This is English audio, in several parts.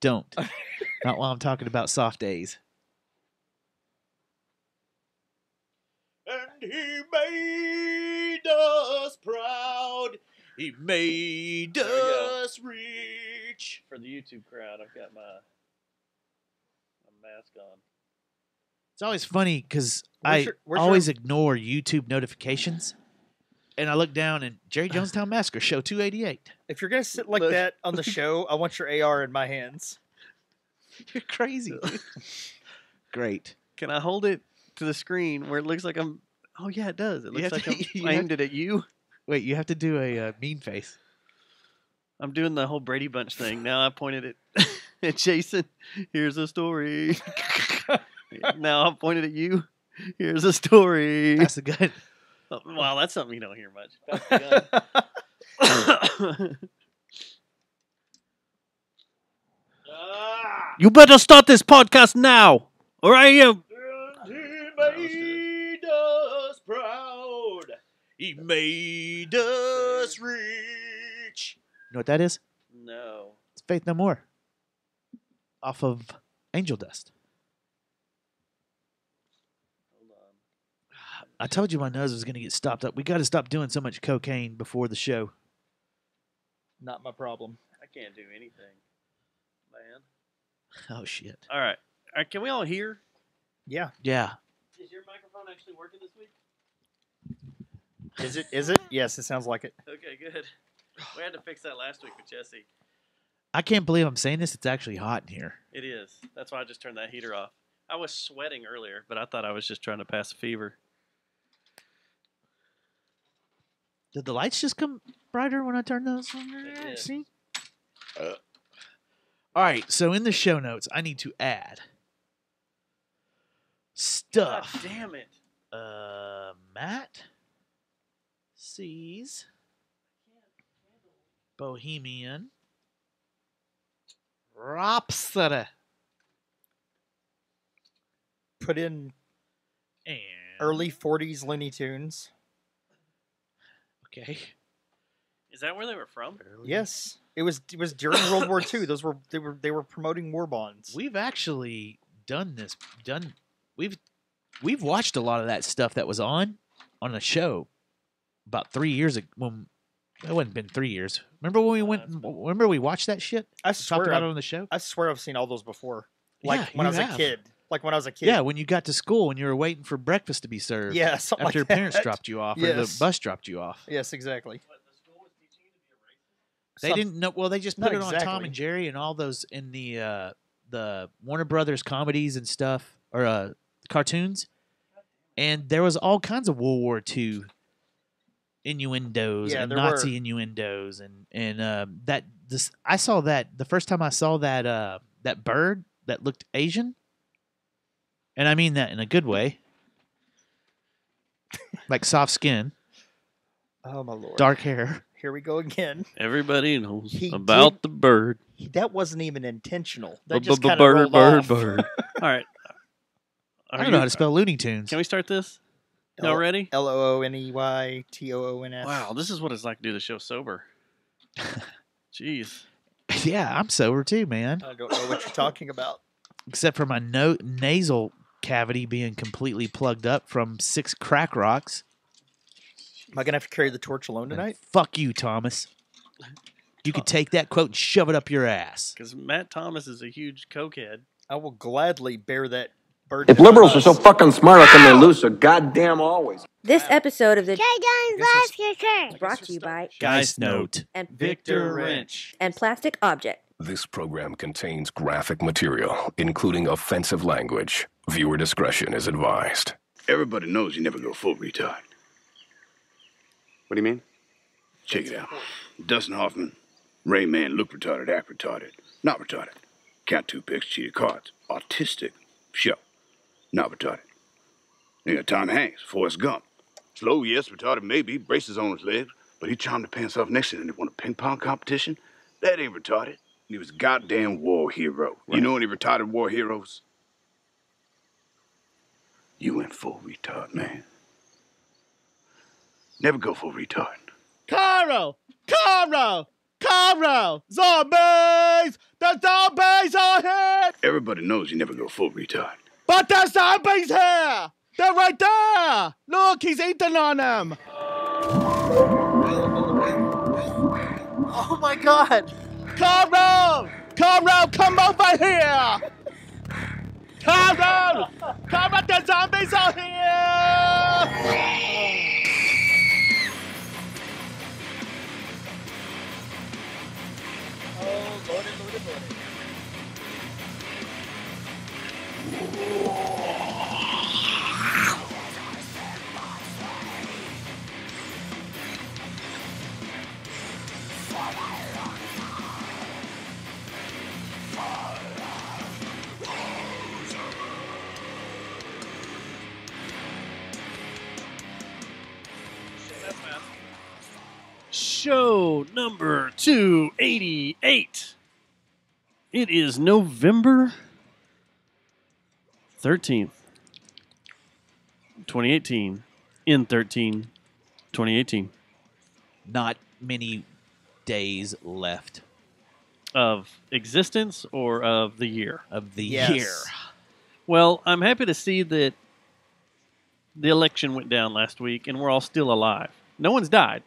don't. Not while I'm talking about soft A's. And he made us proud. He made us rich. For the YouTube crowd, I've got my mask on. It's always funny because I always ignore YouTube notifications. And I look down and Jerry Jonestown Massacre Show 288. If you're going to sit like that on the show, I want your AR in my hands. You're crazy. Great. Can I hold it to the screen where it looks like I'm... Oh, yeah, it does. It looks like I'm aimed it at you. Wait, you have to do a mean face. I'm doing the whole Brady Bunch thing. Now I pointed it at Jason. Here's a story. Now I'm pointed at you. Here's a story. That's a good... Oh, wow, that's something you don't hear much. That's the gun. You better start this podcast now, or I am. He made us proud. He made us rich. You know what that is? No. It's Faith No More. Off of Angel Dust. I told you my nose was going to get stopped up. We got to stop doing so much cocaine before the show. Not my problem. I can't do anything, man. Oh, shit. All right. Can we all hear? Yeah. Yeah. Is your microphone actually working this week? Is it? Yes, it sounds like it. Okay, good. We had to fix that last week with Jesse. I can't believe I'm saying this. It's actually hot in here. It is. That's why I just turned that heater off. I was sweating earlier, but I thought I was just trying to pass a fever. Did the lights just come brighter when I turned those on? They did. See? All right, so in the show notes, I need to add stuff. God damn it. Matt sees Bohemian Rhapsody. Put in And early 40s Looney Tunes. Okay. Is that where they were from? Yes. It was during World War II. They were promoting war bonds. We've actually done this. We've watched a lot of that stuff that was on a show about 3 years ago. When it wasn't been 3 years. Remember when we went? Remember we watched that shit? I Talked swear about it on the show. I swear I've seen all those before. Like Yeah, when I you was have. a kid. Like when I was a kid. Yeah, when you got to school and you were waiting for breakfast to be served. Yeah, something after like your parents that. dropped you off or Yes. the bus dropped you off. Yes, exactly. What, the school was teaching you to be a racist? They didn't know. Well, they just put Not it on Tom exactly. and Jerry and all those in the Warner Brothers comedies and stuff or cartoons, and there was all kinds of World War II innuendos Yeah, and there Nazi were. innuendos and I saw that the first time I saw that that bird that looked Asian, and I mean that in a good way, like soft skin, Oh my lord. dark hair. Here we go again. Everybody knows He about did- the bird. That wasn't even intentional. That just kind of Bird, rolled bird, off. bird. All right. I don't know how to spell Looney Tunes. Can we start this? Y'all ready? LOONEYTOONS. Wow, this is what it's like to do the show sober. Jeez. Yeah, I'm sober too, man. I don't know what you're talking about. Except for my nasal cavity being completely plugged up from 6 crack rocks. Am I gonna have to carry the torch alone And tonight? fuck you, Thomas. You could take that quote and shove it up your ass. Because Matt Thomas is a huge cokehead. I will gladly bear that burden. If liberals are so fucking smart, how come they lose so goddamn always? This episode of the Jay Jones Last Kicker. is brought to you by Geist Note. and Victor Wrench. and Plastic Object. This program contains graphic material, including offensive language. Viewer discretion is advised. Everybody knows you never go full retard. What do you mean? Check it out. Dustin Hoffman, Rain Man, look retarded, act retarded, not retarded. Count 2 picks, cheated cards. Autistic, show, not retarded. You got Tom Hanks, Forrest Gump. Slow, yes, retarded, maybe, braces on his legs, but he charmed the pants off next to him and he won a ping pong competition. That ain't retarded. He was a goddamn war hero. Right. You know any retarded war heroes? You went full retard, man. Never go full retard. Caro! Caro! Caro! Zombies! The zombies everybody knows you never go full retard. But the zombies here! They're right there! Look, he's eating on them! Oh my God! Carl! Carl, come over here! Carl! Come on, the zombies are here! Oh, lordy, lordy, lordy. Show number 288. It is November 13th, 2018. In 2018. Not many days left Of existence or of the year? of the Yes. year. Well, I'm happy to see that the election went down last week and we're all still alive. No one's died.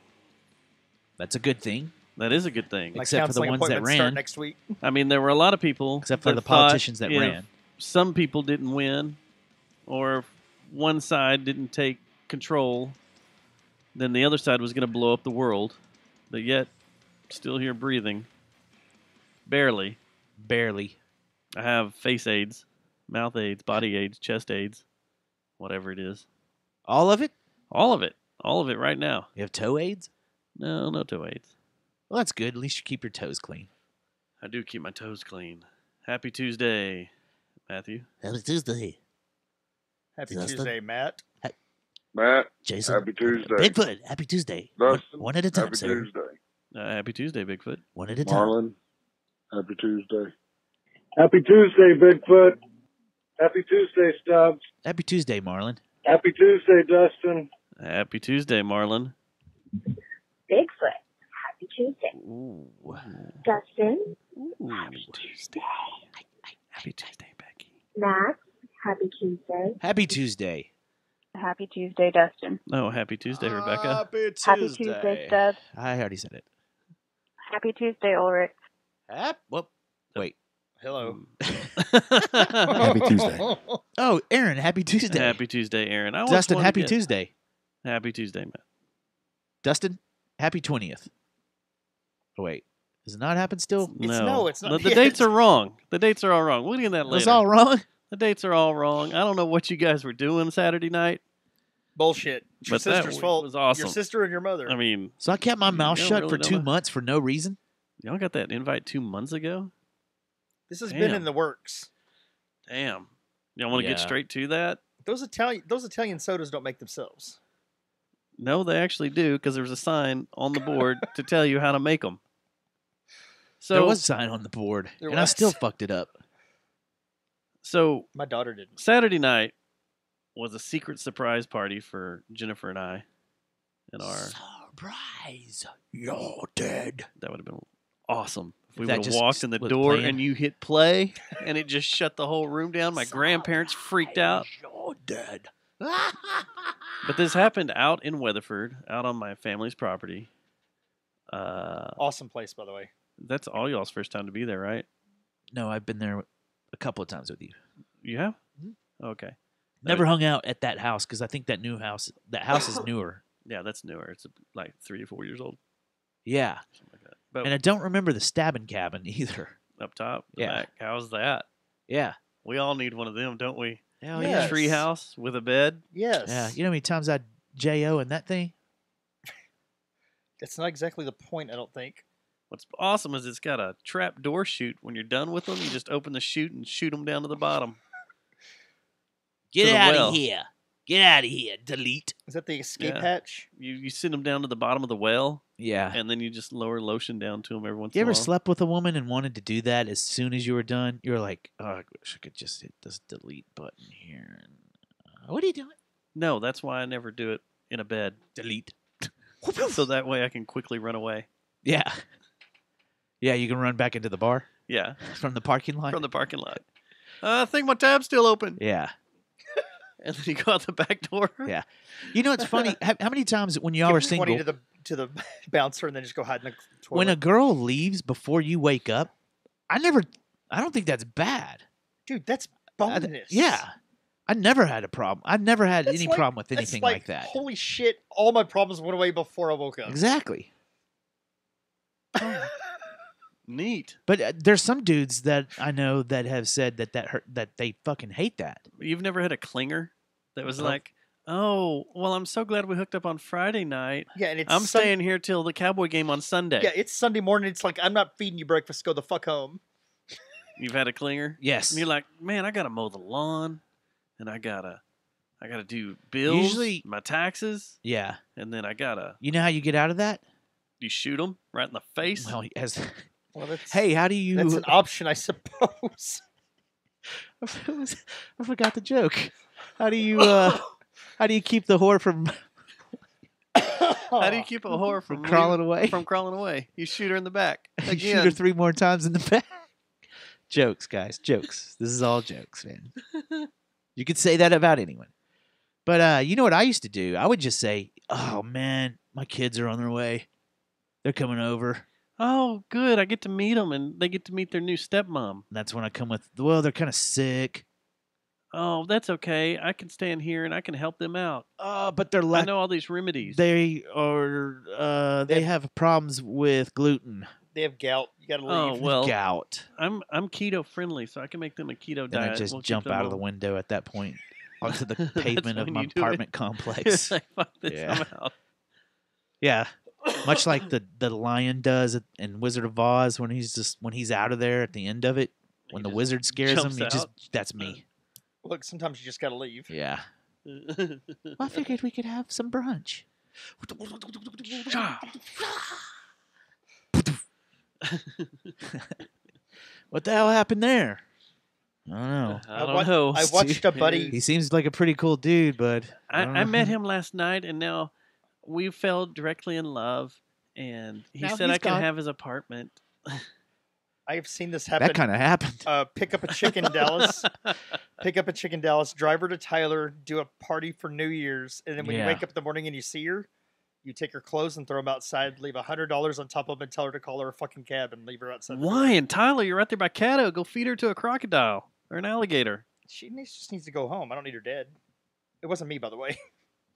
That's a good thing, That is a good thing. My Except for the counseling ones that appointments start ran. next week. I mean, there were a lot of people. except for that the thought politicians that if ran. Some people didn't win, or if one side didn't take control, then the other side was going to blow up the world. But yet, still here breathing. Barely. Barely. I have face AIDS, mouth AIDS, body AIDS, chest AIDS, whatever it is. All of it? All of it. All of it right now. You have toe aids? No, no toe AIDS. Well, that's good. At least you keep your toes clean. I do keep my toes clean. Happy Tuesday, Matthew. Happy Tuesday. Happy Dustin? Tuesday, Matt. Matt, Jason. happy Tuesday. Bigfoot. Happy Tuesday. One, Dustin, one at a time, happy sir. Tuesday. Happy Tuesday, Bigfoot. One at a time. Marlon, happy Tuesday. Happy Tuesday, Bigfoot. Happy Tuesday, Stubbs. Happy Tuesday, Marlon. Happy Tuesday, Dustin. Happy Tuesday, Marlon. Bigfoot. Happy Tuesday. Ooh. Dustin. Ooh. Happy Tuesday. Happy Tuesday, Becky. Matt. Happy Tuesday. Happy Tuesday. Happy Tuesday, Dustin. Oh, happy Tuesday, Rebecca. Happy Happy Tuesday, Stubbs. I already said it. Happy Tuesday, Ulrich. Whoop. Wait. Hello. Happy Tuesday. Oh, Aaron, happy Tuesday. Happy Tuesday, Aaron. I always Dustin, wanted to happy get- Tuesday. Happy Tuesday, Matt. Dustin, happy 20th. Oh, wait. Does it not happen still? It's not The yet. dates are wrong. The dates are all wrong. We'll get into that later. It's all wrong? The dates are all wrong. I don't know what you guys were doing Saturday night. Bullshit. It's your But that sister's fault. was awesome. Your sister and your mother. I mean, So I kept my mouth You shut really for don't 2 know. months for no reason? y'all got that invite 2 months ago? this has Damn. been in the works. Damn. Y'all want to get Yeah. straight to that? Those Italian sodas don't make themselves. No, they actually do, because there was a sign on the board to tell you how to make them. So there was a sign on the board, There and I was. still fucked it up. So My daughter didn't. Saturday night was a secret surprise party for Jennifer and I. And our Surprise! You're dead. that would have been awesome if we That would have just walked in the was door playing. and you hit play and it just shut the whole room down. My grandparents freaked out. You're dead. But this happened out in Weatherford, out on my family's property. Awesome place, by the way. That's all y'all's first time to be there, right? No, I've been there a couple of times with you. You have? Mm-hmm. Okay. Never hung out at that house because I think that house is newer. Yeah, that's newer. It's like 3 or 4 years old, Yeah. something like that. But And I don't remember the stabbing cabin either. up top, the Yeah. back, how's that? Yeah. We all need one of them, don't we? Hell Yeah. yeah. Yes. Tree house with a bed. Yes. Yeah. You know how many times I J.O. in that thing? That's not exactly the point, I don't think. What's awesome is it's got a trap door chute. When you're done with them, you just open the chute and shoot them down to the bottom. Get To the out well. of here. Get out of here. Delete. Is that the escape Yeah. hatch? You send them down to the bottom of the well, Yeah. and then you just lower lotion down to them every once You in a ever while. slept with a woman and wanted to do that as soon as you were done? You were like, oh, I wish I could just hit this delete button here. And, what are you doing? No, that's why I never do it in a bed. Delete. So that way I can quickly run away. Yeah. Yeah, you can run back into the bar Yeah, from the parking lot. from the parking lot. I think my tab's still open. Yeah. And then you go out the back door. Yeah. You know, it's funny. How many times when y'all Give are single, 20 to the bouncer and then just go hide in the toilet. when a girl leaves before you wake up, I don't think that's bad. Dude, that's bonus. Yeah. I never had a problem. I've never had That's any like- problem with that's anything like that. Holy shit! All my problems went away before I woke up. Exactly. Neat. But there's some dudes that I know that have said that they fucking hate that. You've never had a clinger that was No. like, oh, well, I'm so glad we hooked up on Friday night. Yeah, and it's I'm staying here till the Cowboy game on Sunday. Yeah, it's Sunday morning. It's like I'm not feeding you breakfast. Go the fuck home. You've had a clinger? Yes. And you're like, man, I gotta mow the lawn, and I gotta do bills, Usually- my taxes, Yeah. and then I gotta. You know how you get out of that? You shoot them right in the face. Well, as Well, that's, hey, how do you? That's an option, I suppose. I forgot the joke. How do you? How do you keep the whore from How do you keep a whore from crawling away? From crawling away, you shoot her in the back You again. shoot her 3 more times in the back? Jokes, guys. Jokes. This is all jokes, man. You could say that about anyone. But you know what I used to do? I would just say, "Oh man, my kids are on their way. They're coming over." Oh, good. I get to meet them, and they get to meet their new stepmom. And that's when I come with, well, they're kind of sick. Oh, that's okay. I can stand here and I can help them out. But they're I know all these remedies. They are. They have problems with gluten. They have gout. You gotta Oh leave. well, Gout. I'm keto friendly, so I can make them a keto Then I diet. just We'll keep jump them out of the home. window at that point onto the That's pavement of when my you do it. apartment complex. Like, fuck this, Yeah. I'm out. Yeah, much like the lion does in Wizard of Oz when he's out of there at the end of it when the wizard scares him. jumps out. That's me. Look, sometimes you just gotta leave. Yeah. I figured we could have some brunch. What the hell happened there? I don't know. I don't know. I watched a buddy. He seems like a pretty cool dude, but don't I know. met him last night, and now we fell directly in love. And he Now said he's I can gone. have his apartment. I have seen this happen. That kind of happened. Pick up a chick in Dallas. Pick up a chick in Dallas. Drive her to Tyler. Do a party for New Year's, and then when Yeah. you wake up in the morning and you see her, you take her clothes and throw them outside. Leave $100 on top of them and tell her to call her a fucking cab and leave her outside. Why? And Tyler, you're right there by Caddo. Go feed her to a crocodile or an alligator. Just needs to go home. I don't need her dead. It wasn't me, by the way.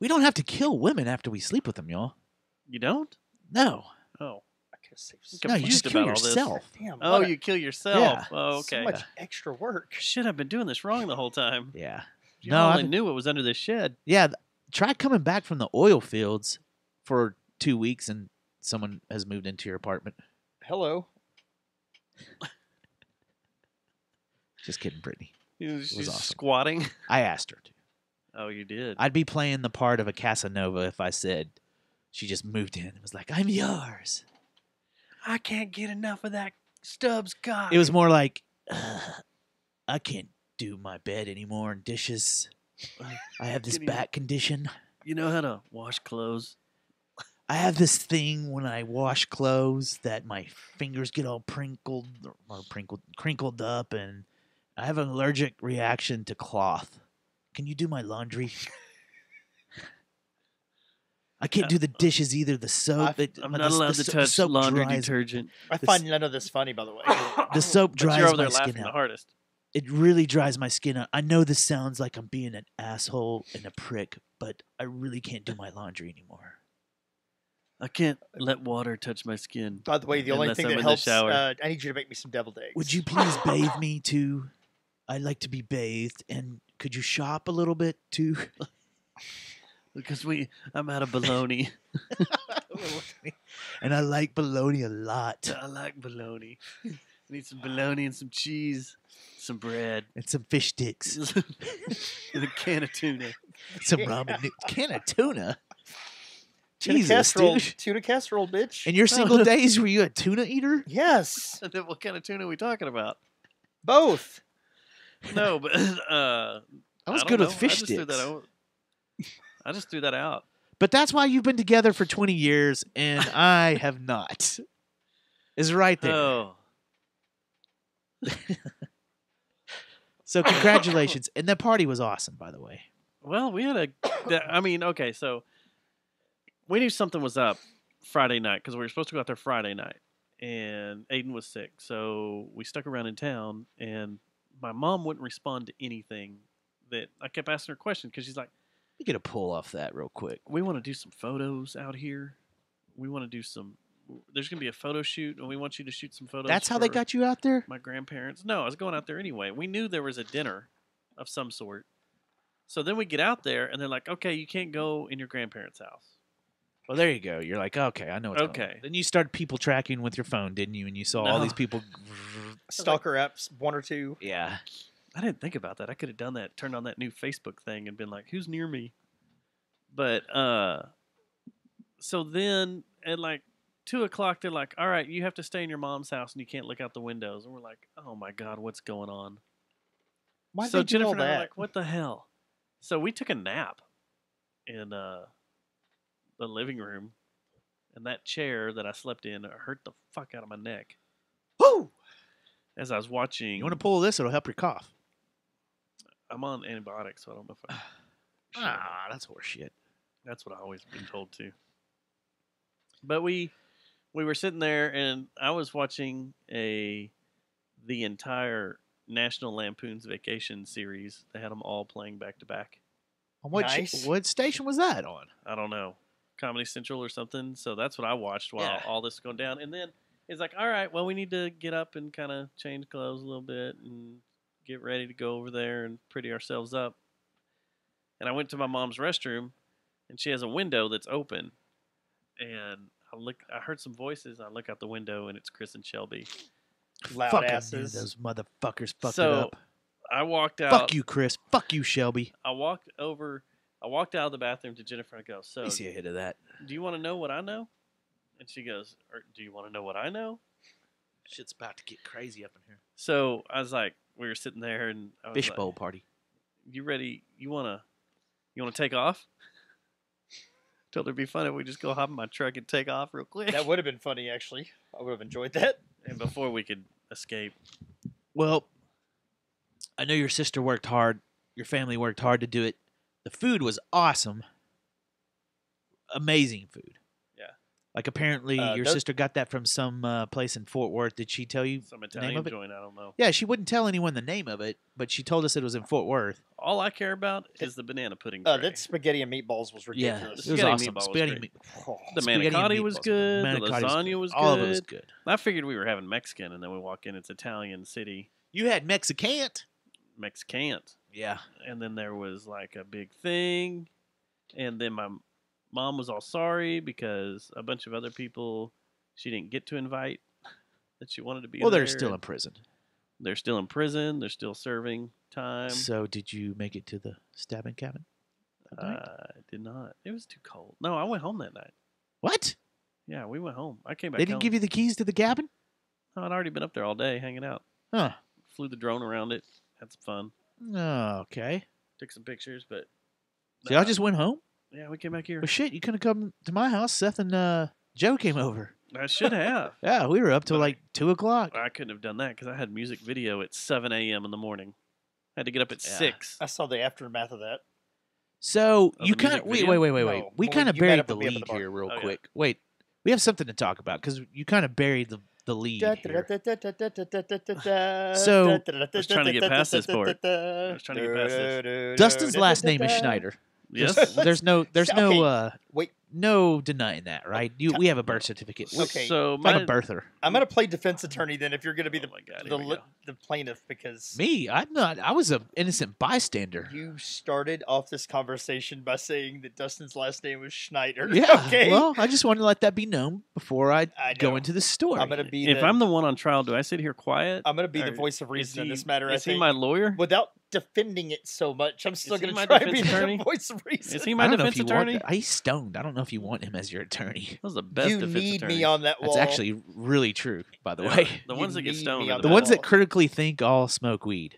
We don't have to kill women after we sleep with them, y'all. You don't? No. Oh. I could have saved. I'm No, you just confused kill about all this. yourself. Damn. Oh, what a- you kill yourself. Yeah. Oh, okay. So much extra work. Shit, I've been doing this wrong the whole time. Yeah. You No, only I've- knew it was under this shed. Yeah. Try coming back from the oil fields for 2 weeks and someone has moved into your apartment. Hello. Just kidding, Brittany. She's It was awesome. squatting. I asked her to. Oh, you did. I'd be playing the part of a Casanova if I said she just moved in and was like, I'm yours. I can't get enough of that Stubbs cock. It was more like, I can't do my bed anymore and dishes. I have this Can you- back condition. You know how to wash clothes? I have this thing when I wash clothes that my fingers get all crinkled up, and I have an allergic reaction to cloth. Can you do my laundry? I can't do the dishes either. The soap. I'm not allowed to touch soap laundry dries- detergent. I find none of this funny, by the way. The soap But dries you're over my there laughing skin the out. hardest. It really dries my skin out. I know this sounds like I'm being an asshole and a prick, but I really can't do my laundry anymore. I can't let water touch my skin. By the way, the only unless thing I'm that in helps, the shower. I need you to make me some deviled eggs. Would you please bathe me too? I like to be bathed, and could you shop a little bit too? Because I'm out of bologna. And I like bologna a lot. I like bologna. I need some bologna and some cheese, some bread, And some fish sticks. and a can of tuna. Some ramen. Can of tuna? Tuna Jesus, casserole, dude. tuna casserole, bitch. In your single days, were you a tuna eater? Yes, And then what kind of tuna are we talking about? both. No, but I was don't good with know. fish I just threw sticks. that out. I just threw that out. But that's why you've been together for 20 years, and I have not. Is right there. Oh, So congratulations, and the party was awesome, by the way. Well, we had okay, so we knew something was up Friday night because we were supposed to go out there Friday night, and Aiden was sick, so we stuck around in town, and my mom wouldn't respond to anything that I kept asking her questions because she's like, You get to pull off that real quick. we want to do some photos out here. We want to do some. There's going to be a photo shoot, and we want you to shoot some photos. That's how they for got you out there? my grandparents. No, I was going out there anyway. We knew there was a dinner of some sort. So then we get out there, and they're like, okay, you can't go in your grandparents' house. Well, there you go. You're like, okay, I know what's going on. Okay. Then you started people tracking with your phone, didn't you? And you saw all No. these people. Stalker apps, 1 or 2. Yeah. I didn't think about that. I could have done that, turned on that new Facebook thing and been like, who's near me? But, so then at like 2 o'clock, they're like, all right, you have to stay in your mom's house and you can't look out the windows. And we're like, oh my God, what's going on? Why So did they do Jennifer all and I were that? like, what the hell? So we took a nap in the living room, and that chair that I slept in hurt the fuck out of my neck. Woo! As I was watching. You want to pull this? It'll help your cough. I'm on antibiotics, so I don't know if I. Ah, that's horseshit. That's what I always been told to. But we were sitting there, and I was watching the entire National Lampoon's Vacation series. They had them all playing back to back. On what, Nice. what station was that on? I don't know, Comedy Central or something. So that's what I watched while all this was going down. And then it's like, all right, well, we need to get up and kind of change clothes a little bit and get ready to go over there and pretty ourselves up. And I went to my mom's restroom, and she has a window that's open. And I heard some voices, and I look out the window, and it's Chris and Shelby. Loud Fuck, I knew asses. those motherfuckers fucked it So up. I walked out. Fuck you, Chris. Fuck you, Shelby. I walked out of the bathroom to Jennifer and I go, so Let me see a hit of that. do you want to know what I know? And she goes, do you want to know what I know? Shit's about to get crazy up in here. So I was like, we were sitting there, and I was Fishbowl like, party. you ready? You wanna take off? Told her it'd be fun if we just go hop in my truck and take off real quick. That would have been funny, actually. I would have enjoyed that. And before we could escape. Well, I know your sister worked hard. Your family worked hard to do it. The food was awesome. Amazing food. Yeah. Like apparently your those- sister got that from some place in Fort Worth. Did she tell you Some the Italian name of it? joint, I don't know. Yeah, she wouldn't tell anyone the name of it, but she told us it was in Fort Worth. All I care about is the banana pudding. That tray. spaghetti and meatballs was Yeah, ridiculous. it was Spaghetti awesome. meatball was Spaghetti great. Oh, The spaghetti and manicotti was meatballs. good. The Manicotti's lasagna good. was good. All of it was good. I figured we were having Mexican, and then we walk in, it's Italian city. You had Mexicant. Mexicant. Yeah. And then there was like a big thing. And then my mom was all sorry because a bunch of other people she didn't get to invite that she wanted to be Well, there. they're still in prison. They're still in prison. They're still serving time. So did you make it to the stabbing cabin? I did not. It was too cold. No, I went home that night. What? Yeah, we went home. I came back They didn't home. give you the keys to the cabin? No, I'd already been up there all day hanging out. Huh. Flew the drone around it. Had some fun. Oh, okay. Took some pictures, but So y'all just went home? yeah, we came back here. Well, shit, you could have come to my house. Seth and Joe came over. I should have. Yeah, we were up till like 2 o'clock. I couldn't have done that because I had music video at 7 a.m. in the morning. I had to get up at Yeah. 6. I saw the aftermath of that. So Of you the kind of music wait. video? We No, kind when of you met buried up the with me up at lead the bar. here real Oh, yeah. quick. Wait, we have something to talk about because you kind of buried the lead here. So- I was trying to get past this part. I was trying to get past this. Dustin's last name is Schneider. Yes. There's no Okay, wait. no denying that, right? We have a birth certificate. Okay. So It's like my a birther. I'm gonna play defense attorney then if you're gonna be Oh my God, the here we go. the plaintiff because Me, I'm not. I was an innocent bystander. you started off this conversation by saying that Dustin's last name was Schneider. Yeah. Okay. Well, I just wanted to let that be known before I I go know. into the story. I'm gonna be. if the, I'm the one on trial, do I sit here quiet? I'm gonna be the Or voice of is reason in he- this matter. I Is he think. my lawyer? Without defending it so much, I'm still Is he gonna my try to be defense attorney? the voice of reason. Is he I my don't know if defense you want attorney? that. He's stoned. I don't know if you want him as your attorney. That was the best You defense need attorney. me on that wall. That's actually really true, by the Yeah, way. the You ones that get need stoned. me are on The that ones that wall. critically think all smoke weed.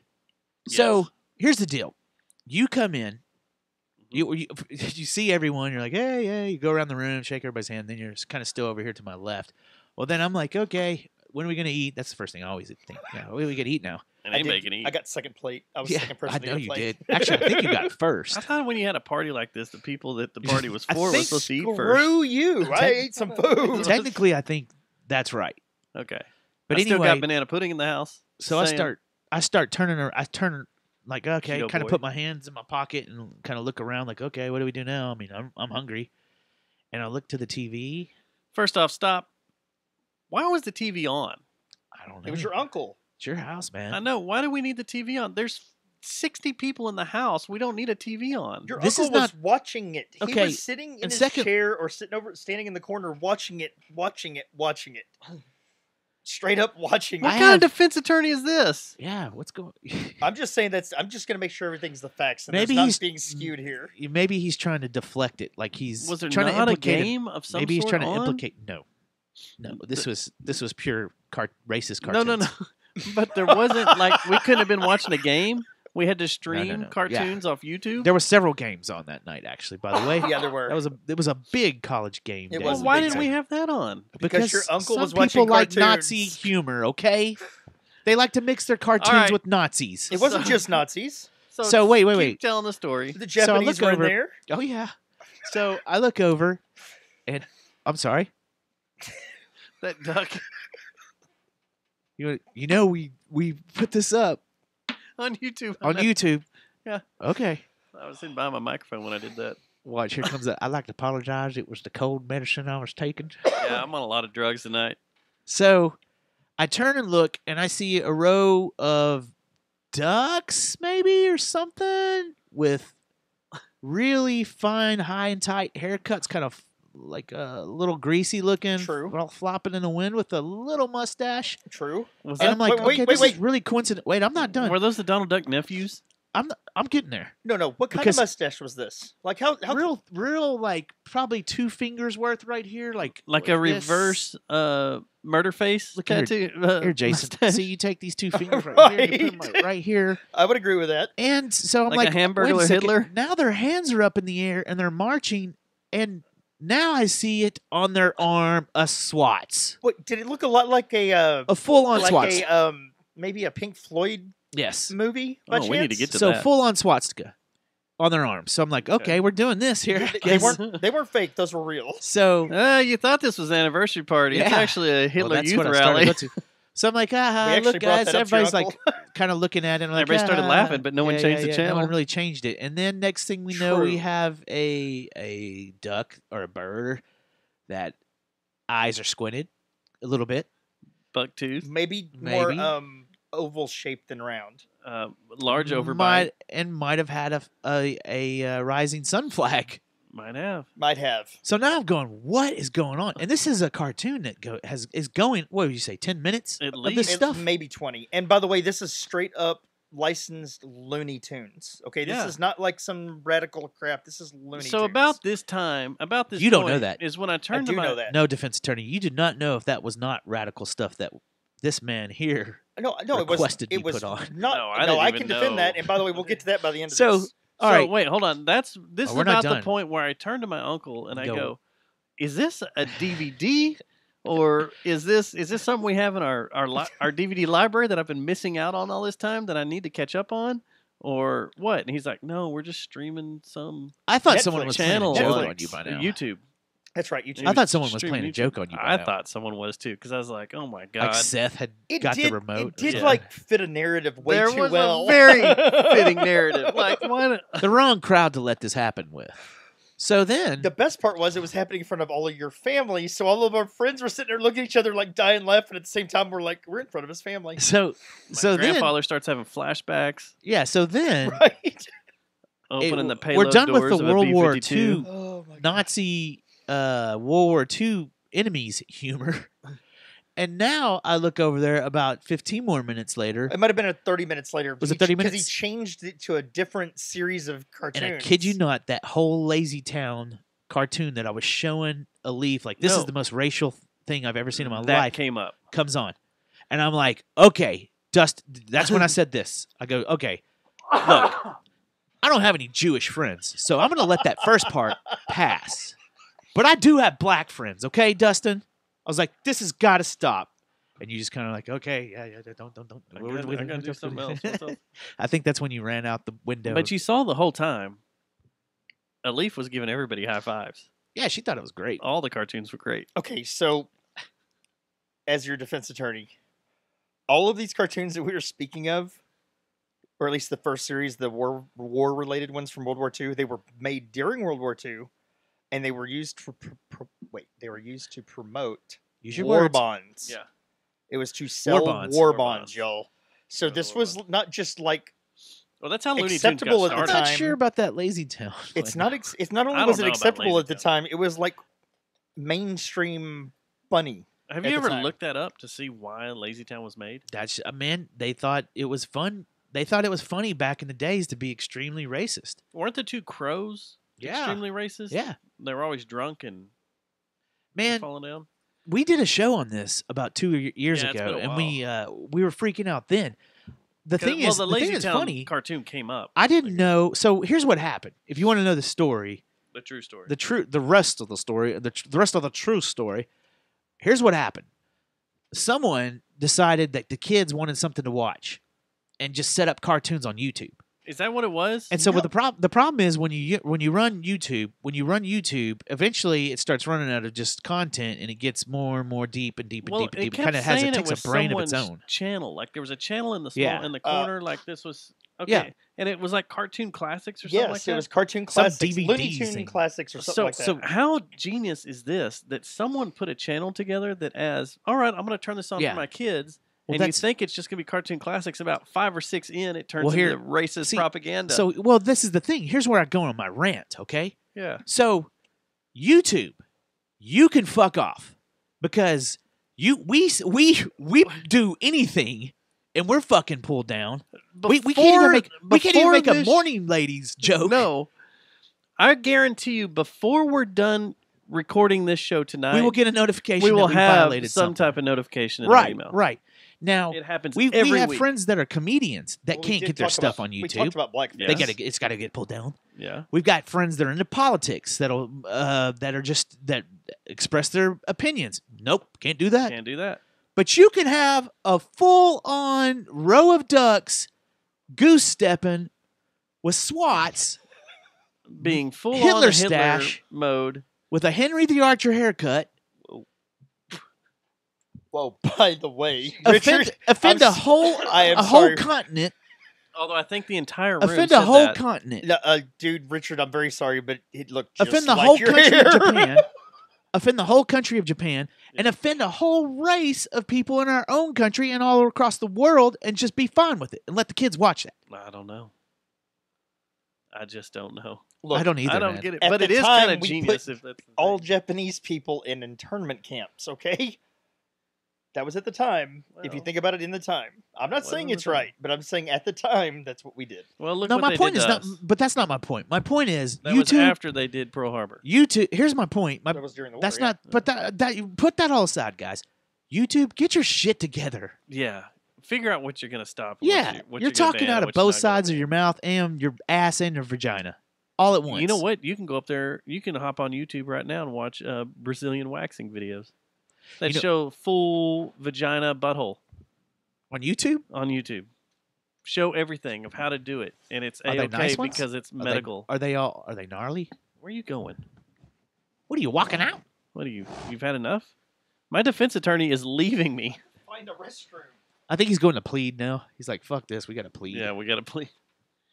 So here's the deal: you come in, you see everyone, you're like, hey, you go around the room, shake everybody's hand, then you're kind of still over here to my left. Well, then I'm like, okay, when are we gonna eat? That's the first thing I always think. Yeah, we gotta eat now. And I ain't did- making eat. I got second plate. I was Yeah, second person I to know get a you plate. did. Actually, I think you got first. I thought when you had a party like this, the people that the party was I for were think supposed to eat first. Screw you! I ate some food. Technically, I think that's right. Okay. But I still anyway, got banana pudding in the house. so I start turning. I turn like okay, Keto kind boy. of put my hands in my pocket and kind of look around like okay, what do we do now? I mean, I'm hungry, and I look to the TV. First off, stop. Why was the TV on? I don't know. It was your uncle. It's your house, man. I know. Why do we need the TV on? There's 60 people in the house. We don't need a TV on. Your This uncle is was watching it. He Okay, was sitting in and his second- chair or standing in the corner watching it. Straight up watching What it. kind of defense attorney is this? Yeah, what's going? I'm just saying I'm just gonna make sure everything's the facts and Maybe there's he's not being skewed here. Maybe he's trying to deflect it, like he's Was there trying to not a implicate him. game of some Maybe he's sort trying to on? implicate. No. This was pure racist No, cartoons. no. But there wasn't like we couldn't have been watching a game. We had to stream no. cartoons off YouTube. There were several games on that night, actually. By the way, Yeah, there were. It was a big college game. It day. was a Why big didn't we game. have that on? Because your uncle some was people watching like cartoons. Nazi humor. Okay, they like to mix their cartoons right. with Nazis. It wasn't just Nazis. So wait. Keep telling the story. The So I Japanese look were in over- there. Oh yeah. So I look over, and I'm sorry. That duck You know we put this up on YouTube. on YouTube. Yeah. Okay. I was sitting by my microphone when I did that. Watch, here comes that. I'd like to apologize. It was the cold medicine I was taking. Yeah, I'm on a lot of drugs tonight. So I turn and look, and I see a row of ducks, maybe, or something, with really fine, high and tight haircuts, kind of like a little greasy looking, True. all flopping in the wind with a little mustache. True. Was And that, I'm like, wait, okay, wait, this is really coincident. Wait, I'm not done. were those the Donald Duck nephews? I'm getting there. No. What kind Because- of mustache was this? Like how Real, like probably 2 fingers worth right here, like Like a this. reverse murder face Look here. tattoo? Here, Jason. mustache? See, you take these 2 fingers right here, you put them right here, I would agree with that. and so I'm Like like, a Hamburglar wait a second. Hitler? Now their hands are up in the air and they're marching, and now I see it on their arm, a SWATs, What did it look a lot like a full-on like SWATs. a maybe a Pink Floyd Yes. movie? By Oh, we need to chance? get to So that. full-on swastika on their arms. So I'm like, okay, we're doing this here. I They guess. weren't fake. Those were real. So You thought this was an anniversary party. It's Yeah. actually a Hitler well, that's youth what I started rally. to go to. So I'm like, We actually look, brought guys. that up to your Everybody's like kind of looking at it. And like, Everybody started laughing, but no one changed the No channel. one really changed it. And then next thing we know, we True. have a duck or a bird that eyes are squinted a little bit. Bucktooth, Maybe more Maybe. oval shaped than round. large overbite. Might have had a rising sun flag. Might have. Might have. So now I'm going, what is going on? And this is a cartoon that is going. What would you say? 10 minutes At of this least. stuff. Maybe 20. And by the way, this is straight up licensed Looney Tunes. Okay, this Yeah. is not like some radical crap. This is Looney Tunes. So about this time, about this You don't know point that. is when I I turned do to my know that. No, defense attorney, you did not know if that was not radical stuff that this man here. No, it was. requested It you was put on. not. No, I No, didn't I even can defend know. that. And by the way, we'll get to that by the end of So, this. all so right. wait, hold on. This Oh, is we're not about the done. point where I turn to my uncle and I Go. go, "Is this a DVD, or is this something we have in our DVD library that I've been missing out on all this time that I need to catch up on, or what?" And he's like, "No, we're just streaming some I thought Netflix someone was playing a channel joke Netflix. on you by now. YouTube." That's right. You He I was thought someone was streaming playing a YouTube. joke on you by I now. thought someone was too, because I was like, "Oh my god!" Like Seth had It got did, the remote. It did Yeah. like fit a narrative way there too was well. a very fitting narrative. Like, why? The wrong crowd to let this happen with. So then, The best part was it was happening in front of all of your family, so all of our friends were sitting there looking at each other like dying laughing. At the same time, we're in front of his family, so My then, grandfather starts having flashbacks, yeah. So then, right? opening the payload we're done with doors the of a World War B-52. II Oh my god! Nazi World War II enemies humor. And now I look over there about 15 more minutes later, It might have been 30 minutes later. Was it 30 Because he minutes? changed it to a different series of cartoons. and I kid you not, that whole Lazy Town cartoon that I was showing a leaf, like this No. is the most racial thing I've ever seen in my That life, came up. comes on. And I'm like, okay, Dust, that's when I said this. I go, okay, look, I don't have any Jewish friends, so I'm going to let that first part pass. But I do have black friends, okay, Dustin? I was like, this has got to stop. and you just kind of like, okay, yeah, don't. I gotta do something else. What's up? I think that's when you ran out the window. But you saw the whole time. Alif was giving everybody high fives. Yeah, she thought it was great. All the cartoons were great. Okay, so as your defense attorney, all of these cartoons that we were speaking of, or at least the first series, the war-related ones from World War II, they were made during World War II, and they were used for they were used to promote Use your war words. bonds. Yeah. It was to sell war bonds. bonds, y'all. So this was not just like Well, that's how Looney Tunes acceptable got at the started. I'm not time. sure about that Lazy Town. It's not. It's not I only don't was it know about acceptable Lazy at the Town. time, it was like mainstream funny. Have at you the ever time. looked that up to see why Lazy Town was made? That's man. They thought it was fun. They thought it was funny back in the days to be extremely racist. Weren't the two crows extremely racist? Yeah. They were always drunk and Man, falling down. we did a show on this about 2 years Yeah, it's ago, been a and we were freaking out then. The thing well, is, the the thing Lazy that's Town funny. cartoon came up. I didn't know. So here's what happened. If you want to know the story, The true story. the rest of the story, the rest of the true story. Here's what happened. Someone decided that the kids wanted something to watch, and just set up cartoons on YouTube. Is that what it was? And so, what the problem is when you run YouTube, eventually it starts running out of just content, and it gets more and more deep and deep and deep and deep. It kind of takes a brain of its own. Channel, like there was a channel in the Yeah. in the corner, like this was okay, Yeah. and it was like Cartoon Classics or something Yes, like that. it was Cartoon Some Classics, Looney DVDs Tune thing. Classics, or something like that. So how genius is this that someone put a channel together that as all right, I'm going to turn this on Yeah. for my kids. Well, and you that's- think it's just going to be Cartoon Classics. About 5 or 6 in, it turns Well, here- into racist see, propaganda. So, well, this is the thing. Here's where I go on my rant. Okay. yeah, So, YouTube, you can fuck off because we do anything and we're fucking pulled down. We can't even make a morning ladies joke. No, I guarantee you, before we're done recording this show tonight, we will get a notification. we will that we have violated some something. type of notification in our Right, email. right. Now It happens we every have week. friends that are comedians that Well, we can't did get their talk stuff about- on YouTube. We talked about blackface. They it's got to get pulled down. Yeah. We've got friends that are into politics that express their opinions. Nope, can't do that. Can't do that. But you can have a full-on row of ducks goose stepping with swats Being full Hitler on Hitler stash. mode. with a Henry the Archer haircut. Well, by the way, Offend Richard, a I'm whole I am a whole sorry. continent. Although I think the entire room Offend said a whole that. continent. No, dude, Richard, I'm very sorry, but it looked just Offend the like whole your country hair. of Japan. Offend the whole country of Japan, and offend a whole race of people in our own country and all across the world, and just be fine with it and let the kids watch that. I don't know. I just don't know. Look, I don't either. I don't man. get it, At but the it is time, kind of we genius put if that's the all thing. Japanese people in internment camps, okay? That was at the time. If you Well, think about it in the time. I'm not was saying at it's the time. right, but I'm saying at the time, that's what we did. Well, look No, what my they point did is to not. us. But that's not my point. My point is That was YouTube. after they did Pearl Harbor. YouTube. Here's my point. That was during the war. That's yeah. not. But that you put that all aside, guys. YouTube, get your shit together. Yeah. Figure out what you're going to stop. And Yeah, what you're gonna talking ban out and of what you're both not gonna sides of ban. your mouth and your ass and your vagina, all at once. You know what? You can go up there. You can hop on YouTube right now and watch Brazilian waxing videos that You know- show full vagina butthole On YouTube, on YouTube. Show everything of how to do it, and it's Are they a-okay nice ones? because it's Are they- medical. Are they all? Are they gnarly? Where are you going? What are you walking out? What are you? You've had enough? My defense attorney is leaving me. Find a restroom. I think he's going to plead now. He's like, "Fuck this, we got to plead." Yeah, we got to plead.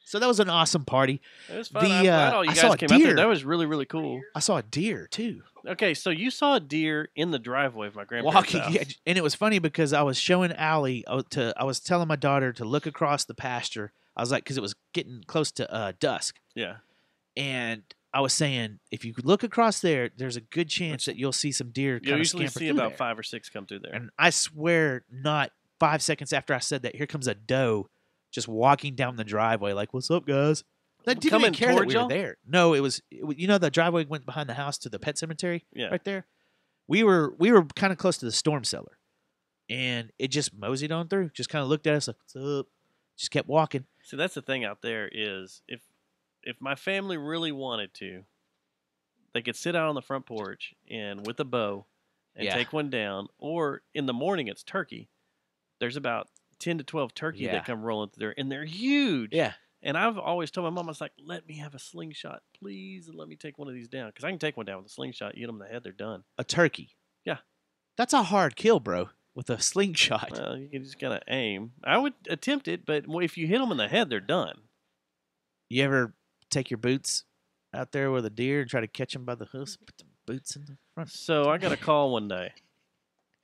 So that was an awesome party. It was fun. The, I'm glad all you I guys saw a came out there. deer. That was really, really cool. I saw a deer too. Okay, so you saw a deer in the driveway of my grandparents' Walking, house. yeah, and it was funny because I was showing Allie. I was telling my daughter to look across the pasture. I was like, because it was getting close to dusk, Yeah. and I was saying, if you could look across there, there's a good chance that you'll see some deer You'll kind of usually scamper see through about there. 5 or 6 come through there. And I swear, not 5 seconds after I said that, here comes a doe just walking down the driveway, like, "What's up, guys?" That didn't Coming even care that towards we were y'all? there. No, it was you know the driveway went behind the house to the pet cemetery, Yeah. right there. We were kind of close to the storm cellar, and it just moseyed on through. Just kind of looked at us like, "What's up?" Just kept walking. See, that's the thing out there is if my family really wanted to, they could sit out on the front porch and with a bow and Yeah. take one down. Or in the morning, it's turkey. There's about 10 to 12 turkey Yeah. that come rolling through there, and they're huge. Yeah. And I've always told my mom, I was like, let me have a slingshot, please, and let me take one of these down. Because I can take one down with a slingshot. You hit them in the head, they're done. A turkey. Yeah. That's a hard kill, bro, with a slingshot. Well, you can just kind of aim. I would attempt it, but if you hit them in the head, they're done. You ever take your boots out there with a deer and try to catch him by the hoofs? Put the boots in the front. So I got a call one day.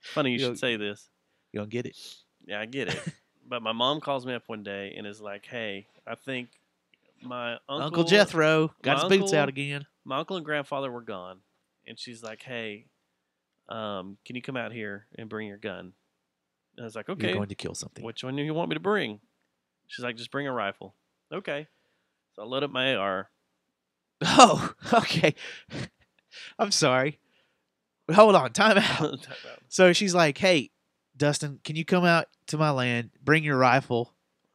Funny you You should say this. You don't get it? Yeah, I get it. But my mom calls me up one day and is like, hey, I think my Uncle Jethro got my his boots uncle- out again. My uncle and grandfather were gone. And she's like, hey, can you come out here and bring your gun? And I was like, okay. You're going to kill something. Which one do you want me to bring? She's like, just bring a rifle. Okay. So I load up my AR. Oh, okay. I'm sorry. Hold on. Time out. So she's like, hey, Dustin, can you come out to my land, bring your rifle?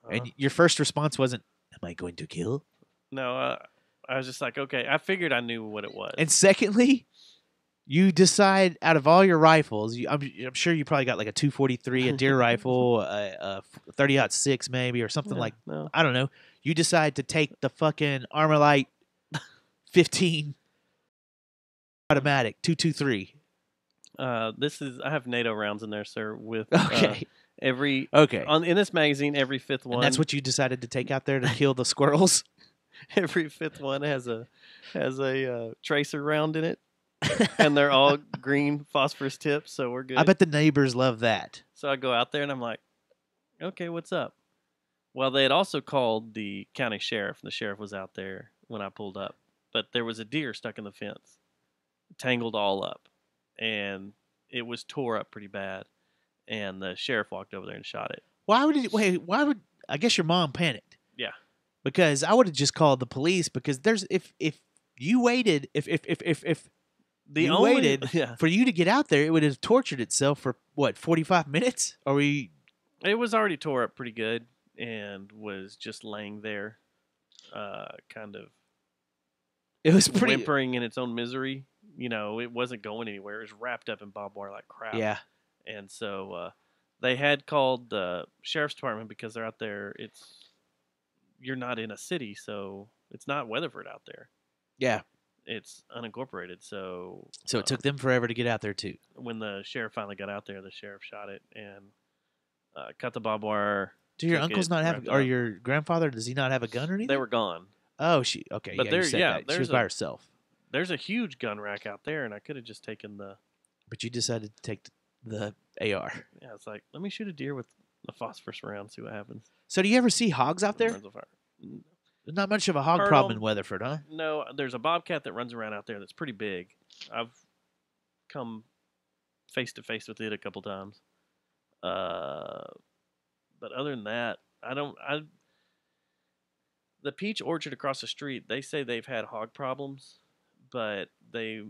And your first response wasn't, am I going to kill? No, I was just like, okay. I figured I knew what it was. And secondly, you decide out of all your rifles, I'm sure you probably got like a 243, a deer rifle, a 30-06 maybe, or something like, no. I don't know. You decide to take the fucking Armalite 15 automatic 223. I have NATO rounds in there, sir, with Okay. every Okay. in this magazine, every fifth one. And that's what you decided to take out there to kill the squirrels? Every fifth one has a tracer round in it, and they're all green phosphorus tips, so we're good. I bet the neighbors love that. So I go out there and I'm like, okay, what's up? Well, they had also called the county sheriff, and the sheriff was out there when I pulled up, but there was a deer stuck in the fence, tangled all up, and it was tore up pretty bad. And the sheriff walked over there and shot it. Why would I guess your mom panicked? Yeah. Because I would have just called the police, because there's if you waited if you waited for you to get out there, it would have tortured itself for what, 45 minutes? It was already tore up pretty good and was just laying there, kind of. It was pretty whimpering in its own misery. You know, it wasn't going anywhere. It was wrapped up in barbed wire like crap. Yeah. And so they had called the sheriff's department because they're out there. You're not in a city, so it's not Weatherford out there. Yeah. It's unincorporated, so it took them forever to get out there too. When the sheriff finally got out there, the sheriff shot it and cut the barbed wire. Do your took uncles it, not have, wrapped it or up. your grandfather, does he not have a gun or anything? They were gone. Oh, But okay. Yeah, you there, said yeah, that. She there's was by herself. There's a huge gun rack out there, and I could have just taken the. But you decided to take the AR. Yeah, it's like, let me shoot a deer with a phosphorus round, see what happens. So do you ever see hogs out there? Burns of fire. There's not much of a hog Heard problem 'em. in Weatherford, huh? No, there's a bobcat that runs around out there that's pretty big. I've come face to face with it a couple times. But other than that, the peach orchard across the street, they say they've had hog problems, but I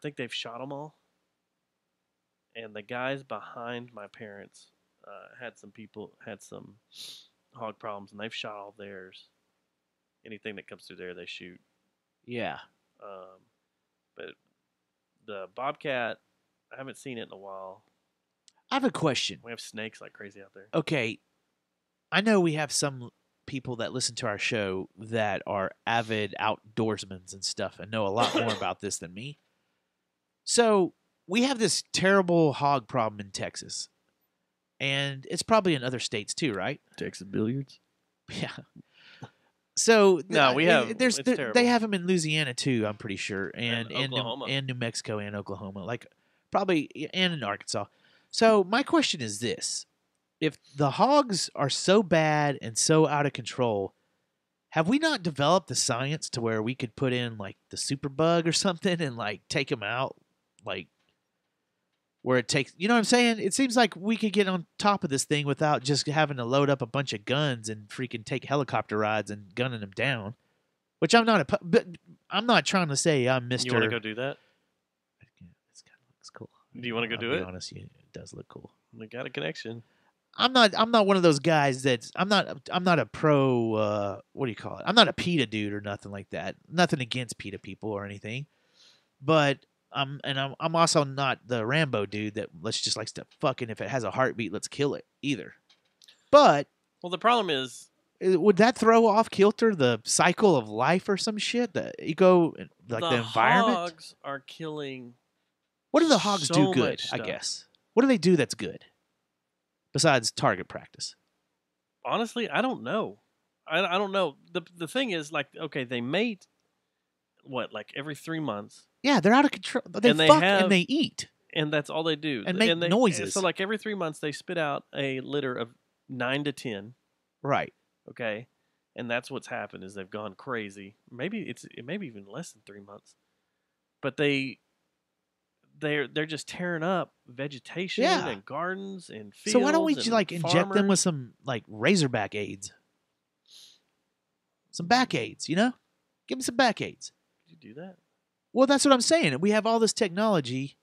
think they've shot them all. And the guys behind my parents had some hog problems, and they've shot all theirs. Anything that comes through there, they shoot. Yeah. But the bobcat, I haven't seen it in a while. I have a question. We have snakes like crazy out there. Okay. I know we have some people that listen to our show that are avid outdoorsmen and stuff and know a lot more about this than me. So we have this terrible hog problem in Texas. And it's probably in other states too, right? Texas billiards? Yeah. So no, we have. They have them in Louisiana too, I'm pretty sure, and Oklahoma, and New Mexico and Oklahoma, like probably, and in Arkansas. So my question is this: if the hogs are so bad and so out of control, have we not developed the science to where we could put in like the superbug or something and like take them out, like where it takes, you know what I'm saying? It seems like we could get on top of this thing without just having to load up a bunch of guns and freaking take helicopter rides and gunning them down. Which I'm not but I'm not trying to say I'm Mr. You want to go do that? This kind of looks cool. Do you want to go do I'll it? be honest, it does look cool. We got a connection. I'm not one of those guys that's I'm not a pro what do you call it? I'm not a PETA dude or nothing like that. Nothing against PETA people or anything. But I'm also not the Rambo dude that just likes to fucking, if it has a heartbeat, let's kill it either. But Well, the problem is, would that throw off kilter the cycle of life or some shit? The eco, like the environment. hogs are killing. What do the hogs so do good? much I stuff. guess. What do they do that's good? Besides target practice. Honestly, I don't know. I don't know. The thing is, like, okay, they mate, like every 3 months. Yeah, they're out of control. They And they fuck have- and they eat. And that's all they do. And make noises. So, like, every 3 months, they spit out a litter of 9 to 10. Right. Okay, and that's what's happened is they've gone crazy. Maybe it may be even less than 3 months, but they're just tearing up vegetation Yeah. and gardens and fields. So why don't we and like inject them with farmers. some like Razorback aids? Some back aids, you know? Give them some back aids. Did you do that? Well, that's what I'm saying. We have all this technology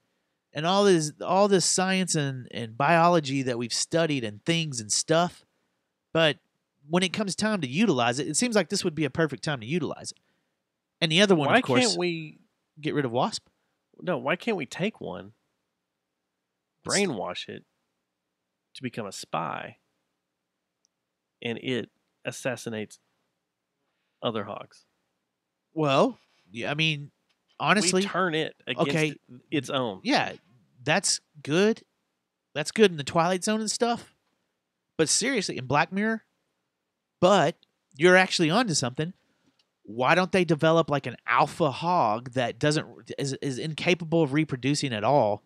and all this science and biology that we've studied and things and stuff. But when it comes time to utilize it, it seems like this would be a perfect time to utilize it. And the other one, Why of course, can't we get rid of wasp? No, why can't we take one, brainwash it to become a spy, and it assassinates other hogs? Well, yeah, I mean, honestly, we turn it against okay, its own. Yeah, that's good. That's good in the Twilight Zone and stuff. But seriously, in Black Mirror, but you're actually onto something. Why don't they develop like an alpha hog that is incapable of reproducing at all,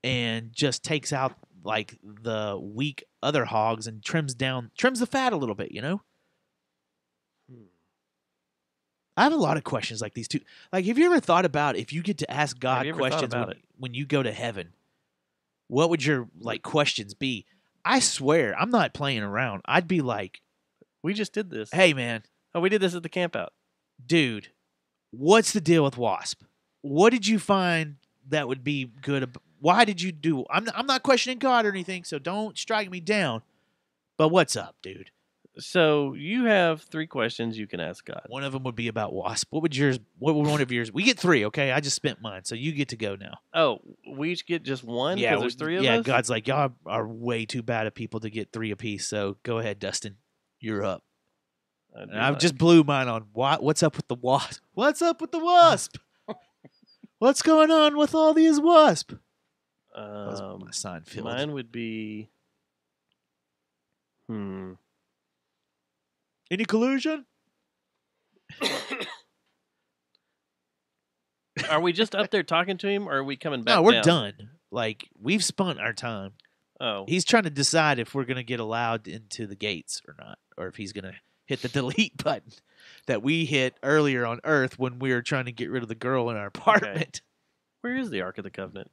and just takes out like the weak other hogs and trims the fat a little bit, you know? I have a lot of questions like these two. Like, have you ever thought about if you get to ask God you ever thought questions about it? when you go to heaven? What would your like questions be? I swear, I'm not playing around. I'd be like, we just did this. Hey, man. Oh, we did this at the camp out. Dude, what's the deal with wasp? What did you find that would be good? Why did you do? I'm not questioning God or anything, so don't strike me down. But what's up, dude? So you have 3 questions you can ask God. One of them would be about wasp. What would yours? What would one of yours? We get 3, okay? I just spent mine, so you get to go now. Oh, we each get just one? Yeah, because there's 3 of us? Yeah, God's like, y'all are way too bad at people to get 3 apiece. So go ahead, Dustin. You're up. And I just blew mine on what's up with the wasp. What's up with the wasp? What's going on with all these wasp? My Seinfeld. Mine would be. Any collusion? Are we just up there talking to him, or are we coming back? No, we're down? done. Like, we've spent our time. Oh. He's trying to decide if we're going to get allowed into the gates or not, or if he's going to hit the delete button that we hit earlier on Earth when we were trying to get rid of the girl in our apartment. Okay. Where is the Ark of the Covenant?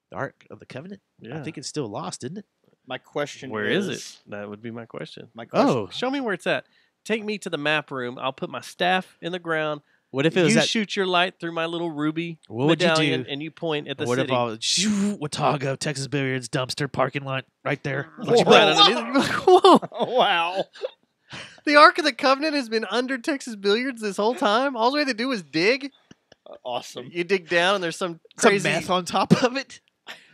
The Ark of the Covenant? Yeah. I think it's still lost, isn't it? My question Where is it? That would be my question. My question. Oh. Show me where it's at. Take me to the map room. I'll put my staff in the ground. What if it was you at- shoot your light through my little ruby What would you medallion do? and you point at the What city? if all Watauga, Texas Billiards, dumpster, parking lot, right there? Put you right underneath. Whoa! Wow. The Ark of the Covenant has been under Texas Billiards this whole time. All we had to do was dig. Awesome. You dig down and there's some Some crazy meth on top of it.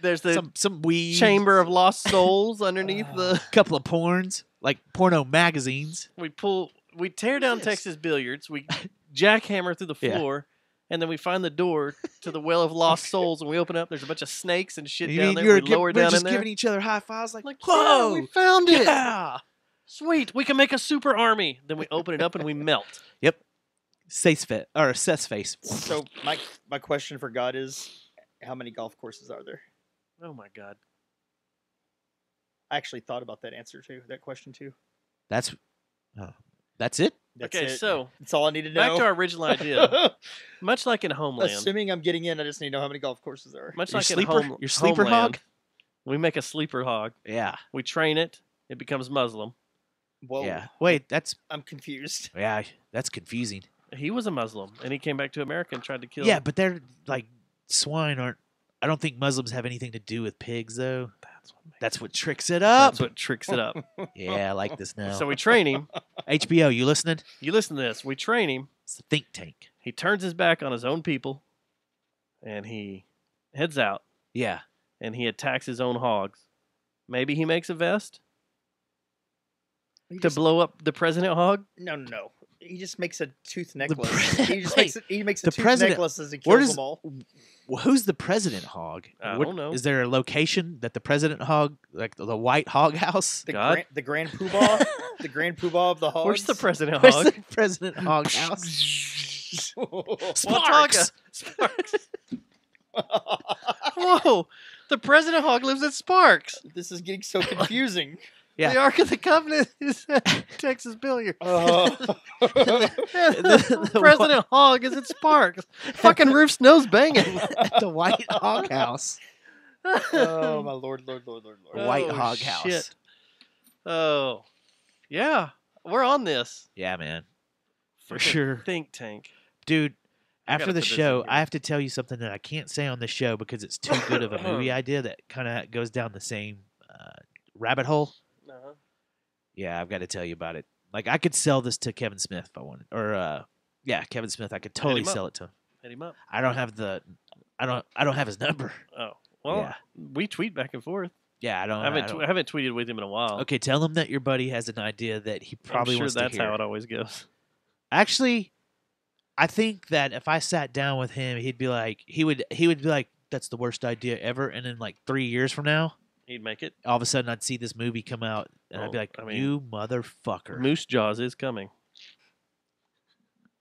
There's the some weed. chamber of lost souls underneath the. Couple of porns, like porno magazines. We tear down Texas Billiards. We jackhammer through the Yeah. floor, and then we find the door to the well of lost souls, and we open up. There's a bunch of snakes and shit You down mean there. you're We lower we're down just in there. giving each other high fives like, Yeah, whoa, we found it. Yeah. Sweet, we can make a super army. Then we open it up and we melt. Yep. Seth's face or Seth's face. So my question for God is, how many golf courses are there? Oh my God. I actually thought about that answer too. That question too. That's it. That's Okay, it. so that's all I need to know. back to our original idea. Much like in Homeland, Assuming I'm getting in, I just need to know how many golf courses there are. much Your like sleeper- in your sleeper Homeland, hog? we make a sleeper hog. Yeah. We train it. It becomes Muslim. Whoa. Yeah. Wait, that's I'm confused. yeah, that's confusing. He was a Muslim, and he came back to America and tried to kill. Yeah, but they're like swine aren't. I don't think Muslims have anything to do with pigs though. That's what tricks it up. That's what tricks it up. Yeah, I like this now. So we train him. HBO, you listening? You listen to this. We train him. It's a think tank. He turns his back on his own people, and he heads out, Yeah. and he attacks his own hogs. Maybe he makes a vest to blow up the president hog. No. He just makes a tooth necklace. He makes a the tooth president- necklace as he where kills does- them all. Well, who's the president hog? I What- don't know. Is there a location that the president hog, like the White Hog House? The God. Grand Poobah, the Grand Poobah of the hogs. Where's the president Where's hog? the president hog house? Sparks. Sparks. Whoa! The president hog lives at Sparks. This is getting so confusing. Yeah. The Ark of the Covenant is at Texas Billiard. Oh. the president hog is at Sparks. Fucking Rufus nose banging. At the White Hog House. Oh my lord. White Oh, Hog House. shit. Oh, yeah. We're on this. Yeah, man. For Frickin' sure. Think tank. Dude, I after gotta the put this in show, here. I have to tell you something that I can't say on the show because it's too good of a movie idea that kind of goes down the same rabbit hole. Uh-huh. Yeah, I've got to tell you about it. Like, I could sell this to Kevin Smith if I wanted. Or, yeah, Kevin Smith. I could totally him up. sell it to him. Hit him up. I don't have I don't have his number. Oh, well, Yeah. we tweet back and forth. Yeah, I haven't tweeted with him in a while. Okay, tell him that your buddy has an idea that he probably I'm sure wants that's to hear. how it always goes. Actually, I think that if I sat down with him, he'd be like, he would be like, that's the worst idea ever. And then like 3 years from now, He'd make it. all of a sudden I'd see this movie come out and I'd be Oh, like, I mean, you motherfucker. Moose Jaws is coming.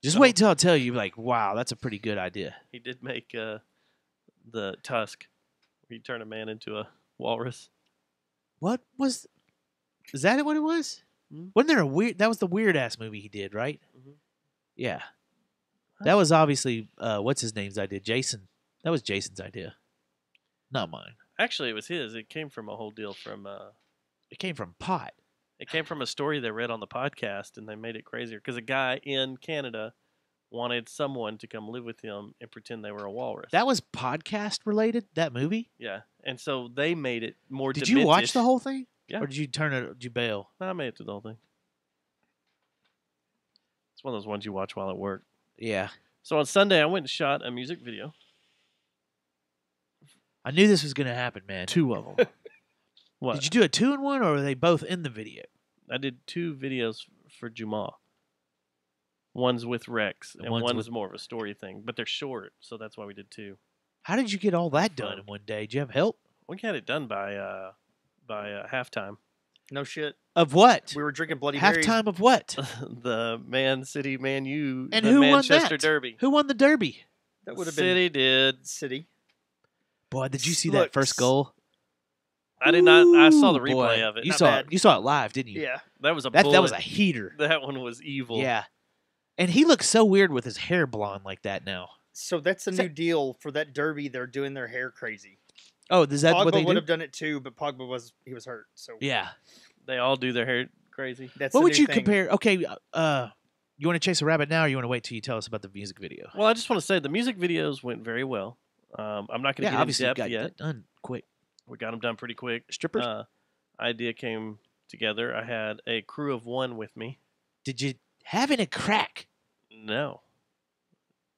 Just wait till I tell you, like, wow, that's a pretty good idea. He did make the Tusk, where you turn a man into a walrus. Is that what it was? Wasn't there that was the weird ass movie he did, right? Mhm. Yeah. That was obviously, what's his name's idea? Jason. That was Jason's idea. Not mine. Actually, it was his. It came from a whole deal from. It came from Pot. It came from a story they read on the podcast, and they made it crazier because a guy in Canada wanted someone to come live with him and pretend they were a walrus. That was podcast related, that movie? Yeah, and so they made it more. Did you watch dementish. the whole thing? Yeah. Or did you bail? No, I made it through the whole thing. It's one of those ones you watch while at work. Yeah. So on Sunday, I went and shot a music video. I knew this was going to happen, man. 2 of them. What? Did you do a 2-in-1 or were they both in the video? I did 2 videos for Juma. One's with Rex, and one's more of a story thing. But they're short, so that's why we did 2. How did you get all that done in one day? Did you have help? We got it done by halftime. No shit. Of what? We were drinking Bloody Marys. Halftime of what? The Man City Man U. And the who Manchester won that? Derby. Who won the Derby? That would have City been did. City. Boy, did you see Look, that first goal? I did not. I saw the Ooh, replay boy. of it. You Not saw bad. it. You saw it live, didn't you? Yeah. That was a That was bullet. a heater. That one was evil. Yeah. And he looks so weird with his hair blonde like that now. So that's a new deal for that Derby. They're doing their hair crazy. Oh, is that what Pogba they would do? have done it too, but Pogba was hurt. So Yeah. They all do their hair crazy. that's What the would new you thing. compare? Okay, you want to chase a rabbit now, or you want to wait till you tell us about the music video? Well, I just want to say the music videos went very well. I'm not going to Yeah, get in obviously you depth got yet. that done quick. We got them done pretty quick. Strippers? Idea came together. I had a crew of 1 with me. Did you have any crack? No,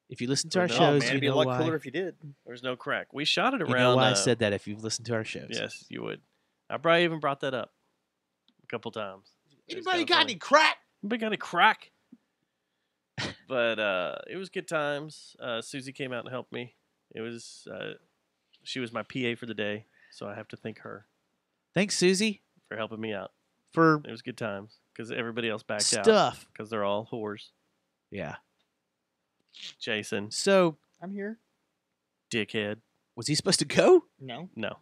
If you listen to our No, shows, Man, you it'd be a know lot why. cooler if you did. there's no crack. We shot it around. You know why I said that if you've listened to our shows. Yes, you would. I probably even brought that up a couple times. It was Anybody kinda got funny. any crack? Anybody got any crack? But it was good times. Susie came out and helped me. It was she was my PA for the day, so I have to thank her Thanks, Susie, for helping me out. for It was good times because everybody else backed out stuff. because they're all whores. Yeah. Jason, So, I'm here. dickhead. was he supposed to go? No, No,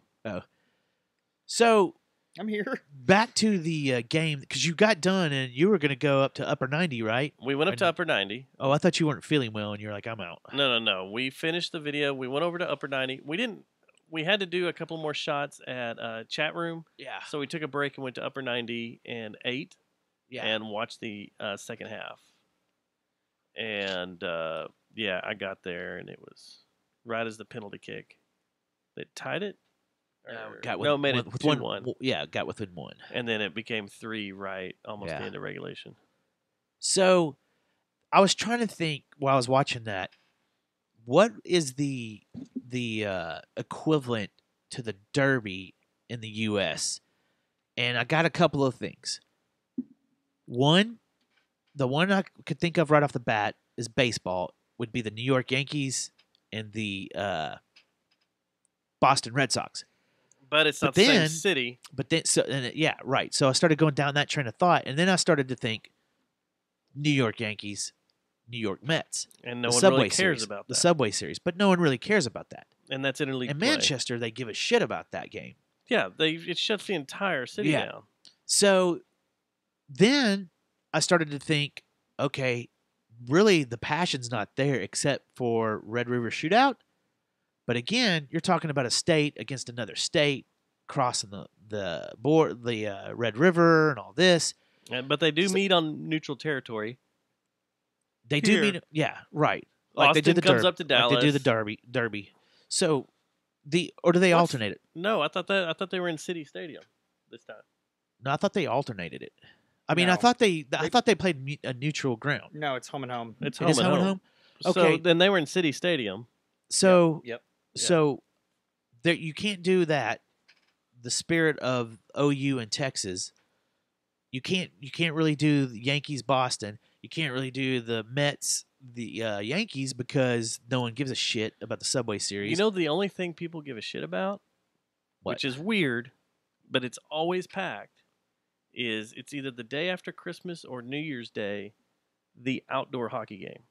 So, I'm here. back to the game, because you got done and you were going to go up to upper 90, right? we went up to And- upper 90. Oh, I thought you weren't feeling well and you're like, I'm out. No. We finished the video. We went over to upper 90. We had to do a couple more shots at chat room. Yeah. So we took a break and went to upper 90 and ate Yeah. and watched the second half. And yeah, I got there and it was right as the penalty kick that tied it. Made it with 2-1. Yeah, got within 1. And then it became 3 right almost Yeah. the end of regulation. So, I was trying to think while I was watching that, what is the the equivalent to the Derby in the U.S., and I got a couple of things. One, the one I could think of right off the bat is baseball. Would be the New York Yankees and the Boston Red Sox. But it's But not the same then- city. But then, yeah, right. So I started going down that train of thought, and then I started to think New York Yankees, New York Mets, And no the one Subway really cares Series, about the that. Subway Series. But no one really cares about that. And that's interleague In play. Manchester, they give a shit about that game. Yeah, it shuts the entire city Yeah. down. So then I started to think, okay, really the passion's not there except for Red River Shootout. But again, you're talking about a state against another state crossing the board, the Red River and all this. But they do meet on neutral territory. They do Here. mean, yeah, right. Like they Austin do the comes derby, up to like they do the Dallas. derby. So or do they What's- alternate it? No, I thought they were in City Stadium this time. No, I thought they alternated it. I mean, No. I thought they played a neutral ground. No, it's home and home. It's It home is and home and home. home? So Okay. then they were in City Stadium. So Yep. So there you can't do that. The spirit of OU and Texas. You can't really do the Yankees Boston. You can't really do the Mets the Yankees because no one gives a shit about the Subway Series. You know the only thing people give a shit about, What? which is weird, but it's always packed, is it's either the day after Christmas or New Year's Day, the outdoor hockey game,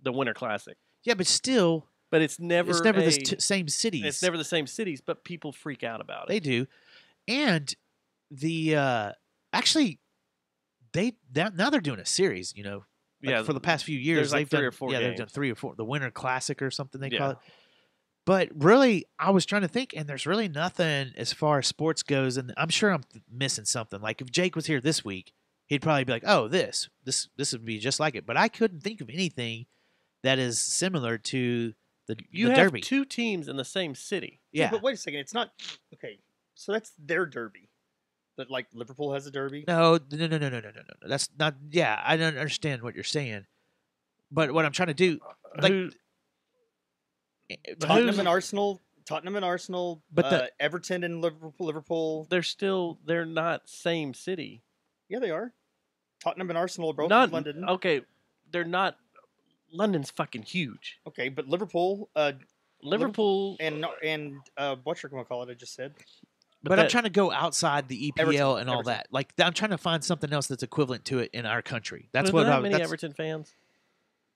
the Winter Classic. Yeah, but still, But it's never the same cities. It's never the same cities, but people freak out about it. They do, and the actually now they're doing a series. You know, like Yeah, for the past few years there's like they've 3 done or 4 yeah they've done games. 3 or 4 the Winter Classic or something they call Yeah. it. But really, I was trying to think, and there's really nothing as far as sports goes, and I'm sure I'm missing something. Like if Jake was here this week, he'd probably be like, "Oh, this would be just like it." But I couldn't think of anything that is similar to the You the have Derby. 2 teams in the same city. Yeah. But wait a second. It's not okay. So that's their derby. But like Liverpool has a derby. No. That's not. Yeah, I don't understand what you're saying. But what I'm trying to do, like, Tottenham and Arsenal. But the- Everton and Liverpool. They're not same city. Yeah, they are. Tottenham and Arsenal are both Not in London. Okay, they're not. London's fucking huge. Okay, but Liverpool. Liverpool and what you're gonna call it? I just said. But I'm trying to go outside the EPL Everton, and all Everton. that. Like I'm trying to find something else that's equivalent to it in our country. That's There's what not I, many that's, Everton fans.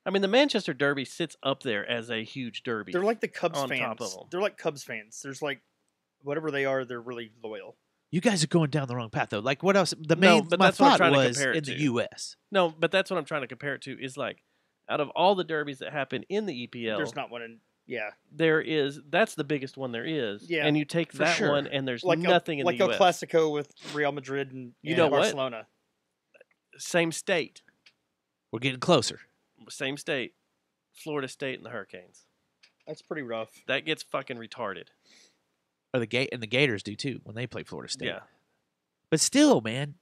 I mean, the Manchester Derby sits up there as a huge derby. They're like the Cubs on fans. top of them. They're like Cubs fans. There's like, whatever they are, they're really loyal. You guys are going down the wrong path though. Like what else? The No, main but my that's what I'm thought trying to was compare it in the to. U.S. No, but that's what I'm trying to compare it to. Is like, out of all the derbies that happen in the EPL, There's not one in. Yeah. That's the biggest one there is. Yeah, and you take for that sure. one, and there's Like nothing in like the El US. Clasico with Real Madrid and You know what? Barcelona. Same state, We're getting closer. same state, Florida State and the Hurricanes. That's pretty rough. That gets fucking retarded. Or the Gators do too when they play Florida State. Yeah. But still, man,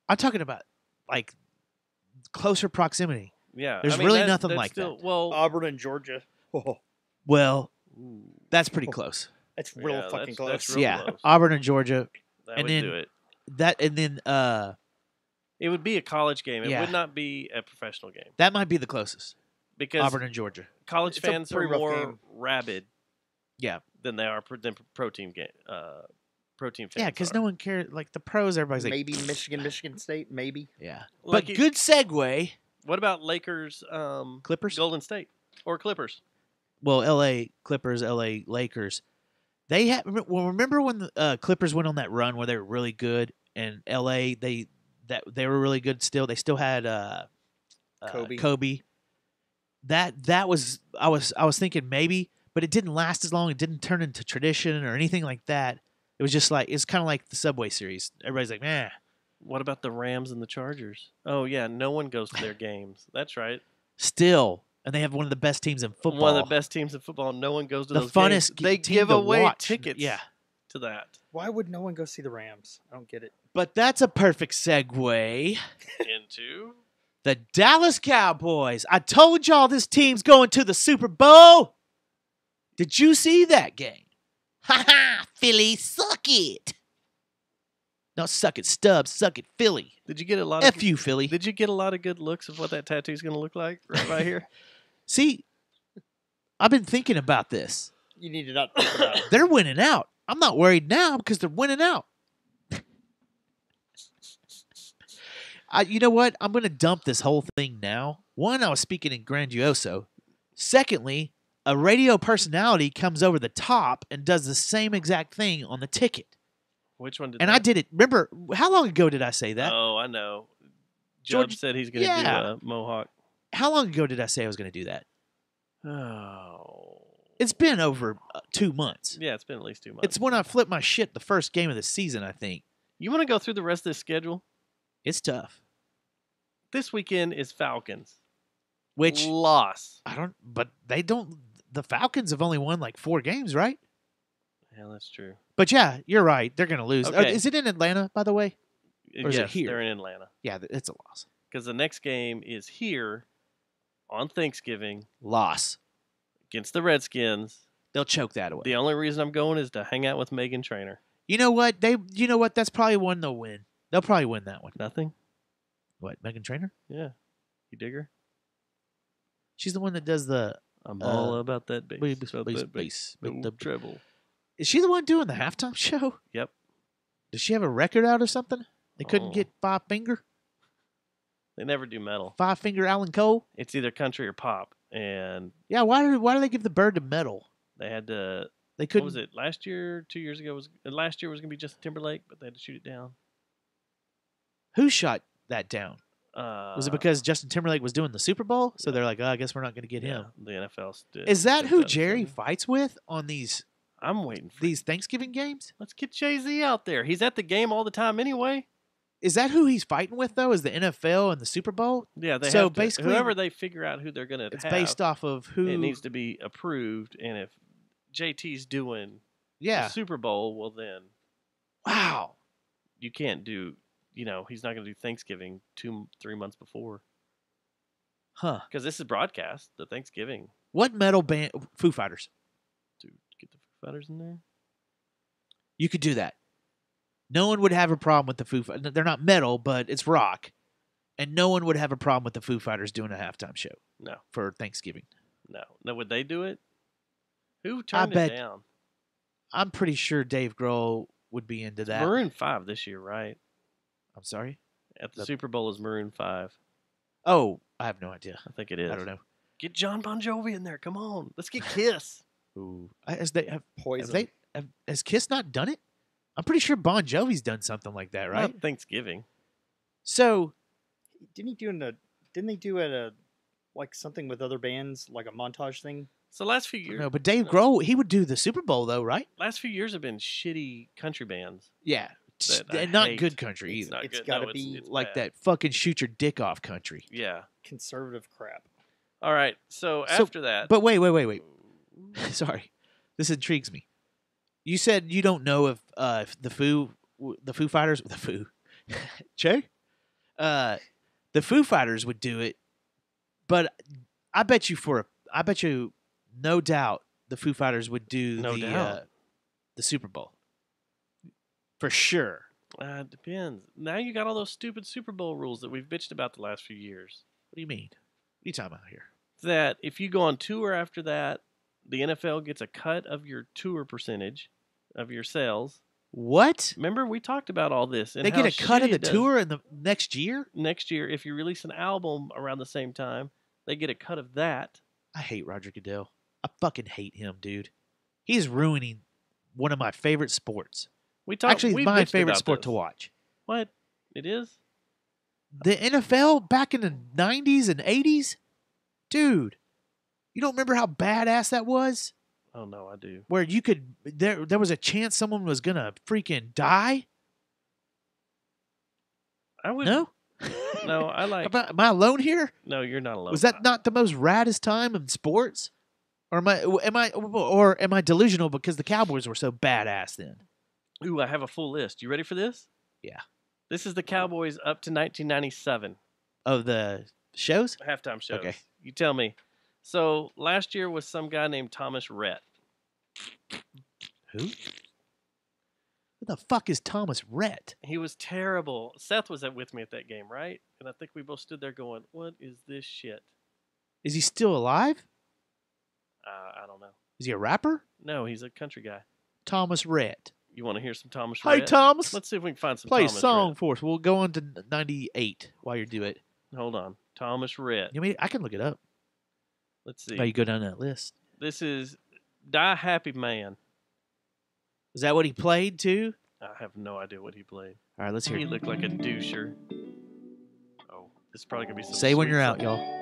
I'm talking about like closer proximity. Yeah, There's I mean, really that- nothing that's like still, that. Well, Auburn and Georgia. Oh, Well, that's pretty close. that's real Yeah, fucking that's close. real Yeah, close. Auburn and Georgia, that and would then do it. It would be a college game. It Yeah. would not be a professional game that might be the closest. because Auburn and Georgia. college It's a fans are pretty rough more game. rabid Yeah, than they are than pro team game. Pro team fans. yeah, because are. no one cares. Like the pros, everybody's like, Maybe Michigan State. Maybe. yeah. Like But it- good segue. What about Lakers? Clippers. Golden State, or Clippers? Well, L.A. Clippers, L.A. Lakers. They had. Well, remember when the Clippers went on that run where they were really good, and L.A. they were really good. Still, they still had Kobe. That was I was thinking maybe, but it didn't last as long. It didn't turn into tradition or anything like that. It was just like it's kind of like the Subway Series. Everybody's like, man. What about the Rams and the Chargers? Oh yeah, no one goes to their games. That's right. Still, and they have one of the best teams in football. One of the best teams in football. No one goes to The those funnest games. They team give to away watch. tickets. Yeah. To that. Why would no one go see the Rams? I don't get it. But that's a perfect segue. Into The Dallas Cowboys. I told y'all this team's going to the Super Bowl. Did you see that game? Ha ha! Philly, suck it. No, suck it, Stubbs. Suck it, Philly. Did you get a lot F of you, Philly. Did you get a lot of good looks of what that tattoo's going to look like right here? See, I've been thinking about this. You need to not think about it. They're winning out. I'm not worried now because they're winning out. You know what? I'm going to dump this whole thing now. One, I was speaking in Grandioso. Secondly, a radio personality comes over the top and does the same exact thing on the ticket. Which one did And that? I did it. Remember, how long ago did I say that? Oh, I know. George- Judge said he's going to do Yeah. a mohawk. How long ago did I say I was going to do that? Oh. It's been over 2 months. Yeah, it's been at least 2 months. It's when I flipped my shit the first game of the season, I think. You want to go through the rest of this schedule? It's tough. This weekend is Falcons. Which loss. I don't, but they don't. The Falcons have only won like 4 games, right? Yeah, that's true. But yeah, you're right. They're going to lose. Okay. Is it in Atlanta, by the way? Or is yes, it here? they're in Atlanta. Yeah, it's a loss. Because the next game is here on Thanksgiving Loss. against the Redskins. They'll choke that away. The only reason I'm going is to hang out with Megan Trainor. You know what? You know what? That's probably one they'll win. They'll probably win that one. Nothing? What, Megan Trainor? Yeah. You dig her? She's the one that does the. I'm all about that bass. bass, about bass, that bass, No the- treble. Is she the one doing the halftime show? Yep. Does she have a record out or something? They couldn't Oh. get Five Finger They never do metal. Alan Cole. It's either country or pop. And Yeah, why do they give the bird to metal? they had to. They What couldn't. was it? Last year, 2 years ago was last year was going to be Justin Timberlake, but they had to shoot it down. Who shot that down? Was it Uh, because Justin Timberlake was doing the Super Bowl? So they're like, oh, I guess we're not going to get him. The NFL did. Is that did who or Jerry something. fights with on these I'm waiting for. these Thanksgiving games? Let's get Jay-Z out there. He's at the game all the time anyway. Is that who he's fighting with though? Is the NFL and the Super Bowl? Yeah, they So have to, basically, whoever they figure out who they're going to It's have, based off of who. it needs to be approved. And if JT's doing Yeah. the Super Bowl, well then Wow. you can't do. You know, he's not going to do Thanksgiving 2-3 months before Huh. because this is broadcast. The Thanksgiving. What metal band? Foo Fighters. Dude, get the Foo Fighters in there. You could do that. No one would have a problem with the Foo Fighters. They're not metal, but it's rock. And no one would have a problem with the Foo Fighters doing a halftime show No, for Thanksgiving. no. Would they do it? Who turned bet it down? I'm pretty sure Dave Grohl would be into that. Maroon 5 this year, right? I'm sorry? At the Super Bowl is Maroon 5. Oh, I have no idea. I think it is. I don't know. Get John Bon Jovi in there. Come on. Let's get Kiss. Ooh. Has Poison. Has Kiss not done it? I'm pretty sure Bon Jovi's done something like that, right? Not Thanksgiving. So Didn't they do a like something with other bands, like a montage thing? So last few years, no, but Dave Grohl, he would do the Super Bowl though, right? last few years have been shitty country bands. Yeah. that I And not hate. good country It's either. not It's good. gotta No, be it's Like bad. that fucking shoot your dick off country. Yeah. Conservative crap. All right. So after that, But wait. Sorry. This intrigues me. You said you don't know if the Foo Fighters, Che? The Foo Fighters would do it, but I bet you no doubt the Foo Fighters would do No doubt. the Super Bowl. For sure. it depends. Now you got all those stupid Super Bowl rules that we've bitched about the last few years. What do you mean? What are you talking about here? That if you go on tour after that, the NFL gets a cut of your tour percentage of your sales. What? Remember, we talked about all this. And They how get a cut shitty of the it does. tour in the next year? Next year, if you release an album around the same time, they get a cut of that. I hate Roger Goodell. I fucking hate him, dude. He's ruining one of my favorite sports. Actually, we it's my bitched favorite about sport this. to watch. What? It is? The NFL back in the 90s and 80s? Dude, you don't remember how badass that was? Oh, no, I do. Where you could, there was a chance someone was going to freaking die? I would. No? No, I like. Am I alone here? No, you're not alone. Was that not the most raddest time in sports? Or am I delusional because the Cowboys were so badass then? Ooh, I have a full list. You ready for this? Yeah. This is the Cowboys up to 1997. Of the shows? Halftime shows. Okay. You tell me. So last year was some guy named Thomas Rhett. Who? Who the fuck is Thomas Rhett? He was terrible. Seth was with me at that game, right? And I think we both stood there going, "What is this shit?" Is he still alive? I don't know. Is he a rapper? No, he's a country guy. Thomas Rhett. You want to hear some Thomas Hey, Rhett? Thomas. Let's see if we can find some Play Thomas a song Rhett. for us. We'll go on to 98 while you do it. Hold on. Thomas Rhett. You mean I can look it up. Let's see. While you go down that list. This is Die Happy Man. Is that what he played too? I have no idea what he played. All right, let's hear He it. looked like a doucher. Oh, this is probably going to be some Say when sweet you're out, stuff. y'all.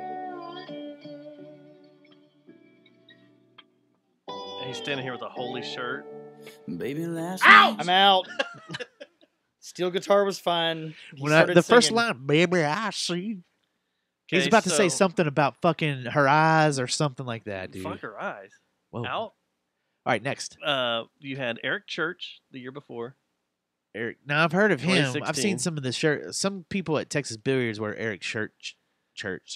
And he's standing here with a holy shirt. Baby, I'm out. Steel guitar was fun. He When started the first singing. line, baby, I see. He's Okay, about to say so- something about fucking her eyes or something like that, dude. Fuck her eyes. Whoa. Out. All right, next. You had Eric Church the year before. Eric. Now I've heard of him. I've 2016. seen some of the shirt. Some people at Texas Billiards wear Eric shirts. Holy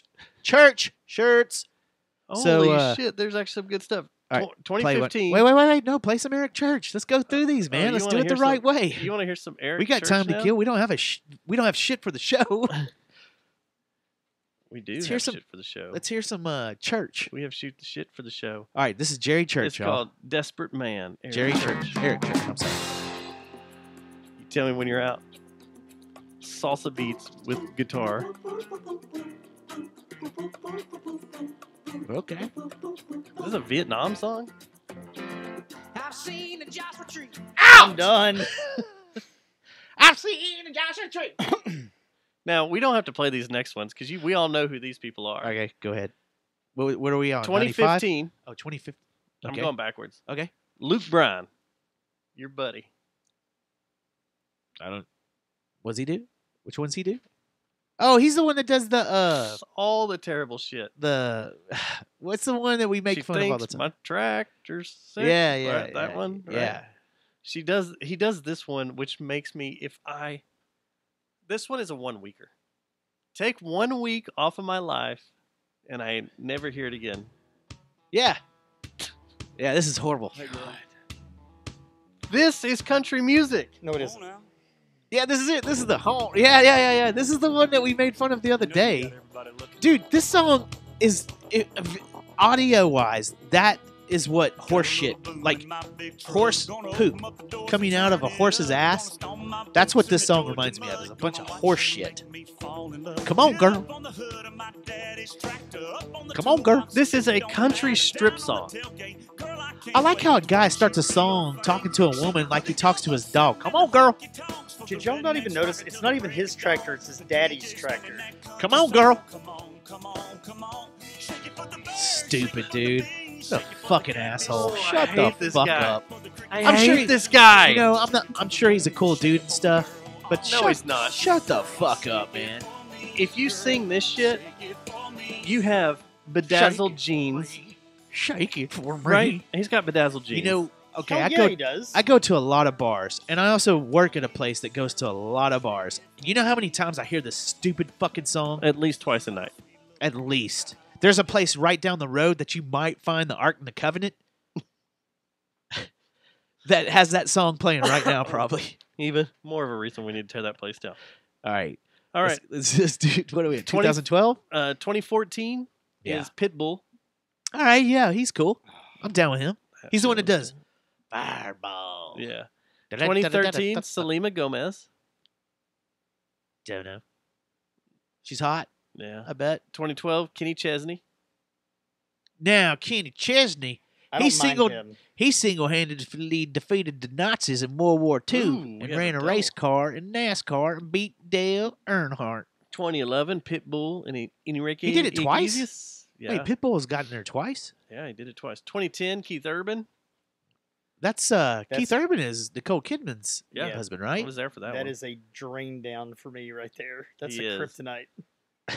So, shit! There's actually some good stuff. all right, play one. 2015. Wait. No, play some Eric Church. Let's go through these, man. you Let's do wanna it the hear right some- way. You want to hear some Eric? We got Church time to now? kill. We don't have we don't have shit for the show. We do Let's have hear some- shit for the show. Let's hear some Church. We have shoot the shit for the show. All right, this is Jerry Church, It's y'all. called Desperate Man. Eric Jerry Church. Eric Church. I'm sorry. You tell me when you're out. Salsa beats with guitar. Okay. Is this a Vietnam song? I've seen a Joshua tree. I'm done. I've seen a Joshua tree. Now we don't have to play these next ones because we all know who these people are. Okay, go ahead. What are we on? 2015. 95? Oh, 2015. I'm Okay. going backwards. Okay. Luke Bryan, your buddy. I don't. What's he do? Which one's he do? Oh, he's the one that does the All the terrible shit. what's the one that we make She fun of all the thinks time? my tractor's sick. Yeah, Right, that one. Right? Yeah. He does this one, which makes me this one is a 1 weeker. Take 1 week off of my life, and I never hear it again. Yeah. Yeah, this is horrible. This is country music. No, it isn't. Yeah, this is it. This is the home. Yeah. This is the one that we made fun of the other day. Dude, this song is audio-wise, that is what horse shit, like horse poop coming out of a horse's ass. That's what this song reminds me of, is a bunch of horse shit. Come on, girl. Come on, girl. This is a country strip song. I like how a guy starts a song talking to a woman like he talks to his dog. Come on, girl. Did y'all not even notice? It's not even his tractor. It's his daddy's tractor. Come on, girl. Stupid dude. What a fucking asshole. Shut the hate this fuck guy. up. I hate this guy. You know, I'm sure he's a cool dude and stuff, but No, he's not. Shut the fuck up, man. If you sing this shit, you have bedazzled jeans. Shake it for me. Right? He's got bedazzled jeans. You know, okay, Hell I yeah, go he does. I go to a lot of bars, and I also work at a place that goes to a lot of bars. You know how many times I hear this stupid fucking song? At least twice a night. At least. There's a place right down the road that you might find the Ark and the Covenant that has that song playing right now, probably. Even more of a reason we need to tear that place down. All right. All right. Let's do, what are we at, 2012? 2014 Yeah. is Pitbull. All right, yeah, he's cool. I'm down with him. He's the one that does Fireball. Yeah. Da-da-da-da-da-da-da. 2013, Selena Gomez. Don't know. She's hot, Yeah. I bet. 2012, Kenny Chesney. Now, Kenny Chesney, I don't mind him. he single-handedly defeated the Nazis in World War II Ooh, we and have ran a a race car in NASCAR and beat Dale Earnhardt. 2011, Pitbull and Enrique. He did it twice? Iglesias. Yeah. Wait, Pitbull has gotten there twice? Yeah, he did it twice. 2010, Keith Urban. That's Keith Urban is Nicole Kidman's Yeah. husband, I right? was there for that That one. is a drain down for me right there. That's He a is. kryptonite.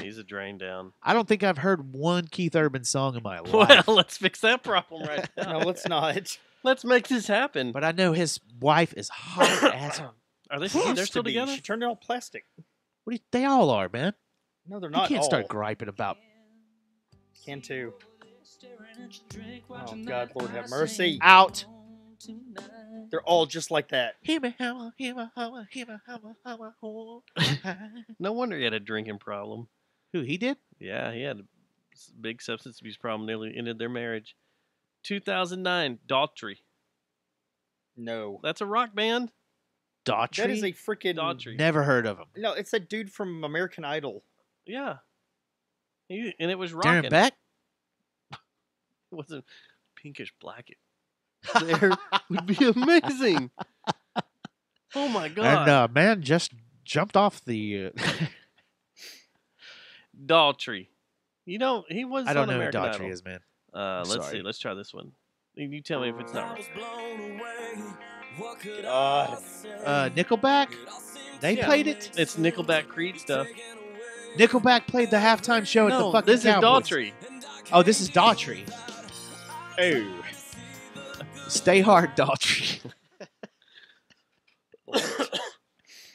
He's a drain down. I don't think I've heard one Keith Urban song in my life. Well, let's fix that problem right now. No, let's not. Let's make this happen. But I know his wife is hot as. Are they? Used They're to still be. together? She turned it all plastic. They all are, man. No, they're You not. can't all. start griping about. Can too. Oh God, Lord have mercy. Out. They're all just like that. No wonder he had a drinking problem. Who, he did? Yeah, he had a big substance abuse problem. Nearly ended their marriage. 2009, Daughtry. No. That's a rock band. Daughtry? That is a freaking... Daughtry. Never heard of him. No, it's that dude from American Idol. Yeah. And it was rocking. Darren Beck? It wasn't pinkish black. There would be amazing. Oh my God. And man just jumped off the... Daughtry. You know, he was I don't on know American who Daughtry Idol. is, man. Let's sorry. see. Let's try this one. You tell me if it's not right. Nickelback? They played it? It's Nickelback Creed stuff. Nickelback played the halftime show at the No, fucking this Cowboys. is Daughtry. Oh, this is Daughtry. Oh. Stay hard, Daughtry.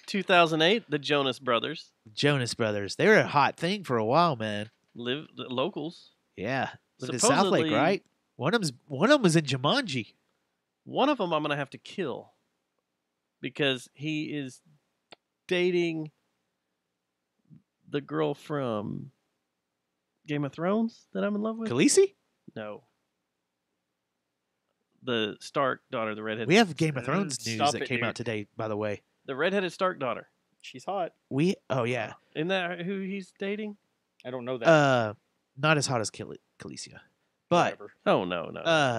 2008, the Jonas Brothers. Jonas Brothers. They were a hot thing for a while, man. The locals. Yeah. Lived in South Lake, right? One of them was in Jumanji. One of them I'm going to have to kill because he is dating the girl from Game of Thrones that I'm in love with. Khaleesi? No. The Stark daughter, the redheaded. We have Game of Thrones news Stop that it, came dude. out today, by the way. The redheaded Stark daughter. She's hot. Oh, yeah. Isn't that who he's dating? I don't know that. Not as hot as Khaleesi. But Whatever. Oh, no.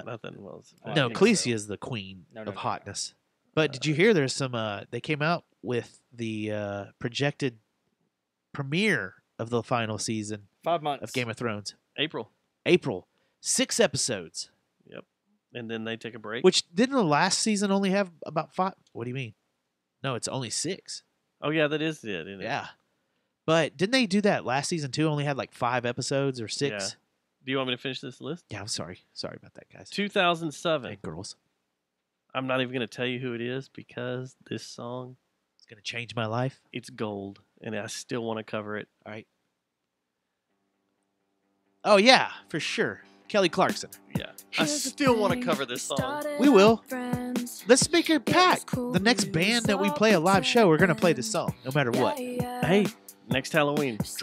Nothing. Well, no, Khaleesi is the queen of hotness. But did you hear there's some, they came out with the projected premiere of the final season 5 months. of Game of Thrones. April. 6 episodes. Yep. And then they take a break. Which, didn't the last season only have about 5? What do you mean? No, it's only 6. Oh, yeah, that is it, isn't it? Yeah. But didn't they do that last season too? Only had like 5 episodes or 6? Yeah. Do you want me to finish this list? Yeah, I'm sorry. Sorry about that, guys. 2007. And girls. I'm not even going to tell you who it is because this song, It's going to change my life. it's gold, and I still want to cover it. All right. Oh, yeah, for sure. Kelly Clarkson. Yeah. I still want to cover this song. We will. Let's make a pact. The next band that we play a live show, we're going to play this song, no matter what. Hey, next Halloween. Next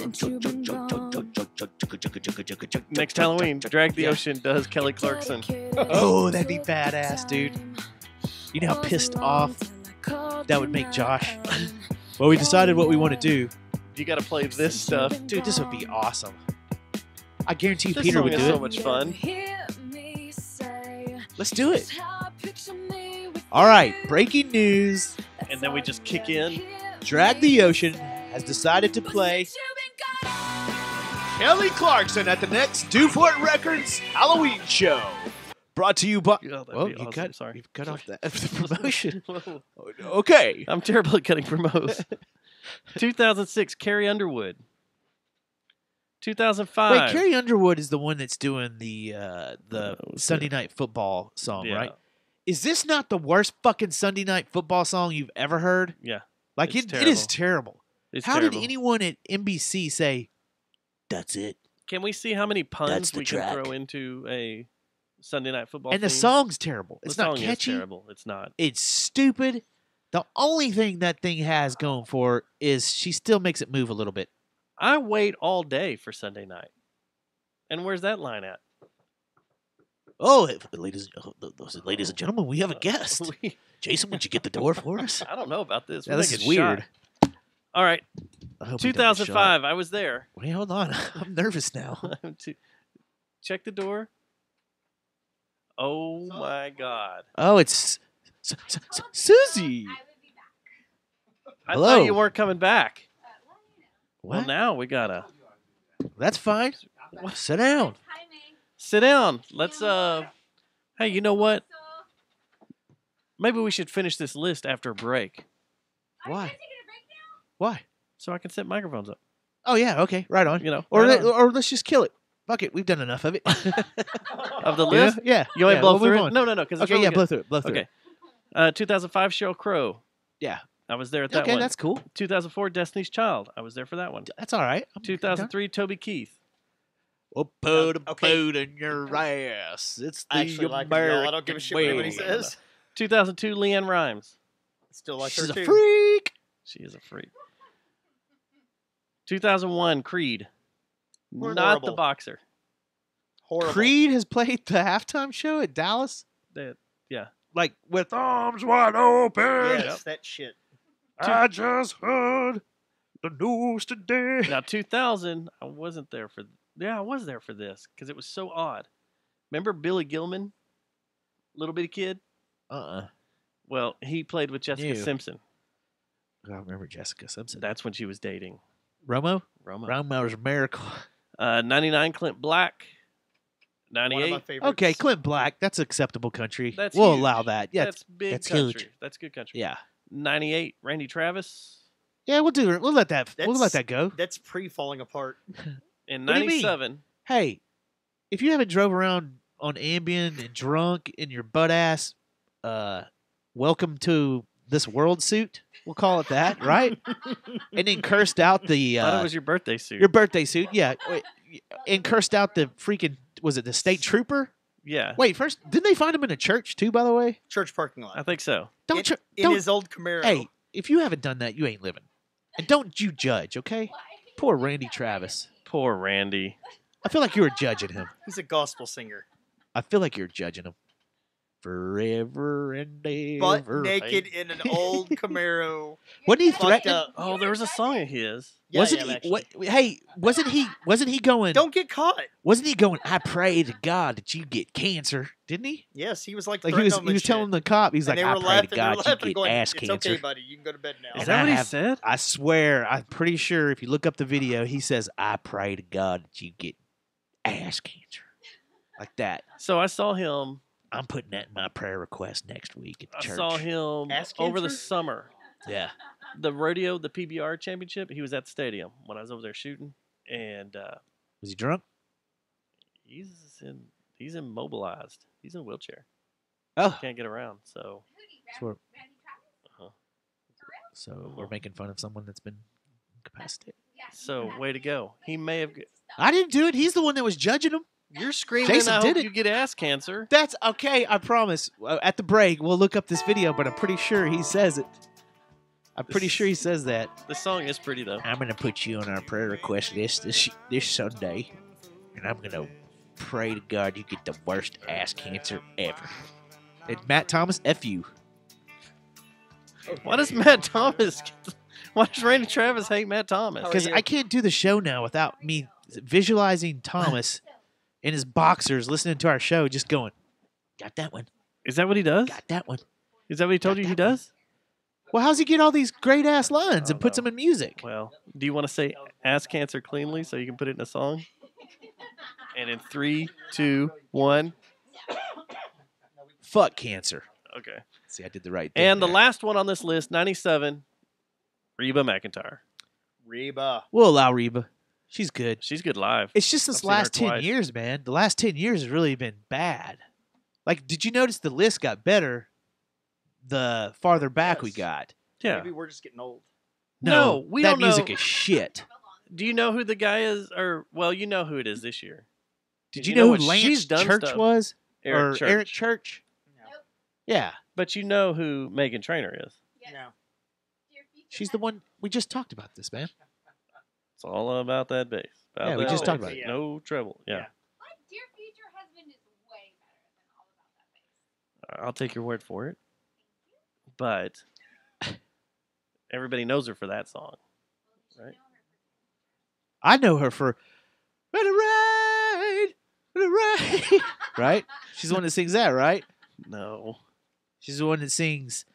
Halloween, Drag the Ocean does Kelly Clarkson. Oh, that'd be badass, dude. You know how pissed off that would make Josh? Well, we decided what we want to do. You got to play this stuff. Dude, this would be awesome. I guarantee This Peter song would is do so it. much fun. Let's do it. All right, breaking news. And then we just kick in. Drag the Ocean has decided to play Kelly Clarkson at the next Dewfort Records Halloween show. Brought to you by... Oh, that'd Well, be awesome. Sorry. You cut off that the promotion. Okay. I'm terrible at cutting promos. 2006, Carrie Underwood. 2005. Wait, Carrie Underwood is the one that's doing the Sunday Night Football song, Yeah. right? Is this not the worst fucking Sunday Night Football song you've ever heard? Yeah. Like, It's it is terrible. It's How terrible. did anyone at NBC say, that's it? Can we see how many That's puns the we track. can throw into a Sunday Night Football And the theme? song's terrible. It's the not song catchy. Is terrible. It's not. It's stupid. The only thing that thing has going for it is she still makes it move a little bit. I wait all day for Sunday night. And where's that line at? Oh, ladies and gentlemen, we have a guest. Jason, would you get the door for us? I don't know about this. Yeah, We'll this make is a weird. shot. All right. I hope we don't get 2005. I was there. Wait, hold on. I'm nervous now. Check the door. Oh my God. Oh, it's Susie. I Hello. thought you weren't coming back. Well, What? now we gotta That's fine. Sit down. sit down. Let's hey, you know what? Maybe we should finish this list after a break Why? Why? so I can set microphones up. Oh yeah. Okay. Right on. You know, Or right on. or let's just kill it. Fuck it. We've done enough of it. Of the Yeah, list? yeah. You want yeah, to blow we'll through move it? on. No, because Okay. Yeah. Blow through it. Blow through Okay. it. 2005 Sheryl Crow. Yeah. I was there at that Okay, one. that's cool. 2004 Destiny's Child. I was there for that one. That's all right. I'm 2003 Toby Keith. We'll put a okay. boot in your ass. It's the I actually like him, American y'all. I don't give a shit what anybody way. says. 2002, Leanne Rimes. Still like She's her a too. freak. She is a freak. 2001, Creed. Not the Horrible. boxer. Horrible. Creed has played the halftime show at Dallas, Yeah. like with arms wide open. Yes, that shit. I just heard the news today. Now, 2000, I wasn't there for. Yeah, I was there for this because it was so odd. Remember Billy Gilman, little bitty kid? Well, he played with Jessica Ew. Simpson. I remember Jessica Simpson. That's when she was dating Romo. Romo. Romo's a miracle. 99, Clint Black. One of my 98. favorites. Okay, Clint Black. That's acceptable country. That's we'll huge. allow that. Yeah, That's big that's country. huge. That's good country. Yeah, 98, Randy Travis. yeah. We'll do it. We'll let that. We'll let that go. That's pre-falling apart. In What do you mean? 97, Hey, if you haven't drove around on Ambien and drunk in your butt ass, welcome to this world suit. We'll call it that, right? And then cursed out the thought it was your birthday suit. your birthday suit. Yeah, and cursed out the freaking was it the state trooper? Yeah, Wait, first didn't they find him in a church too? By the way, Church parking lot. I think so. don't In his old Camaro. Hey, if you haven't done that, you ain't living. And don't you judge, okay? Poor Randy Travis. Poor Randy. I feel like you were judging him. He's a gospel singer. I feel like you're judging him. Forever and ever. Butt naked in an old Camaro. Wasn't he Fucked threatening? up. Oh, there was a song of his. Yeah, wasn't yeah, he? actually. What? Hey, wasn't he going? Don't get caught. Wasn't he going? I pray to God that you get cancer, didn't he? Yes, he was like Like threatening he them and was telling shit. the cop, he's And like, they I were pray laughing. to They were God you laughing, get going, ass "It's cancer. okay, buddy. You can go to bed now." Is And that I what he have- said? I swear, I'm pretty sure if you look up the video, he says, I pray to God that you get ass cancer. Like that. So I saw him. I'm putting that in my prayer request next week at I church. saw him Ass over the cancer? summer. Yeah. The rodeo, the PBR championship. He was at the stadium when I was over there shooting, and Was he drunk? he's immobilized. He's in a wheelchair. Oh. Can't get around. So So we're making fun of someone that's been incapacitated. way to go. He may have. I didn't do it. He's the one that was judging him. You're screaming. Jason I did hope it. you get ass cancer. That's okay. I promise. At the break, we'll look up this video, but I'm pretty sure he says it. I'm pretty sure he says that. The song is pretty though. I'm gonna put you on our prayer request list this Sunday, and I'm gonna pray to God you get the worst ass cancer ever. And Matt Thomas, F you. Why does Matt Thomas? Why does Randy Travis hate Matt Thomas? Because I can't do the show now without me visualizing Thomas in his boxers listening to our show, just going, "Got that one? Is that what he does? Got that one?" Is that what he told you he does? Well, how's he get all these great ass lines and puts them in music? Well, do you want to say ass cancer cleanly so you can put it in a song? And in 3, 2, 1. Fuck cancer. Okay. See, I did the right thing. And the there. last one on this list, 97, Reba McEntire. Reba. We'll allow Reba. She's good. She's good live. It's just this I've seen her last 10 twice. years, man. The last 10 years has really been bad. Like, did you notice the list got better the farther back we got? Yeah. Maybe we're just getting old. No, we that don't know. music is shit. Do you know who the guy is? Or, well, you know who it is this year. Did you know what? who Lance She's done Church stuff. was? Eric Church. Eric Church? Yeah. But you know who Megan Trainor is. No. She's the one. We just talked about this, man. It's all about that bass. About Yeah, we that just talked bass. about it. No treble. Yeah. My dear future husband is way better than all about that bass. I'll take your word for it. But everybody knows her for that song, right? I know her for Ready Ride, Ready Ride. Right? She's the one that sings that, right? No. She's the one that sings,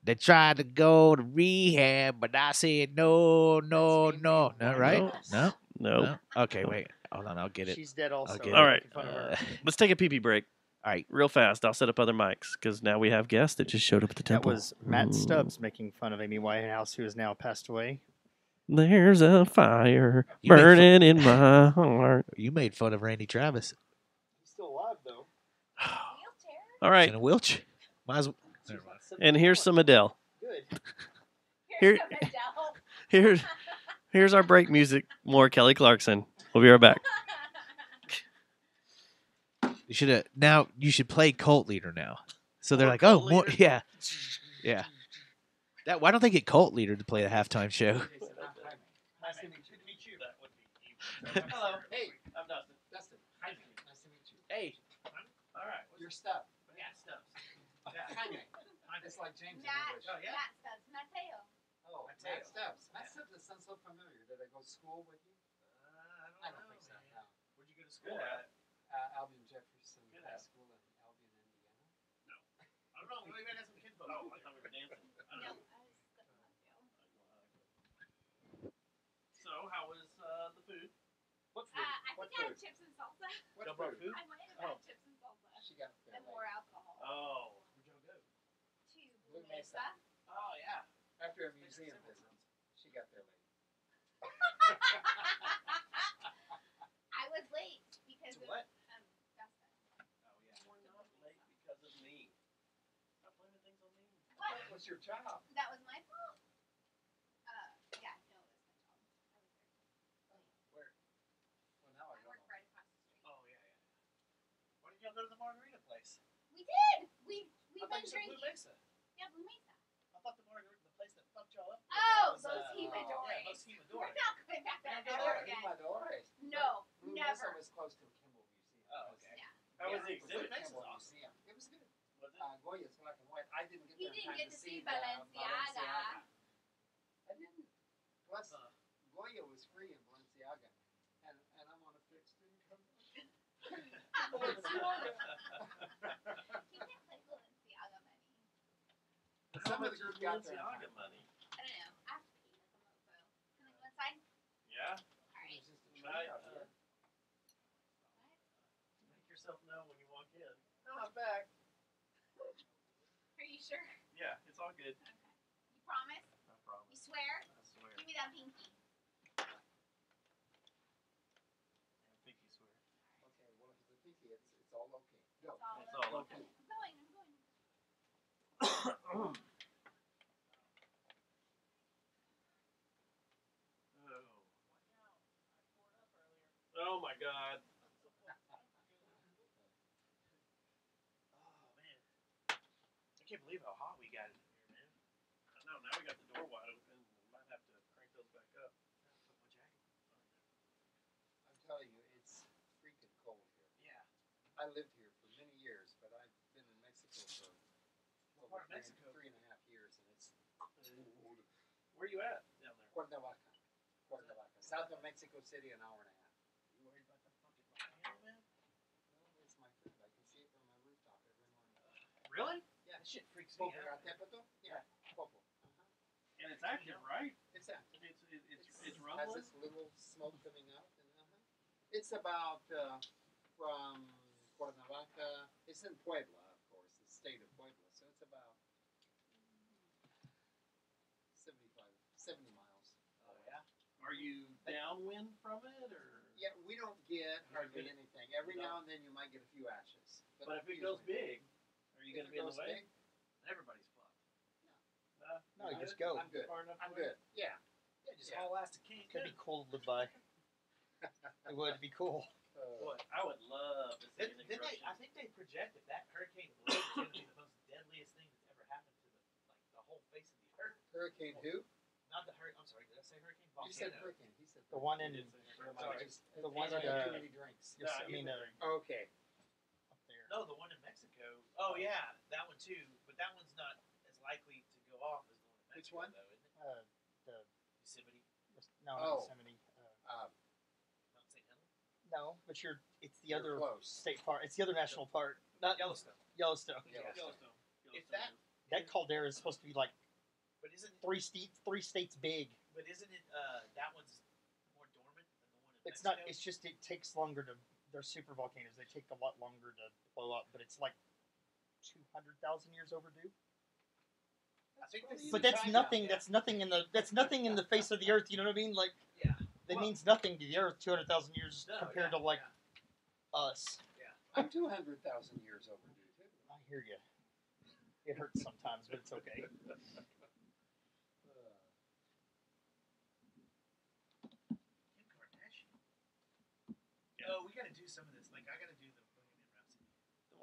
they tried to go to rehab, but I said no, no, no. No, right? No? No. Okay, wait. Hold on, I'll get it. She's dead also. I'll get All it. right. Making fun of her. Let's take a pee-pee break. All right. Real fast. I'll set up other mics because now we have guests that just showed up at the That temple. was Matt Stubbs making fun of Amy Winehouse, who has now passed away. There's a fire You made burning in my heart. You made fun of Randy Travis. He's still alive, though. All He's right. in a wheelchair. Might as well. Never mind. And here's some Adele. Good. Here's our break music. More Kelly Clarkson. We'll be right back. You should have now. You should play Cult Leader now. So they're More like, oh, Cult more, Leader? yeah, yeah. That why don't they get Cult Leader to play the halftime show? Nice to meet you. That would be evil. Hello. Hey, I'm Dustin. Dustin. Hi, nice to meet you. Hey. All right. Your stuff. Yeah, Stubbs. Jaime. It's like James in Matt, English. Matt Stubbs, Mateo. Oh, Matt Stubbs. Matt Stubbs, that sounds so familiar. Did I go to school with you? I don't think so. No. Where'd you go to school at? Albion Jefferson Good High at. School in Albion, Indiana. No. I don't know. Maybe I got some kids. Oh, I thought we were dancing. I don't know. So, how was the food? What food? I What think I had food? chips and salsa. What Double food? food? I might have Oh. had chips and salsa. She got there And late. more alcohol. Oh. Where'd y'all go? To Blue Blue Mesa. Mesa. Oh, yeah. After a museum visit. She got there late. I was late because To of what? Dustin. Oh, yeah. We're not late because of me. Stop blaming things on me. What? That was your job. That was my fault. Yeah, no, it was my job. I was there. Where? Well, now I I don't work know. right across the street. Oh, yeah. Why did y'all go to the margarita place? We did. We've I thought been you said drinking. Blue Mesa. Yeah, Blue Mesa. I thought the margarita, the place that fucked y'all up. Oh, was, Los Jimadores. Yeah, Los We're Jimadores. not going back there Never ever again. Jimadores. No, Blue Mesa never. was close to a Kimball Museum. Oh, okay. Yeah. How was the It exhibit? a Mesa's Kimball awesome. Museum. It was good. Was it? Goya's black and white. I didn't get He there in didn't time get to to see the Balenciaga. I didn't. Plus, Huh. Goya was free in Balenciaga, and I'm on a fixed income. He can't play Balenciaga money. Some of the group got there in Balenciaga time. money. I don't know. I have to pee like a mofo. Can I go inside? Yeah. All right. There's just a You tree might, out here. make yourself known when you walk in. No, I'm back. Are you sure? Yeah, it's all good. Okay. You promise? I promise. You swear? I swear. Give me that pinky. I think you swear. Okay, well, if it's a pinky, it's all okay. Go. It's all okay. I'm going. I'm going. Oh my God. Oh man. I can't believe how hot we got it in here, man. I know, now we got the door wide open. We might have to crank those back up. Put my jacket on. I'm telling you, it's freaking cold here. Yeah. I lived here for many years, but I've been in Mexico for over part of Mexico? 3.5 years, and it's cold. Where are you at down there? Cuernavaca. South of Mexico City, an hour and a half. You worried about the fucking volcano, man? No, it's my friend. I can see it from my rooftop every morning. Really? Yeah. That shit freaks me out. Popocatépetl? Yeah. Popo. And it's active, right? It's active. It's Has rumbling. this little smoke coming out. And, It's about from Cuernavaca. It's in Puebla, of course, the state of Puebla. So it's about 70 miles. Oh yeah. Are you downwind from it, or? Yeah, we don't get hardly get it? anything. Every No. now and then you might get a few ashes. But if it goes usually- big, are you If going to it be in the goes way? big, Everybody's fucked. No, you you just good? go. I'm good. Far enough I'm away? good. Yeah. Yeah, just Yeah. haul ass to Cancun. Could be cool to live by. It would be cool. What? I would love to see an eruption. I think they project that that hurricane blade is going to be the most deadliest thing that's ever happened to the whole face of the earth. Hurricane who? Not the hurricane. I'm sorry. Did I say hurricane? You Volcano. said hurricane. He said The one in, Sorry. the one He's had in, too many drinks. No, I mean, Okay. up there. No, the one in Mexico. Oh yeah, that one too. But that one's not as likely to go off as the one in Mexico. Which one? Though, isn't it? The Yosemite. no, Oh. not Yosemite. Mount St. Helens. No, but it's the You're other close. state park. It's the other national park. Not Yellowstone. Yellowstone. Yellowstone. If that caldera is supposed to be like But isn't three states big. But isn't it? That one's more dormant than the one in It's Mexico. not. It's just it takes longer to. They're super volcanoes. They take a lot longer to blow up, but it's like 200,000 years overdue. I think But that's nothing. That's nothing in the. That's nothing in the face of the earth. You know what I mean? Like Yeah. that means nothing to the earth. 200,000 years No, compared yeah, to like yeah. us. I'm 200,000 years overdue, too. I hear you. It hurts sometimes, but it's okay. Kim Kardashian. Oh, we got to do some of this. Like I got to do the Bohemian Rhapsody.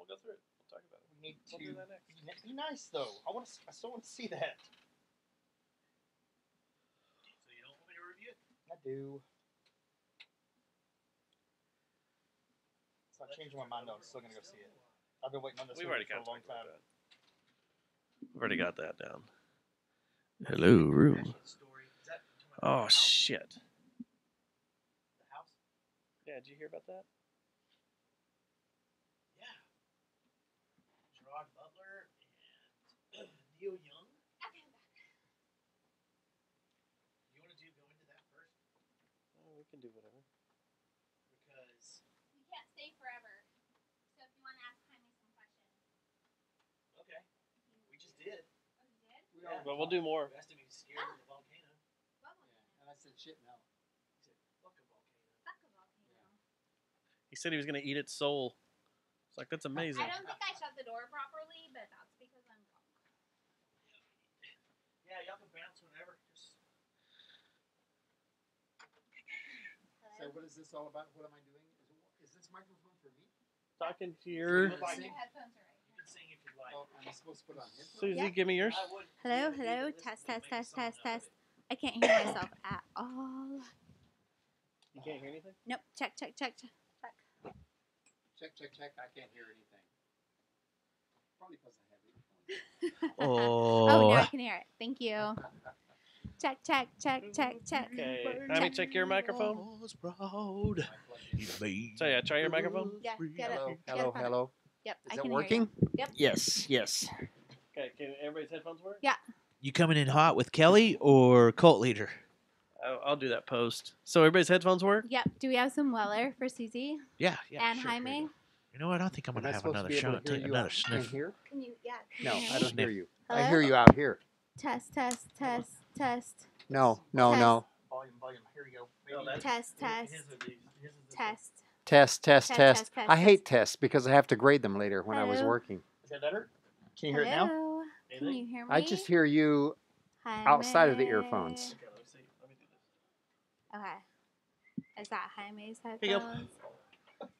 go through it. We'll talk about it. We need We'll to do that next. be nice though. I still want to see that. So you don't want me to review it? I do. It's not changing my mind though. I'm still gonna go see it. I've been waiting on this We've movie already for a got long time. We've already got that down. Hello, room. Oh shit. The house? Yeah, did you hear about that? Yeah. Gerard Butler and Neil Young. You want to go into that first? We can do whatever. Because We can't stay forever. So if you want to ask Jaime some questions. okay, we just did. Oh, you did? Yeah. But we'll do more. You asked if he was scared of the volcano. And I said, shit, no. He said, "Fuck a volcano." Fuck a volcano. He said he was gonna eat its soul. It's like that's amazing. I don't think I shut the door properly, but that's because I'm drunk. Yeah, y'all can bounce whenever. Just So what is this all about? What am I doing? Is this microphone for me? Talking to your Your headphones are right you can sing if you'd like. Oh, am I supposed to put on headphones? Susie, Yeah. give me yours. Hello, hello. Test, test, test, test, test. I can't hear myself at all. You can't hear anything? Nope. Check, check, check, check. Check, check, check. I can't hear anything. Probably because I have earphones. Oh, now I can hear it. Thank you. Check, check, check, check, check. Okay. Jaime, check your microphone. Proud. So yeah, try your microphone. Yeah, get Hello, it. hello, hello. Yep, Is I it can working? Hear you. Yep. Yes, yes. Okay, can everybody's headphones work? Yeah. You coming in hot with Kelly or Cult Leader? I'll do that post. So everybody's headphones work? Yep. Do we have some Weller for Susie Yeah, yeah. and sure. Jaime? You know what? I think I'm Am gonna I have supposed to another be able shot. to hear Take you another out in sniff. here? Can you? Yeah. can No, you hear I me? don't hear you. Hello? I hear you out here. Test, test, test, test. No, no, Test. no. Volume. Here you go. No, that's- Test, test, test. Test, test, Test, test. test, test, I hate test. tests because I have to grade them later when I was Hello? working. Is that better? Can you hear it now? Hello? Can you hear me? I just hear you outside of the earphones. Okay, let me see. Let me do this. Okay. Is that Jaime's Here you go. headphones?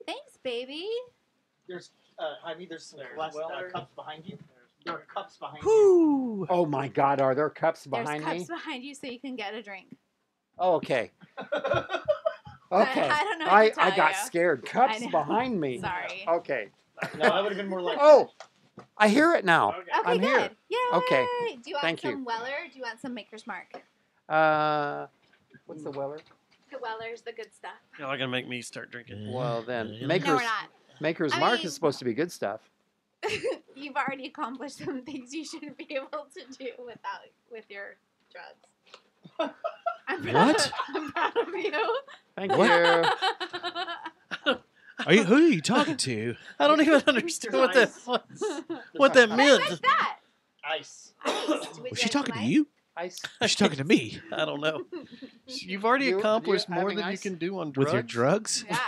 Thanks, baby. There's, Jaime, there's some There's glass Weller. cups behind you. There are cups behind you. Whoo! Oh my God, are there cups There's behind cups me? behind you so you can get a drink. Oh, okay. I Okay. don't know what to I tell got you. scared. I Cups know. behind me. Sorry. Okay. No, that would have been more like. Oh, I hear it now. Okay. Okay, I'm good. here. Yay! Okay. Do you want Thank you. some Weller? Or do you want some Maker's Mark? What's the Weller? The Weller's the good stuff. Y'all are gonna make me start drinking. Well, then No, No, Maker's we're not. Maker's I Mark mean- is supposed to be good stuff. You've already accomplished some things you should be able to do with your drugs. I'm proud What? Of, I'm proud of you. Thank What? you. Who are you talking to? I don't even understand what that what What that What meant. was that? Ice. Was she talking to you? Ice. Was she talking to me? I don't know. You've already You accomplished more having than you ice? can do on drugs. With your drugs? Yeah.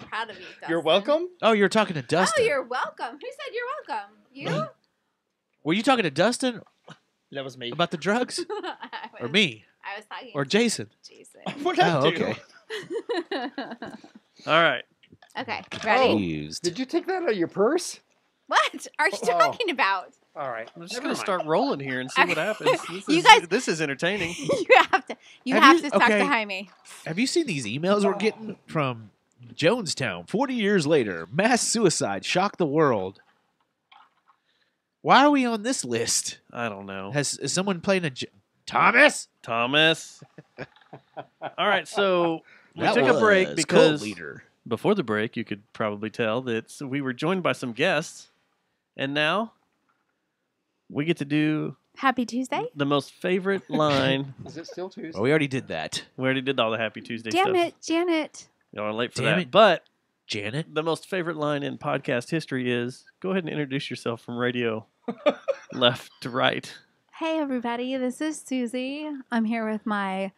I'm proud of you, Dustin. You're welcome. Oh, you're talking to Oh, Dustin. you're welcome. Who said you're welcome? You? Were you talking to Dustin That was me. about the drugs? I Or was- me? I was talking Or to Jason? Jason. What did I Oh, do? okay. All right. Okay, ready? Used. Did you take that out of your purse? What are you Oh. talking about? All right. I'm just Never gonna mind. start rolling here and see what happens. You guys- This is entertaining. You have to. You Have have you- to talk okay. to Jaime. Have you seen these emails we're getting from Jonestown? 40 years later, mass suicide shocked the world. Why are we on this list? I don't know. Is someone playing a Thomas? Thomas. All right, so we That took a break was because Cult Leader. before the break, you could probably tell that we were joined by some guests, and now we get to do Happy Tuesday. the most favorite line. Is it still Tuesday? Well, we already did that. We already did all the Happy Tuesday Damn stuff. it, Janet. Y'all are late for Damn that. it. But Janet? the most favorite line in podcast history is go ahead and introduce yourself from radio left to right. Hey, everybody. This is Susie. I'm here with my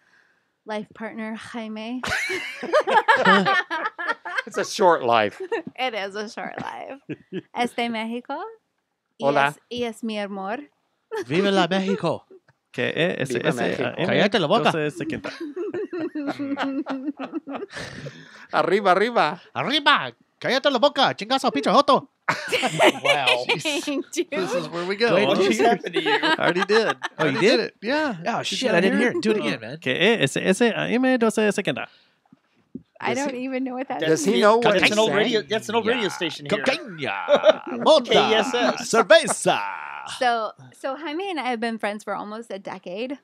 life partner, Jaime. It's a short life. It is a short life. Este México. Hola. Y es mi amor. Viva la México. Viva México. Cállate la boca. Arriba, arriba. Arriba. Cállate la boca, chingazo, pinche joto. Wow. Dang, dude. This is where we go. Wait, What did just you- happened to you? I already did. Oh, you Already did? it. Yeah. Oh, Did shit, you I not didn't hear hear it. Do it again, man. Que second. I don't even know what that Does is. he know what That's he's an old saying? radio. That's an old radio station here. Cocaña, mota, KSS. cerveza. So Jaime and I have been friends for almost a decade.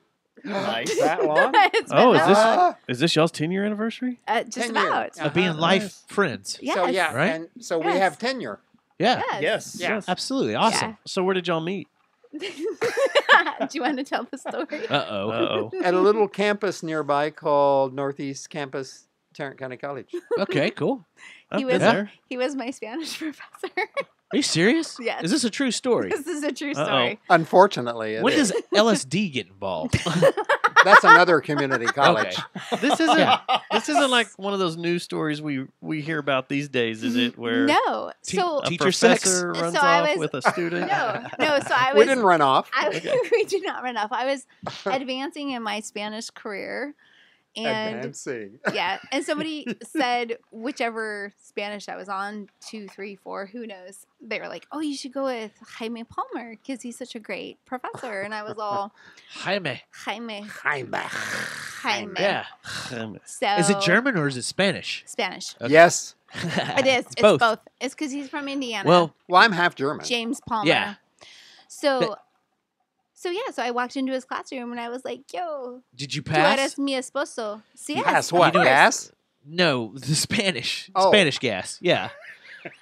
Nice. That long? It's been Oh, that is this y'all's 10-year anniversary? just 10 about. years. Of being life friends. Yes. So yeah, Right? and so we Yes. have tenure. Yeah. Yes. Yes. Absolutely. Awesome. So where did y'all meet? Do you want to tell the story? Uh-oh. Uh-oh. At a little campus nearby called Northeast Campus, Tarrant County College. Okay, cool. He I've was been there. he was my Spanish professor. Are you serious? Yes. Is this a true story? This is a true Uh-oh. story. Unfortunately, it When is. does LSD get involved? That's another community college. This isn't Yeah. this isn't like one of those news stories we hear about these days, is it? Where No. So a Teacher sex? professor runs So I off was- with a student? no. So I was. We didn't run off. We did not run off. I was advancing in my Spanish career, and Advancing. yeah, and somebody said whichever Spanish I was on, 2, 3, 4, who knows? They were like, "Oh, you should go with Jaime Palmer because he's such a great professor." And I was all Jaime. Jaime. Yeah. So Is it German or is it Spanish? Spanish. Okay. Yes. It is. It's both. both. It's because he's from Indiana. Well, I'm half German. James Palmer. Yeah. So. So I walked into his classroom and I was like, "Yo, did you tú pass? eres mi esposo." Sí, Gas, yes, what? of course. Gas? No, the Spanish. Oh. Spanish gas. Yeah.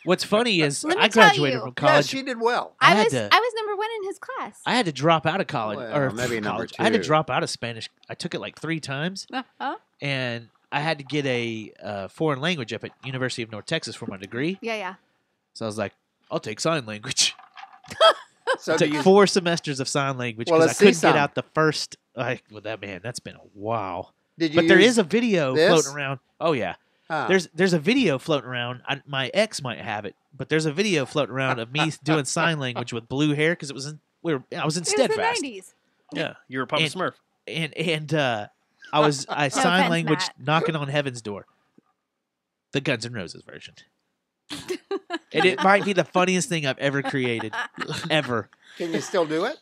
What's funny is Let me I tell graduated you. from Yeah, college. she did well. I I had was to- number 1 in his class. I had to drop out of college, Well, or maybe number college. I had to 2. drop out of Spanish. I took it like 3 times, Uh-huh. and I had to get a foreign language up at University of North Texas for my degree. Yeah. So I was like, I'll take sign language. So I do took you, 4 semesters of sign language Well, because I let's see couldn't get some. out the first. That's been a while. did you But there use is a video this? floating around. Oh yeah. Huh. There's a video floating around. My ex might have it, but there's a video floating around of me doing sign language with blue hair because I was in It was the Steadfast, 90s. Yeah, you were Papa And- Smurf. and I sign offense, language Matt. knocking on heaven's door. The Guns N' Roses version, and it might be the funniest thing I've ever created, ever. Can you still do it?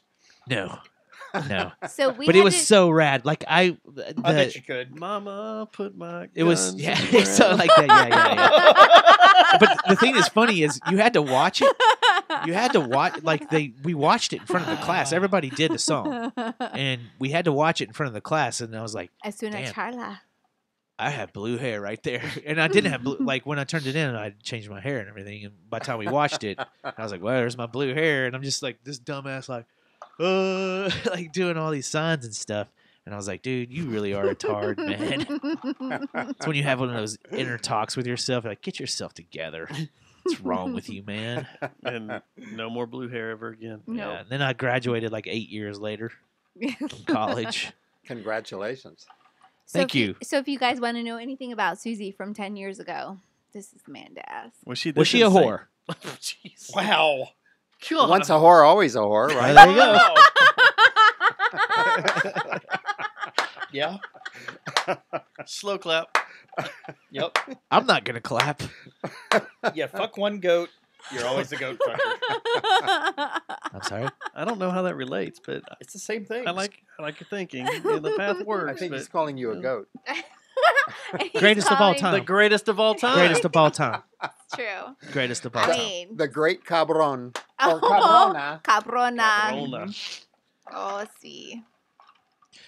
No. So we But had it was to, so rad. Like I bet you could. Mama, put my it was guns yeah, in so the like that. Yeah. But the thing that's funny is you had to watch it. You had to watch we watched it in front of the class. Everybody did the song, and we had to watch it in front of the class. And I was like, as soon as Damn. Charla. I have blue hair right there, and I didn't have blue. Like when I turned it in, I changed my hair and everything. And by the time we watched it, I was like, "Well, there's my blue hair," and I'm just like this dumbass, like, like doing all these signs and stuff. And I was like, "Dude, you really are a tard, man." It's when you have one of those inner talks with yourself, like, get yourself together. What's wrong with you, man? and no more blue hair ever again. No. Yeah. And then I graduated like 8 years later from college. Congratulations. Thank you. So if you guys want to know anything about Susie from 10 years ago, this is the man to ask. Was she? Was she a whore? Jeez. Wow. God. Once a whore, always a whore, right? There you go. Yeah. Slow clap. Yep. I'm not gonna clap. Yeah. Fuck one goat. You're always a goat fucker. I'm sorry. I don't know how that relates, but It's the same thing. I like your thinking. And the path works. I think but he's calling you a goat. He's Greatest of all calling- time. the greatest of all time. Greatest of all time. True. Greatest of all I time. mean, The great cabron. Or oh, cabrona. cabrona. Cabrona. Oh, see.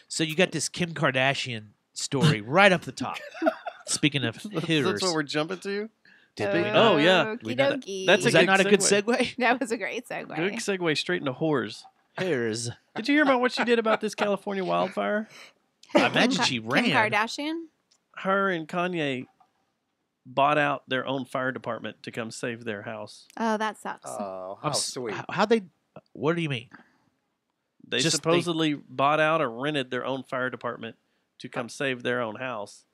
So you got this Kim Kardashian story right up the top. Speaking of hitters, That's what we're jumping to. did we Oh, know? yeah. We know that. Okey-dokey. That's Was a that good not a good segue. segue? That was a great segue. Good segue straight into whores. Hitters. Did you hear about what she did about this California wildfire? I imagine she Kim ran. Kardashian? Her and Kanye bought out their own fire department to come save their house. Oh, that sucks. Oh, how sweet. How they? What do you mean? They Just supposedly bought out or rented their own fire department to come save their own house.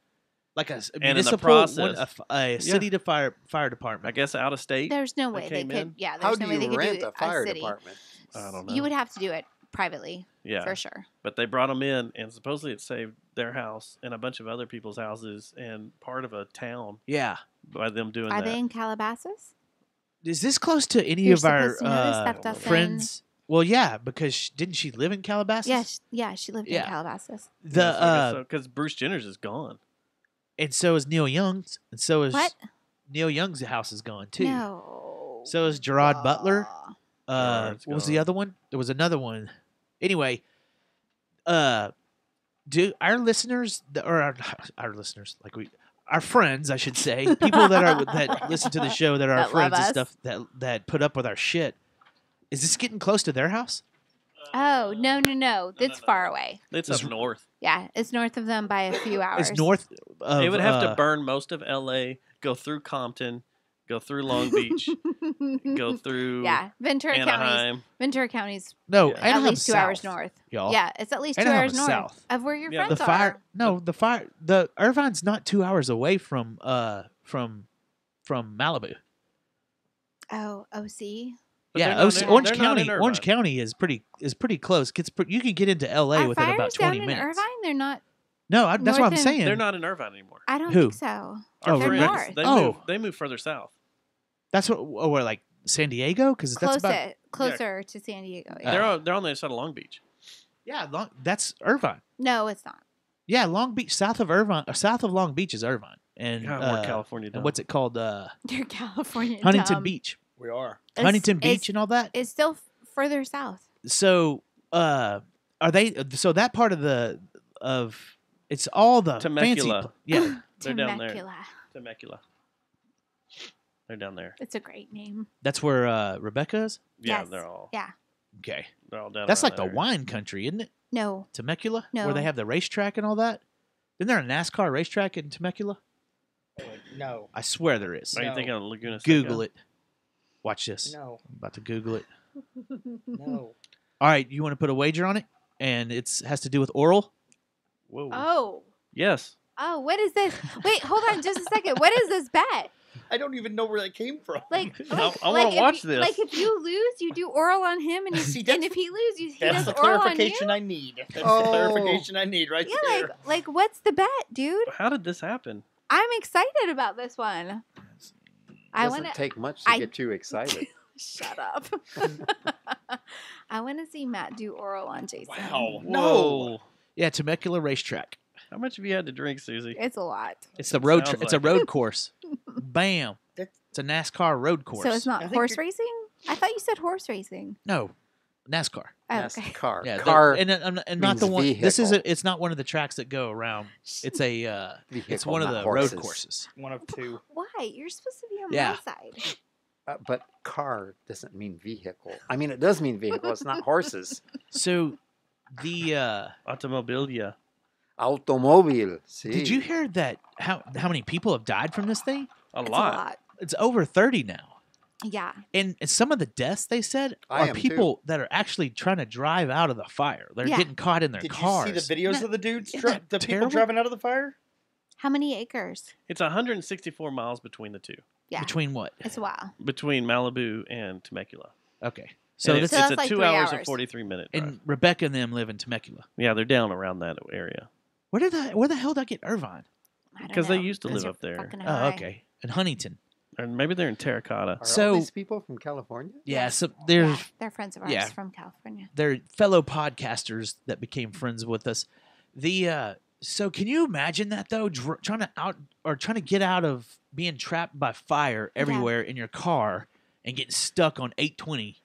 Like a And in the municipal, process- a city to fire I department. guess out of state. There's no way they came could. in? Yeah, there's How no do way they you could rent do a fire city. department? I don't know. You would have to do it privately, Yeah. for sure. But they brought them in, and supposedly it saved their house and a bunch of other people's houses and part of a town. Yeah. by them doing Are that. they in Calabasas? Is this close to any You're of our supposed to know this stuff, Dustin. friends? Well, yeah, because didn't she live in Calabasas? Yeah, she lived Yeah. in Calabasas. Because Bruce Jenner's is gone. And so is Neil Young's, and so is What? Neil Young's house is gone too. No. So is Gerard Butler. Gerard's What was the gone. other one? There was another one. Anyway, do our listeners or our listeners, like our friends, I should say, people that listen to the show that are our That love friends and us. stuff that put up with our shit. Is this getting close to their house? Oh, no. It's far away. It's up north. Yeah, it's north of them by a few hours. It's north of. They would have to burn most of L.A., go through Compton, go through Long Beach, go through Ventura Anaheim. County's No, at Anaheim's least 2 hours south, north. y'all. Yeah, it's at least 2 Anaheim hours is north south. of where your Yeah. friends The fire. are. No, the Irvine's not 2 hours away from Malibu. Oh, OC. But Yeah, they're not in- Orange they're not County. in Orange Irvine. County is pretty close. You can get into L.A. Are within fires about down 20 in minutes. Irvine? They're not. No, that's what I'm North and- saying. They're not in Irvine anymore. I don't Who? think so. Oh, They're Rebecca- north. They moved further south. That's what. Oh, we're like San Diego, because that's about. Closer to San Diego. Yeah. They're on the other side of Long Beach. Yeah, that's Irvine. No, it's not. Yeah, Long Beach, south of Irvine, south of Long Beach is Irvine, and God, we're California and dumb. what's it called? You're California. Huntington dumb. Beach. We are. Huntington It's- Beach and all that. It's still further south. So, are they? So that part of it's all the fancy. Temecula. Yeah, They're down there. Temecula. Temecula. They're down there. It's a great name. that's where Rebecca is. Yeah, Yes. they're all Yeah. Okay, down. that's around like the that area. wine country, isn't it? No. Temecula, where No. they have the racetrack and all that. Isn't there a NASCAR racetrack in Temecula? No. I swear there is. Are you thinking of Laguna Seca? Google it. Watch this. No. I'm about to Google it. No. All right, you want to put a wager on it, and has to do with oral. Whoa. Oh. Yes. Oh, what is this? Wait, hold on just a second. What is this bet? I don't even know where that came from. Like, I wanna if watch you- this. Like, if you lose, you do oral on him, and, See, and if he loses, he That's does the oral on you. clarification I need. That's the Oh. clarification I need right Yeah, there. like what's the bet, dude? How did this happen? I'm excited about this one. I Doesn't want to take much to get you excited. Shut up. I want to see Matt do oral on Jason. Whoa. Yeah, Temecula racetrack. How much have you had to drink, Susie? It's a lot. It's the road. Sounds It's a like road course. Bam. It's a NASCAR road course. So it's I not think horse you're- racing? I thought you said horse racing. No, NASCAR. Oh, okay. Car. Yeah, Car. and not the means one. This vehicle. isn't. It's not one of the tracks that go around. It's a. It's Vehicle, one of not the road horses. courses. One of two. Why? You're supposed to be on Yeah. my side. But car doesn't mean vehicle. I mean, it does mean vehicle. It's not horses. So, the. Automobilia. Automobile. See? Did you hear that? How many people have died from this thing? A It's lot. a lot. It's over 30 now. Yeah. And some of the deaths they said I are am people that are actually trying to drive out of the fire. They're Yeah. getting caught in their Did cars. you see the videos of the dudes, isn't that the people terrible? driving out of the fire? How many acres? It's 164 miles between the two. Yeah. Between what? It's a while. Between Malibu and Temecula. Okay. So So it's, this So it's that's a like 2 3 hours and hours. 43 minute drive. and Rebecca and them live in Temecula. Yeah, they're down around that area. Where the hell did I get Irvine? I don't Because they know. used to Those live are up there. fucking Oh, high. okay. In Huntington. Or maybe they're in Terracotta. Are So- all these people from California? Yeah, so there's Yeah, they're friends of ours yeah. from California. they're fellow podcasters that became friends with us. The so can you imagine that though? Trying to get out of being trapped by fire everywhere in your car and getting stuck on 820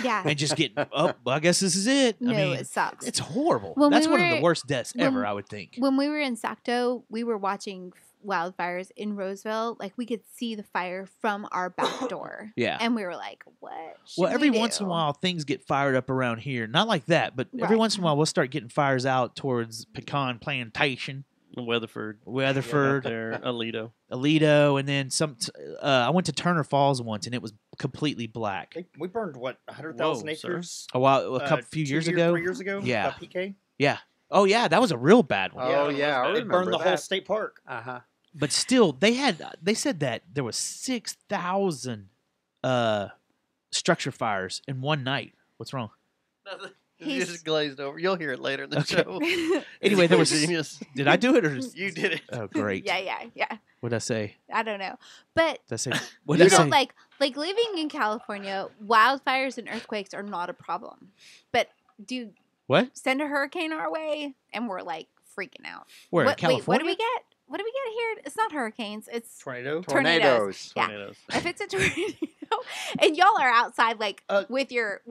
Yeah. and just get well, I guess this is it. No, I mean, it sucks. it's horrible. When we That's one of were- the worst deaths when- ever, I would think. When we were in Sacto, we were watching wildfires in Roseville. Like, we could see the fire from our back door. Yeah. And we were like, what should Well, every we once in a do? while, things get fired up around here. Not like that, but every Right. once in a while, we'll start getting fires out towards Pecan Plantation, Weatherford. Weatherford, There, Alito. Alito, and then some. I went to Turner Falls once, and it was completely black. We burned what 100,000 Whoa, sir. acres A few years ago. 3 years ago. Yeah. PK. Yeah. Oh yeah, that was a real bad one. Oh, yeah. I It remember burned the whole that. state park. Uh-huh. But still, they said that there was 6,000 structure fires in one night. What's wrong? You just glazed over. You'll hear it later in the show. Anyway, there was Genius. Did I do it or You did it. Oh, great. Yeah. What'd I say? I don't know. But Did I say? What did I say? like living in California, wildfires and earthquakes are not a problem. But do What? send a hurricane our way and we're like freaking out. Where, in Wait, what do California? we get? What do we get here? It's not hurricanes. It's Tornadoes. Yeah. If it's a tornado and y'all are outside like with your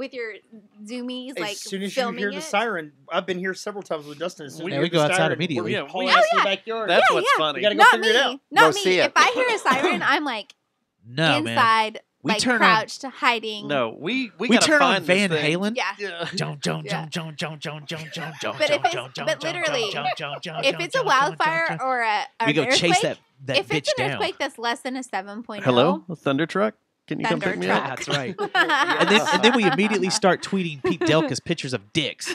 zoomies like As soon as you filming hear the it. siren, I've been here several times with Justin. As soon as Yeah, you we hear go the outside siren, immediately. We're hauling Oh, ass to yeah. the backyard. That's Yeah, what's yeah. funny. We gotta go Not figure it me. out. Not Go me. see it. If I hear a siren, I'm like No, man. inside, We like turn on- crouched, hiding. No, we We gotta turn on find this Van thing. Halen. Yeah. But literally, if it's a wildfire or an we go earthquake, chase that if bitch it's an down. earthquake that's less than a 7.0, Hello, a thunder truck. Can you come pick me up? That's right. and then we immediately start tweeting Pete Delka's pictures of dicks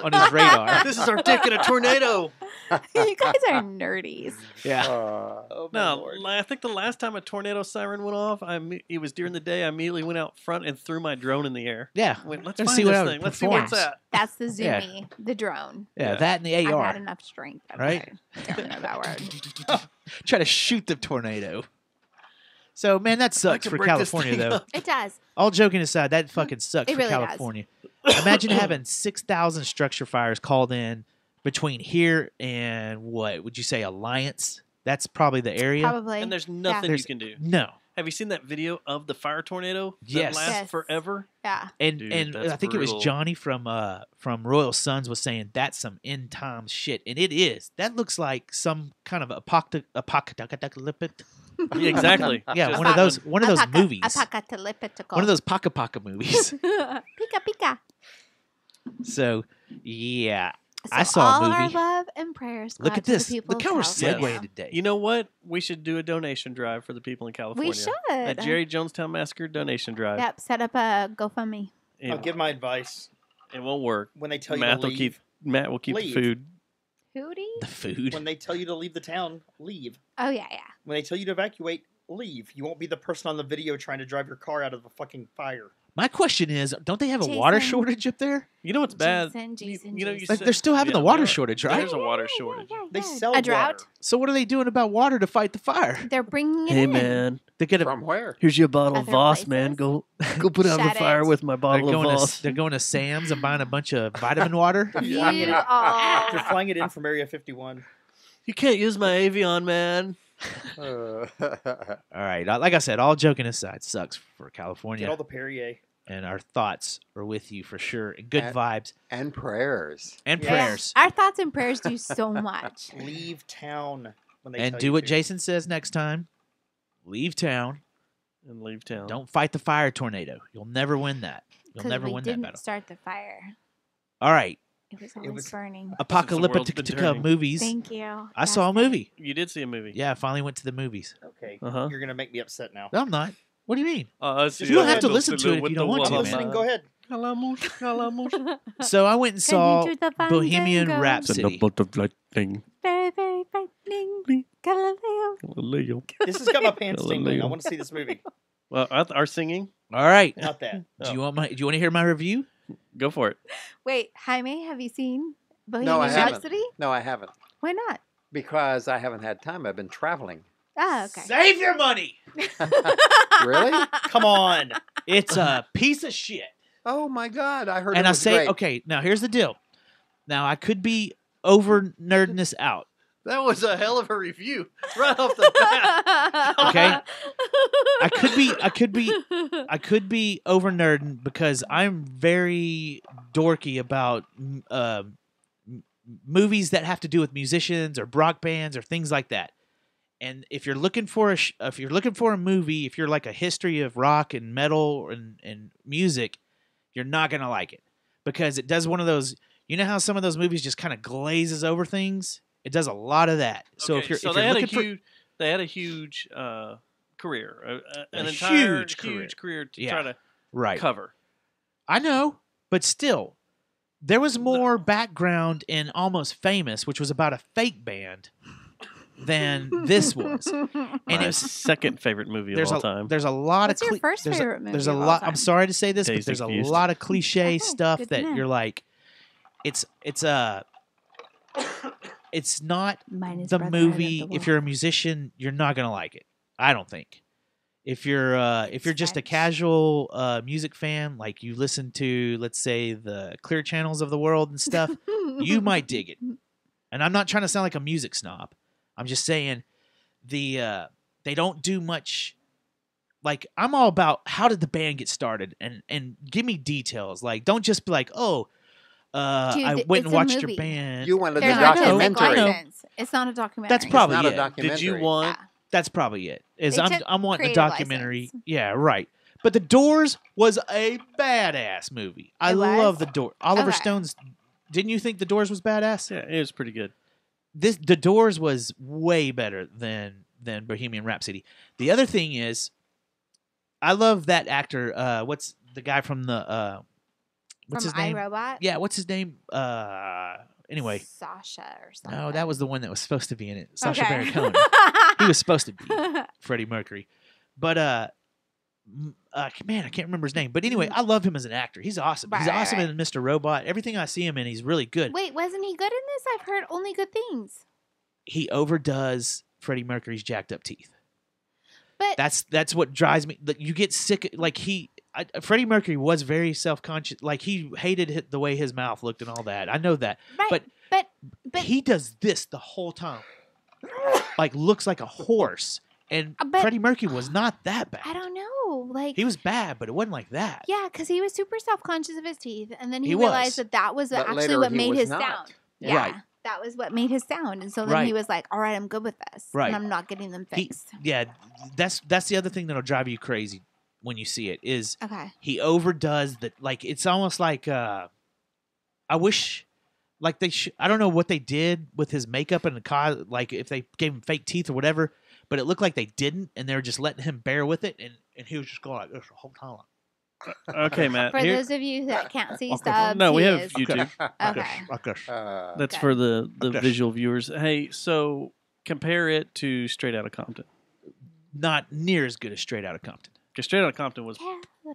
on his radar. This is our dick in a tornado. You guys are nerdies. Yeah. No, I think the last time a tornado siren went off, it was during the day. I immediately went out front and threw my drone in the air. Yeah. Went, let's Let's find see what this I thing. Let's see what's performs. at. That's the Yeah. Zoomy, the drone. Yeah, that and the I've AR. had enough strength. Right? I don't know that word. Try to shoot the tornado. So, man, that sucks can for break this California, thing though. up. It does. All joking aside, that fucking sucks It for really does. California. Imagine having 6,000 structure fires called in between here and what would you say, Alliance? That's probably the area. Probably. And there's nothing There's- you can do. No. Have you seen that video of the fire tornado that Yes. lasts Yes. forever? Yeah. And Dude, and that's I think it brutal. was Johnny from Royal Sons was saying that's some end time shit, and it is. That looks like some kind of apocalyptic. Yeah, exactly. Yeah, Just one of those Apoca- movies. Apocalyptical. One of those Paka movies. Pika pika. So yeah, So I saw all a movie. our love and prayers. go Look out at to the this. people Look of how we're California. segueing today. You know what? We should do a donation drive for the people in California. should. A Jerry Jonestown Massacre donation drive. Yep. Set up a GoFundMe. I'll give my advice. It won't work. When they tell you Matt to will leave, keep Matt will keep leave. the food. Hootie. The food. When they tell you to leave the town, leave. Oh yeah, yeah. When they tell you to evacuate, leave. You won't be the person on the video trying to drive your car out of a fucking fire. My question is, don't they have a water Jason. shortage up there? You know what's bad? Jason, You know, you Jason. Like said- they're still having yeah, the water there- shortage, right? There's a water shortage. They sell a drought. water. So what are they doing about water to fight the fire? They're bringing it Hey in. man, They're gonna From where? here's your bottle of Other Voss, man. places? Go put out the Shut fire it. with my they're bottle of going Voss. they're going to Sam's and buying a bunch of vitamin water. You They're are. flying it in from Area 51. You can't use my Avion, man. All right, like I said, all joking aside, sucks for Get California, all the Perrier. and our thoughts are with you for sure. And good vibes And prayers. and Yes. prayers, Our thoughts and prayers do so much. Leave town when they and tell do you what to. Jason says next time. Leave town. And leave town. Don't fight the fire tornado. You'll never win that. You'll 'Cause never we win that didn't battle. start the fire. All right, It was always burning. world's apocalyptic been turning. movies. Thank you. I saw a movie. You did see a movie. Yeah, I finally went to the movies. Okay, Uh-huh. you're gonna make me upset now. No, I'm not. What do you mean? I see You don't a have to handle listen to it if you don't want to, I'm man. listening. Go ahead. So I went and saw do the Bohemian Fandango? Rhapsody. butterfly thing. Very, very frightening. Galileo. This has got my pants tingling. I Galileo. want to see this movie. Well, our singing. All right. Not that. Do you want to hear my review? Go for it. Wait, Jaime, have you seen Bohemian No, I haven't. Rhapsody? No, I haven't. Why not? Because I haven't had time. I've been traveling. Oh, okay. Save your money. Really? Come on. It's a piece of shit. Oh my God! I heard. And it I was say, great. okay, now here's the deal. Now I could be over nerding this out. That was a hell of a review right off the bat. Okay. I could be over nerding because I'm very dorky about movies that have to do with musicians or rock bands or things like that. And if you're looking for a movie, if you're like a history of rock and metal and music, you're not gonna like it because it does one of those. You know how some of those movies just kind of glazes over things. It does a lot of that. So Okay, if you're they had looking a huge, they had a huge career, an A entire huge career. to Yeah. try to right. cover. I know, but still, there was more background in Almost Famous, which was about a fake band, than this was. And My it's second favorite movie of all time. There's a lot What's of your first there's favorite a, movie there's a of all lot. time? I'm sorry to say this, but Dazed there's and a Confused. lot of cliche stuff good to that know. you're like, it's it's not Mine is the Brotherhood of movie. the If you're a musician, you're not gonna like it. I don't think. If you're just a casual music fan, like you listen to, let's say, the Clear Channels of the world and stuff, you might dig it. And I'm not trying to sound like a music snob. I'm just saying they don't do much. Like, I'm all about how did the band get started, and give me details. Like, don't just be like, oh, Dude, I went it's and a watched your movie. band. You wanted the There's not a documentary. license. It's not a documentary. That's probably not a it. documentary. Did you want? That's probably it. Is They I'm took wanting a creative documentary. license. Yeah, right. But The Doors was a badass movie. I It was? love The Doors. Oliver Okay. Stone's. Didn't you think The Doors was badass? Yeah, it was pretty good. The Doors was way better than Bohemian Rhapsody. The other thing is, I love that actor. What's the guy from the? What's From his name? iRobot? Yeah, what's his name? Anyway, Sasha or something. no, that was the one that was supposed to be in it. Sacha Okay. Baron Cohen. He was supposed to be Freddie Mercury, but man, I can't remember his name. But anyway, I love him as an actor. He's awesome. He's Right, awesome right. in Mr. Robot. Everything I see him in, he's really good. Wait, wasn't he good in this? I've heard only good things. He overdoes Freddie Mercury's jacked up teeth. But That's what drives me. You get sick. Like Freddie Mercury was very self conscious. Like he hated the way his mouth looked and all that. I know that. Right, But but he does this the whole time. Like looks like a horse. And But- Freddie Mercury was not that bad. I don't know. Like He was bad, but it wasn't like that. yeah, because he was super self conscious of his teeth, and then he, He realized was. that was But actually later what he made was his not. sound. Yeah, Right. that was what made his sound, and so then Right. he was like, "All right, I'm good with this, Right. and I'm not getting them He- fixed." yeah, that's the other thing that'll drive you crazy when you see it is Okay. he overdoes that. Like it's almost like I wish like I don't know what they did with his makeup and the like if they gave him fake teeth or whatever, but it looked like they didn't, and they were just letting him bear with it, and he was just going like this the whole time. Okay, Matt. For here- those of you that can't see Okay. Stubbs, No, we he have is- YouTube. Okay. That's Okay. for the Okay. visual viewers. Hey, so compare it to Straight Outta Compton. Not near as good as Straight Outta Compton. Because Straight Outta Compton was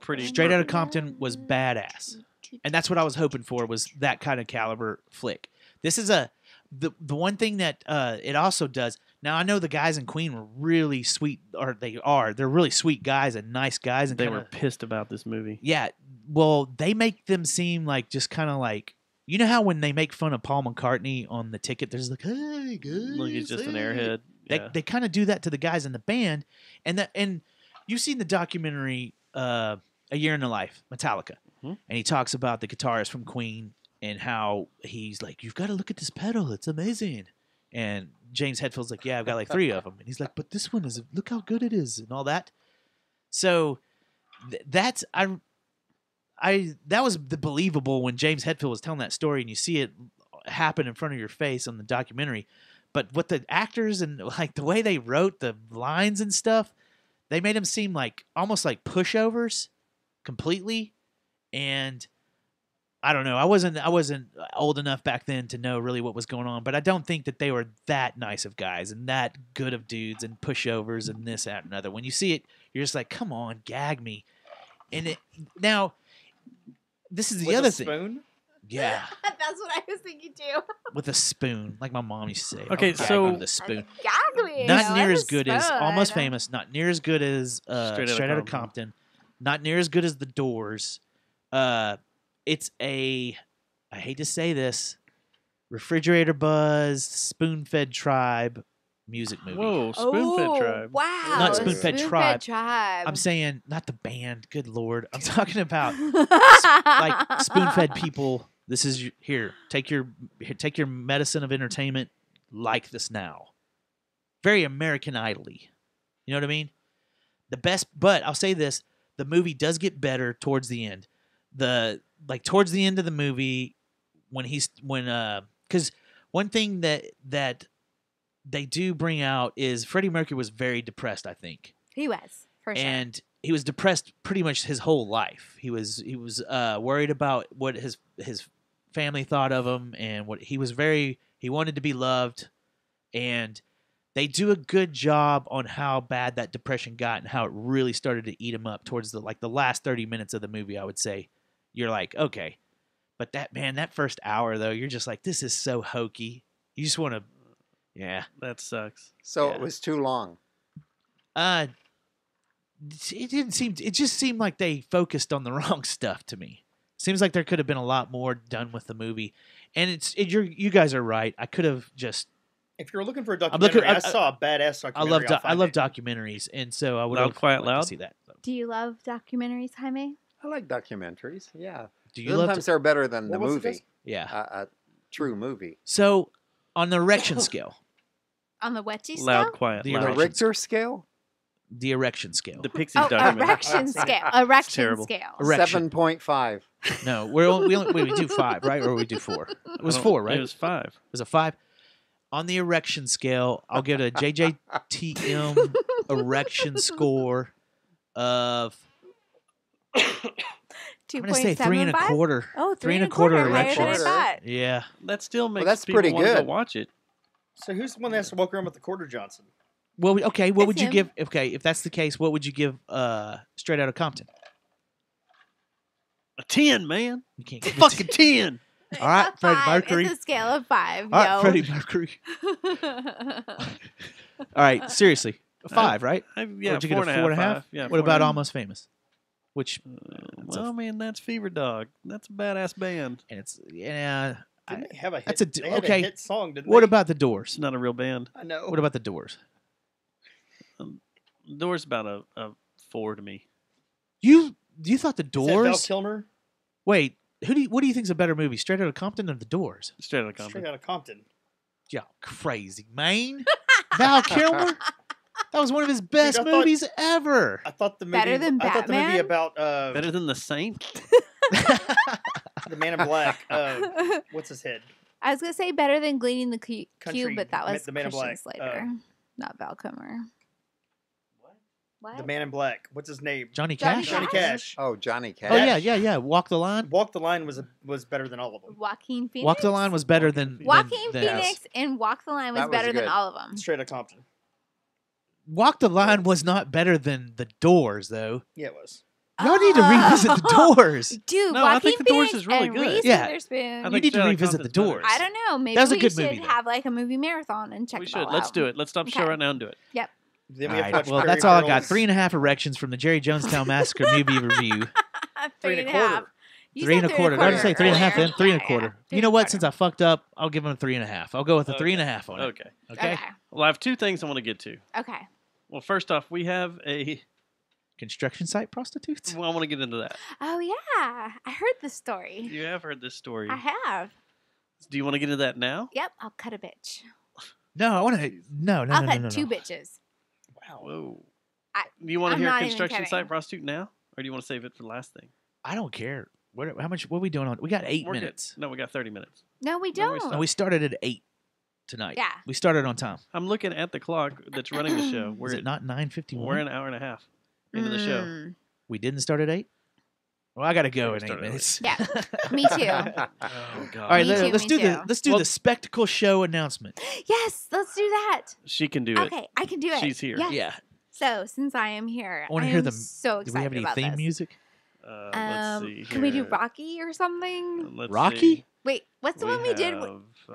pretty. Straight Outta Compton was badass, and that's what I was hoping for was that kind of caliber flick. This is the one thing that it also does. Now I know the guys in Queen were really sweet, or they're really sweet guys and nice guys, and They kinda, were pissed about this movie. yeah. Well, they make them seem like just kind of like you know how when they make fun of Paul McCartney on the ticket, there's like, hey guys, Look, he's just an hey." airhead. Yeah. They kind of do that to the guys in the band, and you've seen the documentary A Year in the Life, Metallica, Mhm. and he talks about the guitarist from Queen and how he's like, you've got to look at this pedal, it's amazing. And James Hetfield's like, yeah, I've got like 3 of them, and he's like, but this one is look how good it is and all that. So that's that was the believable when James Hetfield was telling that story, and you see it happen in front of your face on the documentary. But what the actors and like the way they wrote the lines and stuff, they made them seem like almost like pushovers completely. And I don't know. I wasn't old enough back then to know really what was going on, but I don't think that they were that nice of guys and that good of dudes and pushovers and this, that, and other. When you see it, you're just like, come on, gag me. And now, this is the With other a thing. spoon? Yeah, That's what I was thinking too. with a spoon, like my mom used to say. Okay, "I'll gag so- you with a spoon. Gag me. Not near with as a good as spoon. Almost Famous. Not near as good as Straight Straight Outta Outta Compton. Not near as good as The Doors. It's I hate to say this, Refrigerator Buzz, Spoon-Fed Tribe music movie. Whoa, Spoon-Fed Oh, Tribe. Wow. Not Spoon-Fed Tribe. Tribe. I'm saying not the band. Good Lord, I'm talking about like spoon-fed people. This is here. Take your medicine of entertainment. Like this now. Very American Idol-y. You know what I mean? The best, but I'll say this: the movie does get better towards the end. Towards the end of the movie, because one thing that they do bring out is Freddie Mercury was very depressed. I think. He was, for sure. And he was depressed pretty much his whole life. He was worried about what his family thought of him, and he wanted to be loved. And they do a good job on how bad that depression got and how it really started to eat him up towards the last 30 minutes of the movie. I would say you're like, okay, but that first hour though, you're just like, this is so hokey. You just want to, yeah. That sucks. So it was too long. It didn't seem. It just seemed like they focused on the wrong stuff to me. Seems like there could have been a lot more done with the movie, and you guys are right. I could have just. If you're looking for a documentary, I saw a badass documentary. I love documentaries, and so I would Loud, have Quiet, liked Loud? to see that. Do you love documentaries, Jaime? I like documentaries. Yeah. Do you Sometimes love? they're better than the What was it, movie. Yeah. A true movie. So, on the erection scale, On the Wetchy scale? Loud, quiet, The loud. The erection Richter scale? the erection scale. The Pixies Oh, documentary. erection scale. Erection terrible. scale. Erection. 7.5. No, we do 5, right? Or we do 4. It was I don't- 4, right? It was 5. Was it 5? On the erection scale, I'll give it a JJTM erection score of. I'm gonna say 3 1/4. Oh, 3 3 1/4 higher than I erections. thought. Yeah. That still makes that's people pretty want to go good. watch it. So who's the one that has to walk around with the quarter Johnson? Well, okay. What That's would you him. give? Okay, if that's the case, what would you give? Straight Outta Compton. A 10, man. You can't A give it a fucking 10. All right, Freddie 5. Mercury. It's a scale of 5. All right, yo. Freddie Mercury. All right, seriously, a 5, right? Yeah, Or would you get a 4.5, 4.5? 5. Yeah, What about 4.5. Almost Famous? Which, Well, man, that's Fever Dog. That's a badass band. and it's yeah. Didn't they have a hit? That's a they had okay. a hit song, didn't What they? about the Doors? It's not a real band. I know. What about the Doors? Doors about a 4 to me. You thought the Is that Val Doors? Kilmer? Wait, what do you think's a better movie, Straight Outta Compton or the Doors? Straight Outta Compton. Straight out of Compton. Yeah, crazy man. Val Kilmer. That was one of his best I thought- movies ever. I thought the movie. Better than I thought the movie Batman? about Better than The Saint? the Man in Black. What's his head? I was going to say better than Gleaning the Cube, Country- but that was the Man in Christian Black, Slater, not Val Kilmer. What? The Man in Black. What's his name? Johnny Johnny Cash. Johnny Cash. Oh, Johnny Cash. Oh yeah. Walk the Line. Walk the Line was better than all of them. Joaquin Phoenix? Walk the Line was better than Joaquin than- Phoenix and Walk the Line was That was better than good. all of them. Straight out of Compton. Walk the Line was not better than the Doors, though. Yeah, it was. Y'all need to revisit the Doors. Dude, No, I Joaquin think The Doors Phoenix is really and good. Reese Yeah. Witherspoon. I You think need to Straight Outta revisit the Compton's better. Doors. I don't know. Maybe That was a we good should movie, though. have like a movie marathon and check We it should. all Let's out. do it. Let's stop the show Okay. right now and do it. Yep. Then All we have to right. watch Well, Prairie that's all I got. Girls. 3.5 erections from the Jerry Jonestown Massacre movie review. 3 and a half. You 3 said and a quarter. Did I just say 3.5 earlier. then? 3 and a Yeah, quarter. yeah. You know what? Since I fucked up, I'll give him a 3.5. I'll go with a 3.5 on it. Okay. Okay. Well, I have 2 things I want to get to. Okay. Well, first off, we have a. Construction site prostitutes. Well, I want to get into that. Oh yeah, I heard this story. You have heard this story. I have. Do you want to get into that now? Yep, I'll cut a bitch. No, I want to. No. I'll cut 2 bitches. Wow. Whoa. I- Do you want to I'm hear not even construction kidding. site prostitute now, or do you want to save it for the last thing? I don't care. How much? What are we doing on? We got 8 We're good. minutes. No, we got 30 minutes. No, we No, we don't. No, we started at 8 tonight. Yeah. We started on time. I'm looking at the clock that's running the show. Is it not 9:51? We're an hour and a half into the show. Mm. We didn't start at 8. Well, I got to go we in 8 started minutes. Yeah, me too. Oh God. All right, Me too, let's me do too. the spectacle show announcement. Yes, let's do that. She can do it. Okay, I can do it. She's here. Yes. Yeah. So since I am here, I want to am hear the. so Do we have excited any about theme this. music? Let's see. Can we do here. Rocky or something? Let's Rocky? see. Wait, what's the one we did?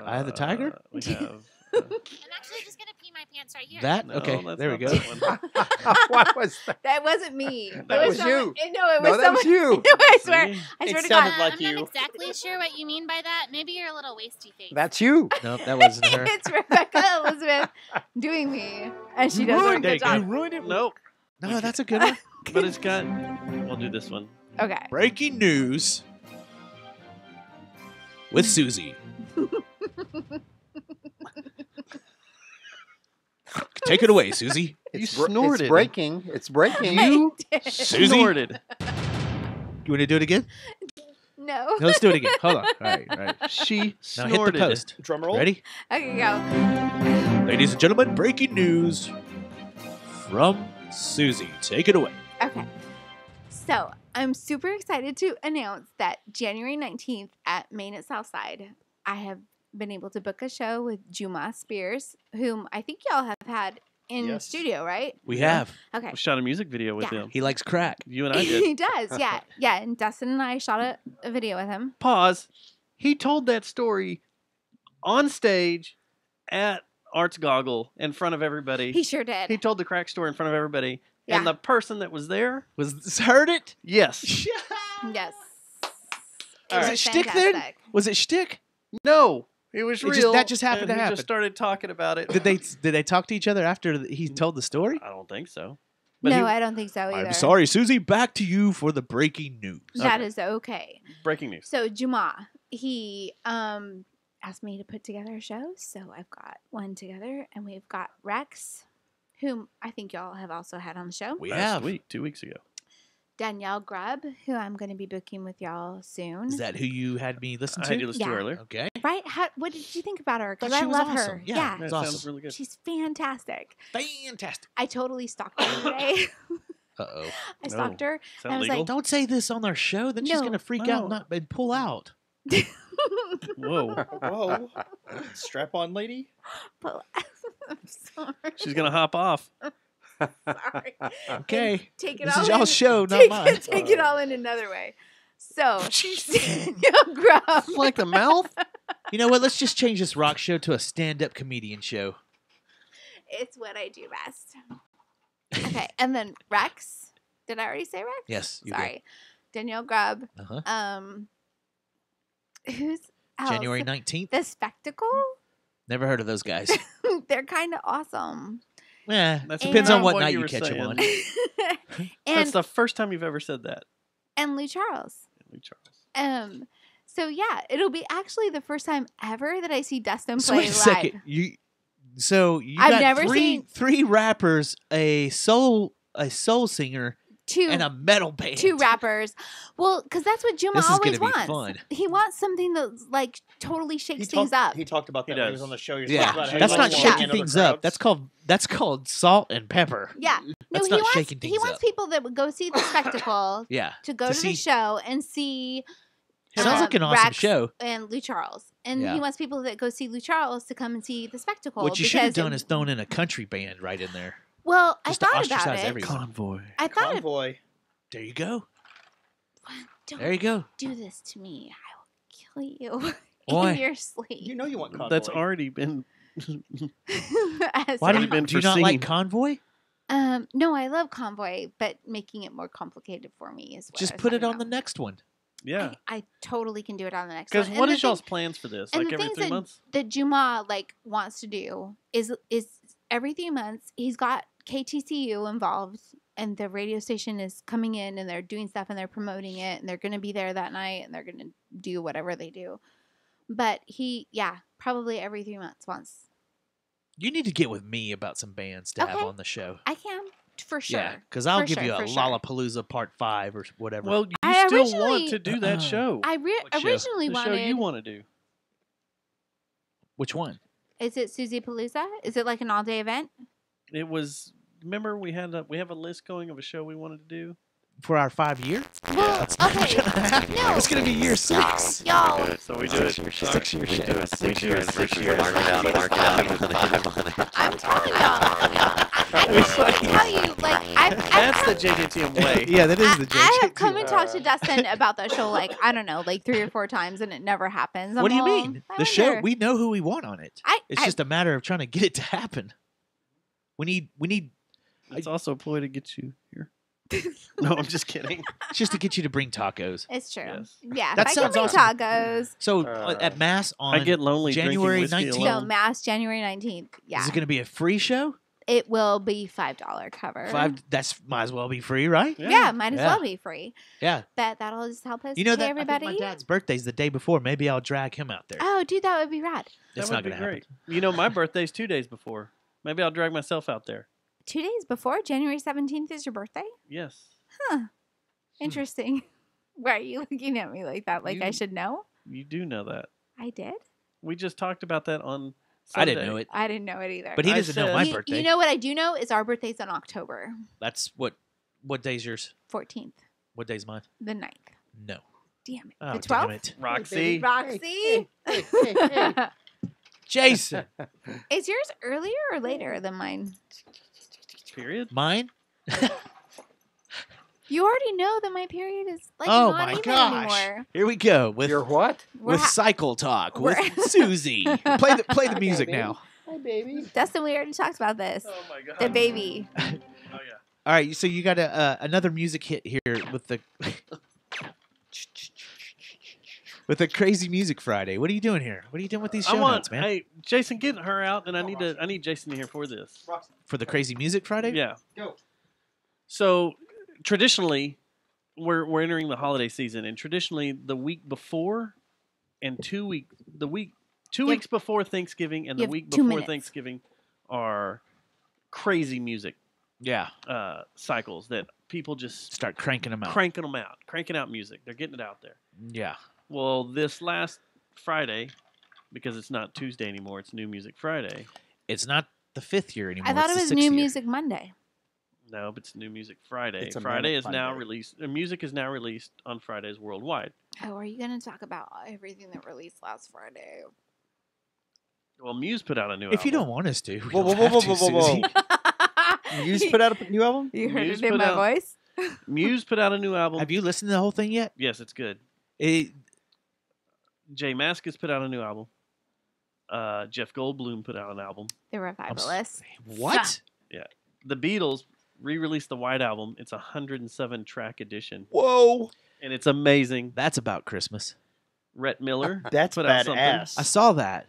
Eye of the Tiger? We have. I'm actually just gonna pee my pants right here. That? No, Okay, that's there we not go. that one. What was that? That wasn't me. That was someone, you. No, it No, was that was someone. you. I swear. See? I swear It to sounded God. like I'm you. not exactly sure what you mean by that. Maybe you're a little wasty face. That's you. Nope, that wasn't her. It's Rebecca Elizabeth doing me, and she does a ruined good it. job. You ruined it. Nope. No, that's a good one. But it's got. We'll do this one. Okay. Breaking news with Susie. Take it away, Susie. You snorted. It's breaking. It's breaking. You Susie? snorted. You want to do it again? No. No, let's do it again. Hold on. All right. She Now snorted. hit the post. Drum roll. Ready? Okay, go. Ladies and gentlemen, breaking news from Susie. Take it away. Okay. So I'm super excited to announce that January 19th at Maine at Southside, I have been able to book a show with Juma Spears, whom I think y'all have had in Yes. studio, right? We have. Okay. We shot a music video with Yeah. him. He likes crack. You and I He did. does, yeah. Yeah, and Dustin and I shot a video with him. Pause. He told that story on stage at Art's Goggle in front of everybody. He sure did. He told the crack story in front of everybody. Yeah. And the person that was there heard it? Yes. Yes. Was it shtick then? Was it shtick? No. It was It real. just- that just happened and to he happen. just started talking about it. Did they talk to each other after he told the story? I don't think so. No, I don't think so either. I'm sorry, Susie. Back to you for the breaking news. That is okay. Breaking news. So Juma, he asked me to put together a show, so I've got one together, and we've got Rex, whom I think y'all have also had on the show. We Last have. week, 2 weeks ago. Danielle Grubb, who I'm going to be booking with y'all soon. Is that who you had me listen I to? had you listen to Yeah. earlier. Okay. Right? What did you think about her? Because Thought I she was love awesome. her. Yeah, Yeah, it was That awesome. sounds really good. she's fantastic. Fantastic. I totally stalked her today. Uh-oh. I stalked her. Is that and I was legal? like, Don't say this on our show. Then she's No. going to freak No. out and pull out. Whoa. Whoa. Strap on, lady. "But-" I'm sorry. She's going to hop off. Sorry. Okay. Take it This all is y'all's in- show, not take mine. Take it all in another way. So, Danielle Grubb. Like the mouth? You know what? Let's just change this rock show to a stand-up comedian show. It's what I do best. Okay, and then Rex. Did I already say Rex? Yes, you did. Sorry. Danielle Grubb. Uh-huh. Who's else? January 19th. The Spectacle. Never heard of those guys. They're kind of awesome. Yeah, That's depends on And- what what night you you were catch them on. saying. and That's the first time you've ever said that. and Lou Charles. Lee Charles. So yeah, it'll be actually the first time ever that I see Dustin So play wait a live. second. So you I've got never seen- three rappers, a soul singer, Two and a metal band. two rappers. Well, because that's what Juma This is always gonna be wants. fun. He wants something that's like totally shakes things up. He talked about that He when he does. was on the show. He was Yeah, talking about how he that's likes not walking shaking into the things up. crowds. That's called salt and pepper. Yeah. No, That's he not wants shaking he things wants up. people that would go see the spectacle Yeah. to go to the see- show and see Sounds like an awesome Rex show. and Lou Charles. And Yeah. he wants people that go see Lou Charles to come and see the spectacle. What you should have because done is thrown in a country band right in there. Well, just to I thought about ostracize it. everyone. Convoy. I thought Convoy. There you go. don't There you go. do this to me. I will kill you Why? in your sleep. You know you want Convoy. That's already been. As Why do well. you, been do you not like foreseen. Convoy? No, I love Convoy, but making it more complicated for me is what I Just was put it talking on the about. next one. Yeah. I totally can do it on the next one. Because And what the is y'all's thing- plans for this? and Like the every things 3 months? that Juma like wants to do is every 3 months he's got KTCU involved and the radio station is coming in and they're doing stuff and they're promoting it and they're going to be there that night and they're going to do whatever they do. But probably every 3 months once. You need to get with me about some bands to have Okay. on the show. I can for sure. Yeah, because I'll For give sure, you a for sure. Lollapalooza Part 5 or whatever. Well, you I still originally- want to do that show. I What show? originally The show wanted. you want to do. Which one? Is it Susie Palooza? Is it like an all day event? It was. Remember, we have a list going of a show we wanted to do. For our 5 year? Well, That's not okay. gonna happen. No. It's going to be year 6. Y'all, So we do it. 6 year We show. do a 6 year. I'm telling y'all. I tell you, like I've That's the JJTM way. Yeah, that is the I have JJT. come and talked to Dustin about that show like I don't know, like 3 or 4 times, and it never happens. What do you I'm all, mean? I The show, wonder. we know who we want on it. It's I- just a matter of trying to get it to happen. We need It's also a ploy to get you here. No, I'm just kidding. just to get you to bring tacos. It's true. Yes. Yeah, That if I can sounds bring awesome. tacos. So at Mass on I get lonely January drinking whiskey 19th. So alone. Mass January 19th. Yeah, Is it going to be a free show? it will be $5 cover. That's might as well be free, right? Yeah, might as Yeah. well be free. Yeah. But that'll just help us You know pay that everybody. I think my dad's birthday's the day before. Maybe I'll drag him out there. Oh, dude, that would be rad. It's That not would going be to happen. great. You know, my birthday's 2 days before. Maybe I'll drag myself out there. 2 days before January 17th is your birthday? Yes. Huh. Interesting. Why are you looking at me like that? Like I You- should know? You do know that. I did? We just talked about that on I didn't Sunday. know it. I didn't know it either. But he I doesn't know said- my you, birthday. you know what I do know is our birthday's in October That's what day's yours? 14th, What day's mine? the 9th. No. Damn it. Oh, the damn 12th? it. Roxy. Roxy. Jason. Is yours earlier or later than mine? Period. Mine? You already know that my period is like Oh not my even gosh. anymore. Here we go with Your what? We're with ha- Cycle Talk with we're- Susie. Play the music now. Hi, baby. Dustin, we already talked about this. Oh my god. The baby. Oh yeah. All right, so you got another music hit here with the with the Crazy Music Friday. What are you doing here? What are you doing with these show notes, man? Hey, Jason, get her out, and I need Jason here for this. For the Crazy Music Friday? Yeah. Go. So traditionally, we're entering the holiday season, and traditionally the week before and 2 weeks before Thanksgiving and you the have week 2 before minutes. Thanksgiving are crazy music Yeah. cycles that people just Start cranking them out. cranking out music. They're getting it out there. Yeah. Well, this last Friday, because it's not Tuesday anymore, it's New Music Friday. It's not the 5th year anymore. I thought it it's was the 6th New year. Music Monday. No, but it's New Music Friday. It's a Friday Manic is now Monday. released. Music is now released on Fridays worldwide. Oh, are you going to talk about everything that released last Friday? Well, Muse put out a new If you album. don't want us to, we Whoa, don't whoa, have whoa, to, whoa, whoa, Susie. whoa. Muse put out a new album? You heard Muse it in put my out- voice? Muse put out a new album. Have you listened to the whole thing yet? Yes, it's good. It, Jay Mascis put out a new album. Jeff Goldblum put out an album. The Revivalists. what? Yeah. The Beatles re-released the White Album. It's a 107-track edition, Whoa. and it's amazing. That's about Christmas. Rhett Miller That's put out something. badass. I saw that.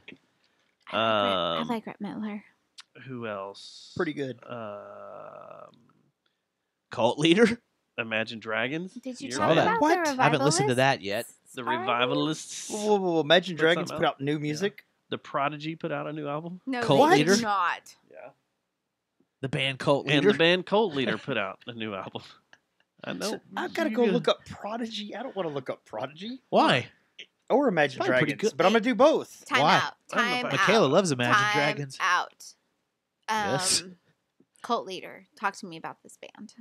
I like Rhett Miller. Who else? Pretty good. Cult Leader? Imagine Dragons. Did you You're talk Saw right. that. about What? the Revivalists? I haven't listened to that yet. The already? Revivalists. Whoa, whoa, whoa. Imagine Put Dragons something put out new music. The Prodigy put out a new album. No, Cult they Leader? did not. Yeah. The band Cult Leader? And the band Cult Leader put out a new album. I know. I've got to go look up Prodigy. I don't want to look up Prodigy. Why? Or Imagine Probably pretty Dragons. good. But I'm going to do both. Time Why? out. Time out. Michaela loves Imagine Time Dragons. out. Yes. Cult Leader. Talk to me about this band.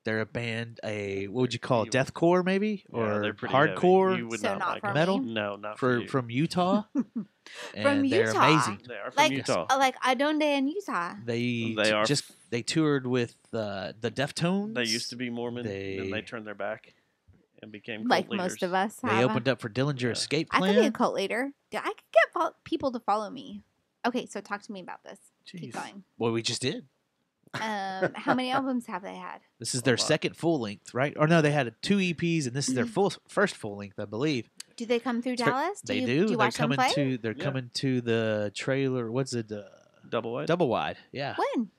They're a band, what would you call it? Deathcore, maybe? Yeah, Or they're pretty hardcore? heavy. You would So not not like for them. metal? No, not for you. From Utah. From And they're Utah. amazing. They are from Like, Utah. like Adonde in Utah. They They are they toured with the Deftones. They used to be Mormon, then they They turned their back and became cult Like leaders. most of us they have. opened up for Dillinger Escape I Plan. could be a cult leader. I could get people to follow me. Okay, so talk to me about this. Keep Jeez. going. Well, we just did. How many albums have they had? This is their second full length, right? Or no, they had 2 EPs, and this is their first full length, I believe. Do they come through Dallas? They you, do. Do you They're watch them coming play? to. They're coming to the trailer. What's it? Double wide. Double wide. Yeah. When?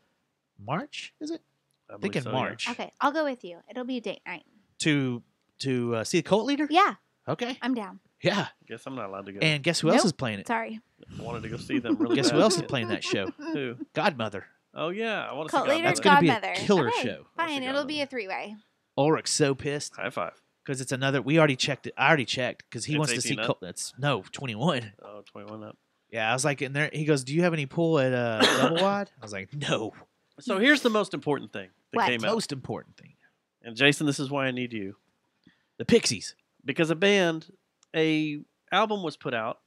March is it? I I think believe in so, yeah. March. Okay, I'll go with you. It'll be a date night. To see the Cult Leader. Yeah, Okay. I'm down. Yeah. Guess I'm not allowed to go. And guess who else Nope. is playing it? Sorry. I wanted to go see them really Guess who bad. else is playing that show? Who? Godmother. Oh yeah, I want to see Cult leader, That's Godmother. gonna be a Godmother. killer Okay, show. Fine, it'll be a three-way. Ulrich's so pissed High five. because it's another. We already checked it. I already checked because he It's wants to see 18 up? Cult. That's no 21. Oh, 21 up. Yeah, I was like in there. He goes, "Do you have any pull at double wide?" I was like, "No." So here's the most important thing that What? came out. Most important thing. And Jason, this is why I need you. The Pixies. Because a album was put out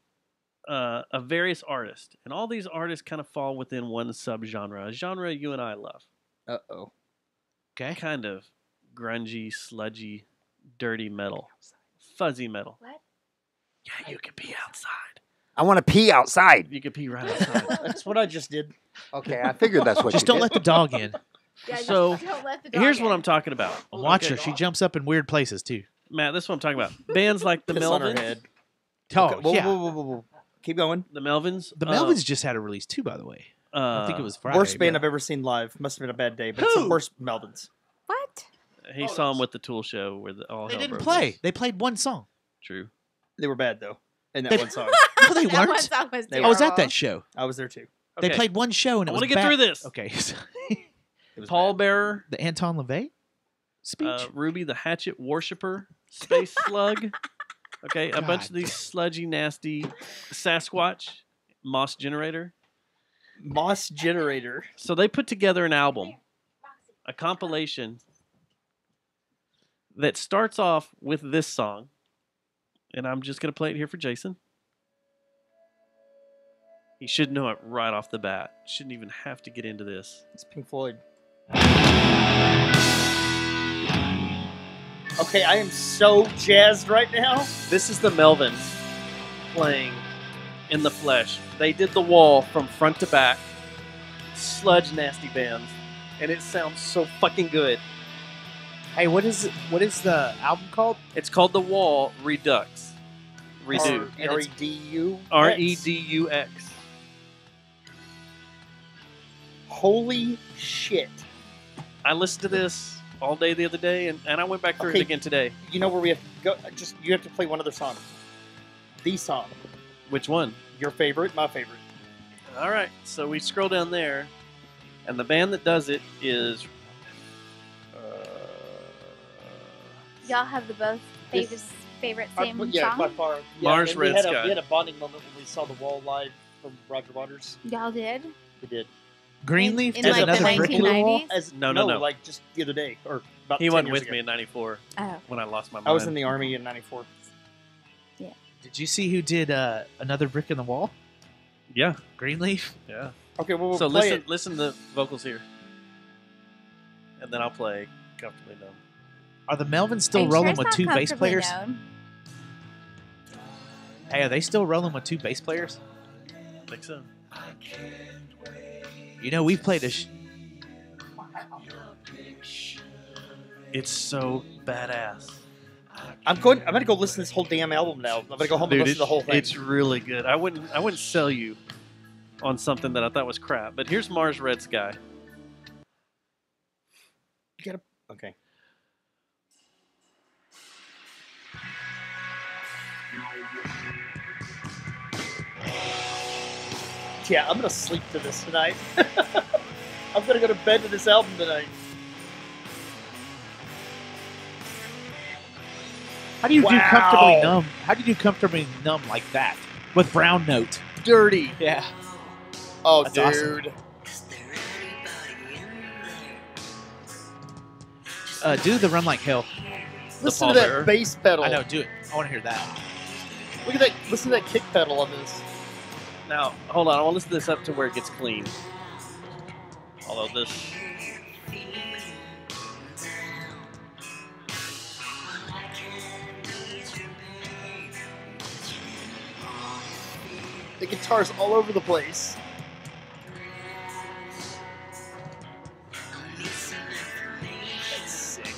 of various artists, and all these artists kind of fall within one subgenre, a genre you and I love. Uh-oh. Okay. Kind of grungy, sludgy, dirty metal, fuzzy metal. What? Yeah, you can pee outside. I want to pee outside. You can pee right outside. That's what I just did. Okay, I figured that's what Just you don't did. let the dog in. Yeah, So, don't let the dog Here's in. what I'm talking about. Watch Okay. her. She jumps up in weird places too. Matt, this is what I'm talking about. Bands like the Piss on her Melvins. head. Oh, Okay, whoa, yeah. whoa, whoa, whoa, whoa. Keep going. The Melvins. The Melvins just had a release too, by the way. I think it was Friday. Worst band but- I've ever seen live. Must have been a bad day, but it's the Who? worst Melvins. What? He saw him with the Tool show where all They hell didn't broke play. loose. They played one song. True. They were bad though. In that They- one song. No, they That one weren't. song was They I was at terrible. that show. I was there too. They Okay. played one show and it I was want to get bad. through this. Okay. It was Paul bad. Bearer, The Anton LaVey speech. Ruby the Hatchet Worshipper, Space Slug. Okay, a bunch of God. these sludgy, nasty Sasquatch, Moss Generator. Moss Generator. So they put together an album, a compilation that starts off with this song, and I'm just going to play it here for Jason. He should know it right off the bat. Shouldn't even have to get into this. It's Pink Floyd. Okay, I am so jazzed right now. This is the Melvins playing in the flesh. They did The Wall from front to back, sludge nasty bands, and it sounds so fucking good. Hey, what is the album called? It's called The Wall Redux. Redo. R-E-D-U? R-E-D-U-X. Holy shit. I listened to this all day the other day, and I went back through it Okay. again today. You know where we have to go? Just you have to play one other song. The song. Which one? Your favorite, my favorite. All right, so we scroll down there, and the band that does it is Y'all have the both favorite same yeah, by song? far. Mars and Red Sky. We had a bonding moment when we saw The Wall live from Roger Waters. Y'all did? We did. Greenleaf In did like the another brick in the wall? 1990s? As, No. like just the other day, or about He 10 went years with ago. me in '94 Oh. when I lost my mind. I was in the Army in '94. Did you see who did another brick in the wall? Yeah. Greenleaf. Yeah. Okay, well, we'll So play it. listen to the vocals here, and then I'll play Comfortably Numb. Are the Melvins still Are you rolling sure with it's two not bass Comfortably players? Known? Hey, are they still rolling with two bass players? I think so. You know, we've played It's so badass. I'm gonna go listen to this whole damn album now. I'm gonna go home and listen to the whole thing. It's really good. I wouldn't sell you on something that I thought was crap. But here's Mars Red Sky. You gotta. Okay. Yeah, I'm gonna sleep to this tonight. I'm gonna go to bed to this album tonight. How do you do Wow. comfortably numb? How do you do comfortably numb like that with brown note? Dirty. Yeah. Oh, That's dude. Do the Run Like Hell. Listen Paul to that Bearer. bass pedal. I know. Do it. I want to hear that. Look at that. Listen to that kick pedal on this. Now, hold on. I want to listen to this up to where it gets clean. Although this... The guitar's all over the place. That's sick.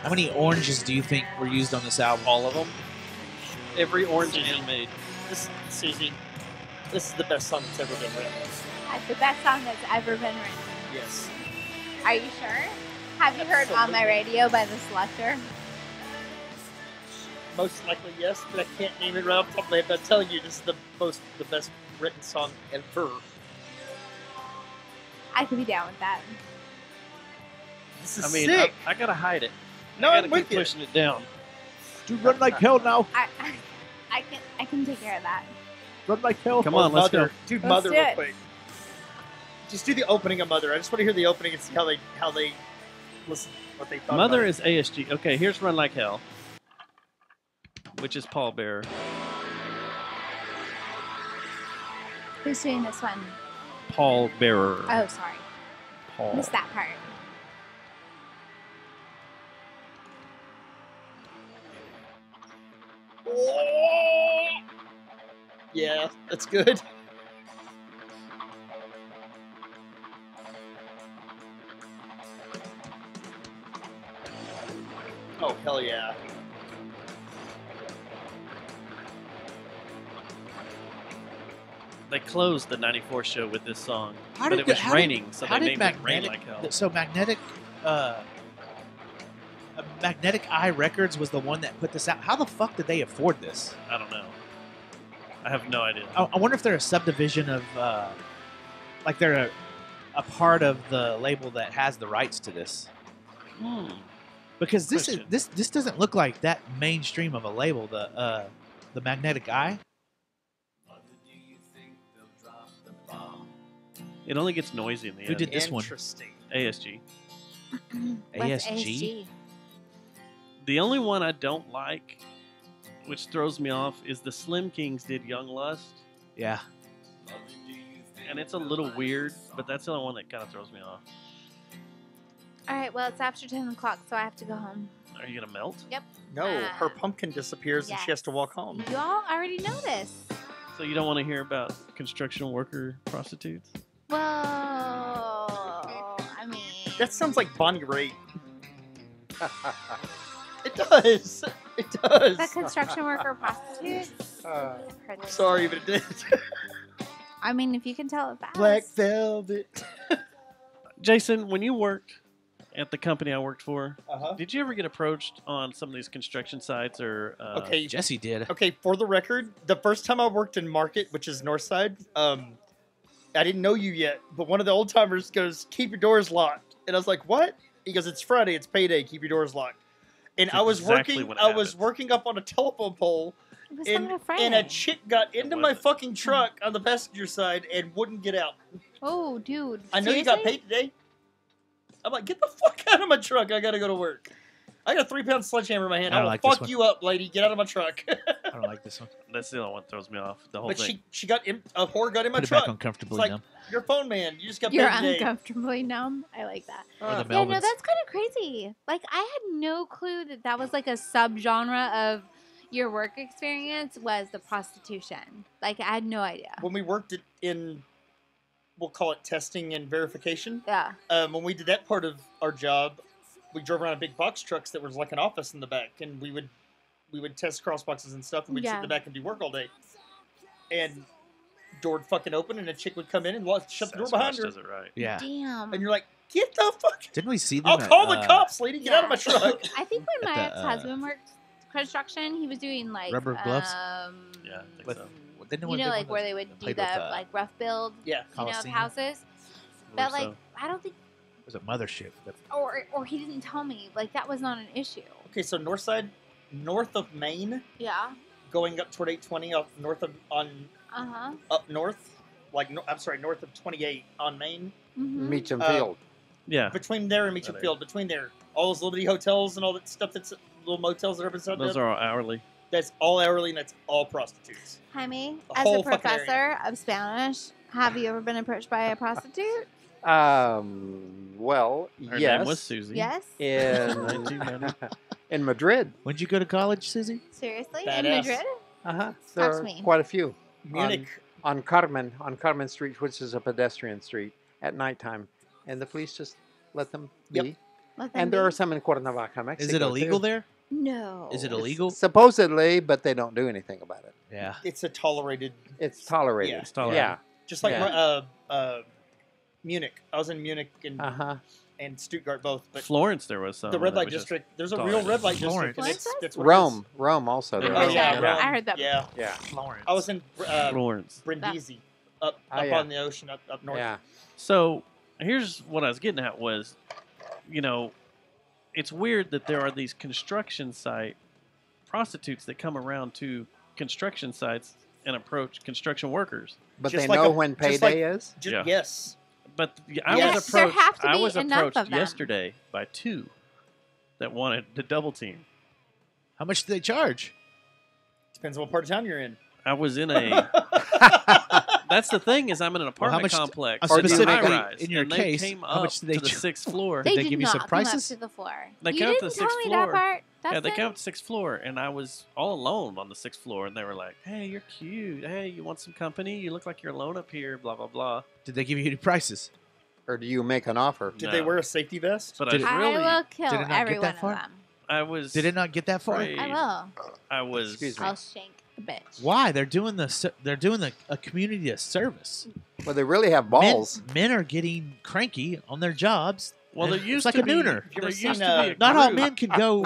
How many oranges do you think were used on this album? All of them. Every orange is made. This, Susie, this is the best song that's ever been written. That's the best song that's ever been written. Yes. Are you sure? Have you heard On My Radio by The Selector? Most likely yes, but I can't name it right off the top of my head. But I'm telling you, this is the best written song ever. I could be down with that. This is I mean, sick. I gotta hide it. No, I gotta I'm with keep you. pushing it down. Do Run Like Hell now. I can take care of that. Run Like Hell. Come on, let's Mother. go. Do Let's Mother do real it. quick. Just do the opening of Mother. I just want to hear the opening and see how they listen, what they thought. Mother about is ASG. Okay, here's Run Like Hell, which is Paul Bearer. Who's doing this one? Paul Bearer. Oh, sorry. Paul. Missed that part. it. Yeah, that's good. Oh hell yeah! They closed the '94 show with this song, How but did it was how did- raining, so how they did named it Rain Like Hell. So Magnetic Eye Records was the one that put this out. How the fuck did they afford this? I don't know. I have no idea. I wonder if they're a subdivision of, like they're a part of the label that has the rights to this. Because this is this doesn't look like that mainstream of a label. The Magnetic Eye. It only gets noisy in the Who end. did this one? Interesting. ASG. What's ASG? The only one I don't like, which throws me off, is the Slim Kings did Young Lust. Yeah. And it's a little weird, but that's the only one that kind of throws me off. All right, well, it's after 10 o'clock, so I have to go home. Are you gonna melt? Yep. No, her pumpkin disappears and she has to walk home. Y'all already know this. So you don't want to hear about construction worker prostitutes? Well, I mean, That sounds like Bonnie Raitt. It does. It does. the construction worker prostitute. Sorry, but it did. I mean, if you can tell it fast. Black Velvet. Jason, when you worked at the company I worked for, Uh-huh. did you ever get approached on some of these construction sites or? Okay, Jesse did. Okay, for the record, the first time I worked in Market, which is Northside, I didn't know you yet, but one of the old timers goes, "Keep your doors locked," and I was like, "What?" He goes, "It's Friday, it's payday. Keep your doors locked." And That's I was exactly working. what I was happens. working up on a telephone pole, It was and, on a Friday. and a chick got into my fucking truck on the passenger side and wouldn't get out. Oh, dude. I know you got Seriously? paid today. I'm like, get the fuck out of my truck. I gotta go to work. I got a 3-pound sledgehammer in my hand. I I don't will like this fuck one. you up, lady. Get out of my truck. I don't like this one. That's the only one that throws me off. The whole But thing. she got in, a whore got in my Put it truck. back on comfortably It's like, numb. your phone man. You just got You're paid today. uncomfortably numb. I like that. Or the Yeah, no, Melvins. that's kind of crazy. Like, I had no clue that that was like a subgenre of your work experience was the prostitution. Like, I had no idea. When we worked in, we'll call it testing and verification. Yeah. When we did that part of our job, we drove around in big box trucks that was like an office in the back, and we would test cross boxes and stuff, and we'd sit Yeah. in the back and do work all day. And door would fucking open, and a chick would come in and shut the door behind her. Does it right. Yeah. Damn. And you're like, get the fuck. Didn't we see them? I'll at, call the cops, lady. Get out of my Yeah. truck. I think when my At the, ex-husband worked construction, he was doing like Rubber gloves? Yeah, I think With, so. didn't you one know, big like one where that they would do played that, with, like rough build, Yeah. you know, of Coliseum? houses. But like, I don't think, It was a mothership. or he didn't tell me. Like, that was not an issue. Okay, so north side, north of Maine, Yeah. going up toward 820 up north of up north, like I'm sorry, north of 28 on Maine. Mm-hmm. Meacham Field. Yeah. Between there and Meacham That Field, between there, all those Liberty hotels and all that stuff, that's little motels that are beside Those there, are all hourly. that's all hourly and that's all prostitutes. Jaime, The as a whole fucking professor of Spanish, have you ever been approached by a prostitute? Well, Her yes. name was Susie. Yes. In, in Madrid. When'd you go to college, Susie? Seriously? In Badass. Madrid? Uh-huh. Talk There to are me. quite a few. Munich. On Carmen Street, which is a pedestrian street, at nighttime. And the police just let them be. Yep. Let them And there be? are some in Cuernavaca, Mexico. Is it illegal too. there? No. Is it illegal? Supposedly, but they don't do anything about it. Yeah. It's a tolerated, It's tolerated. Yeah. It's tolerated. Yeah. just like Yeah. Munich. I was in Munich and Stuttgart both, but Florence, there was some. the red that light was just district. There's a real tolerated. red light Florence. district. And it's, Florence? that's what it is. Rome also. I there heard is. yeah, that. Rome. I heard that. Yeah, Yeah. Florence. I was in Florence. Brindisi, up yeah. on the ocean, up north. Yeah. So here's what I was getting at was, you know, it's weird that there are these construction site prostitutes that come around to construction sites and approach construction workers. But Just they like know a- when just payday like- is? Yeah. Yes. But I Yes. was There approached. have to I be was enough approached of them. yesterday by two that wanted to double team. How much do they charge? Depends on what part of town you're in. I was in a. That's the thing is I'm in an apartment much- complex. specifically, high-rise, in your and they case, came how up much did they to the charge? 6th floor. They they did give you not some come prices? up to the floor. They you come up didn't to the tell 6th me floor. that part. Yeah, they Dustin. came up to 6th floor, and I was all alone on the 6th floor, and they were like, "Hey, you're cute. Hey, you want some company? You look like you're alone up here." Blah blah blah. Did they give you any prices? Or do you make an offer? Did they wear a safety vest? But Did it I I really, will kill did it not every get one that of far? them. I was. Did it not get that far? Right. I will. I was. Excuse me. I'll shank the bitch. Why? They're doing a community a service. Well, they really have balls. Men are getting cranky on their jobs. Well, there and used it's like to a be. nooner. you There ever used seen, to be a Not all group- men can go.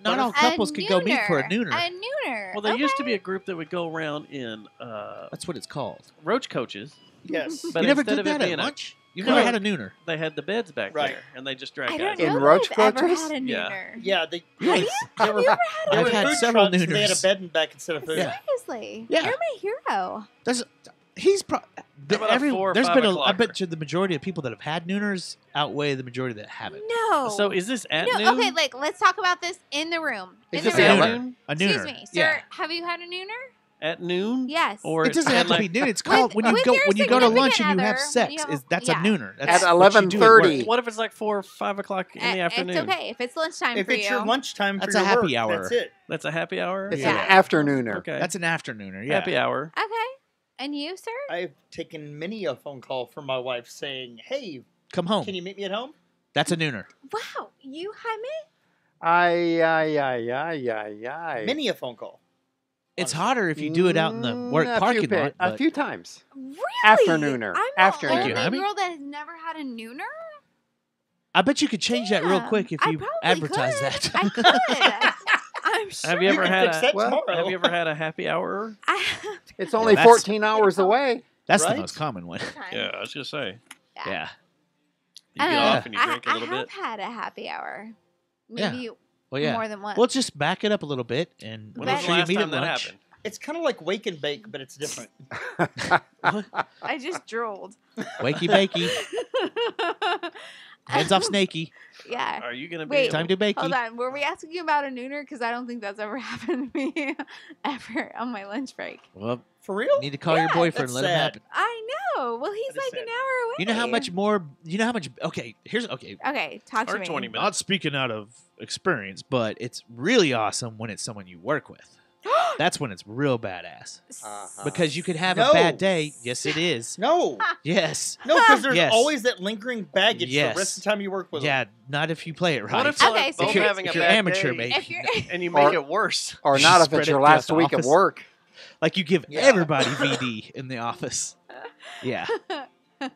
Not all couples can go meet for a nooner. A nooner. Well, there used to okay. be a group that would go around in That's what it's called. roach coaches. Yes. But you never instead did of it that at being lunch. You've No. never had a nooner. they had the beds back Right. there, and they just drag I guys. don't In know roach that I've ever coaches? had a Yeah. nooner. Yeah, they. Have you, They have were, you ever they had were a had food several trucks, and They had a nooners. bed in back instead of food. Yeah. Seriously. Yeah. You're my hero. He's How about a 4 or there's 5 been I o'clocker? bet you the majority of people that have had nooners outweigh the majority that haven't. No. So is this at no, noon? okay, like let's talk about this in the room. Is in this the a room. nooner? A nooner. Excuse me, sir. Yeah. Have you had a nooner? At noon? Yes. Or It doesn't at have to like- be noon. It's called when you with go your when you go to lunch significant and you have other, sex. you have- That's yeah. a nooner. At That's what you do at work. 11:30. What if it's like 4 or 5 o'clock in the afternoon? It's okay if it's lunchtime If for it's you. your lunchtime for That's your a happy work, hour. that's it. That's a happy hour? It's Yeah. an afternooner. Okay. That's an afternooner. Yeah. happy hour. Okay. And you, sir? I've taken many a phone call from my wife saying, "Hey, Come home. can you meet me at home?" That's a nooner. Wow. You, Jaime? Ay. Many a phone call. It's hotter if you do it out in the work parking lot. A but- few times. Really? Afternooner. I'm Afternoon. the Thank you, only Jaime. girl that has never had a nooner? I bet you could change that real Damn, quick if I you probably advertise could. that. I could. I'm sure. Have you ever can had fix that a tomorrow. Have you ever had a happy hour? It's only that's- 14 hours away. That's Right? the most common one. Yeah, I was gonna say. Yeah. You get off and you drink a I little have bit. had a happy hour. Yeah. Maybe Well, yeah. more than once. Well, just back it up a little bit and When make was the sure you last meet time at that lunch. happened? It's kind of like wake and bake, but it's different. I just drooled. Wakey bakey. Hands off snakey. Yeah. Are you gonna be Wait, Time to bakey. hold on. Were we asking you about a nooner? Because I don't think that's ever happened to me ever on my lunch break. Well, For real? you need to call your boyfriend that's and let him sad. happen. I know. Well, he's That is like sad. an hour away. You know how much more? You know how much? Okay, here's okay. Okay, talk to Or me. 20 minutes. Not speaking out of experience, but it's really awesome when it's someone you work with. That's when it's real badass. Because you could have a No. bad day. Yes, it is. No. Yes. No, because there's Yes. always that lingering baggage Yes. the rest of the time you work with Yeah, them. not if you play it right. What if Okay, you're so both here's- having a if you're bad amateur, day maybe. If you're and you make Or- it worse? Or not if Spread it's it your throughout last the week of office. work. Like you give Yeah. everybody VD in the office. Yeah.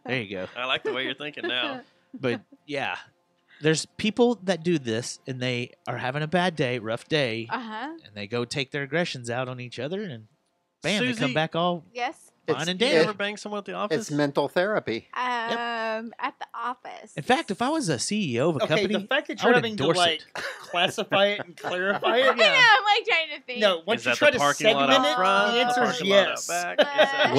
There you go. I like the way you're thinking now. But yeah, there's people that do this and they are having a bad day, rough day, Uh-huh. and they go take their aggressions out on each other and bam, they Susie, come back all Yes. fine and Did you dandy. ever bang someone at the office? It's mental therapy. At the office. In fact, if I was a CEO of a Okay, company, the fact that I you're would having to endorse like it. classify it and clarify I it. know, I'm like trying to think. No, once Is you that try the to parking lot segment out it, front, the answer is parking lot out yes. back? Is that-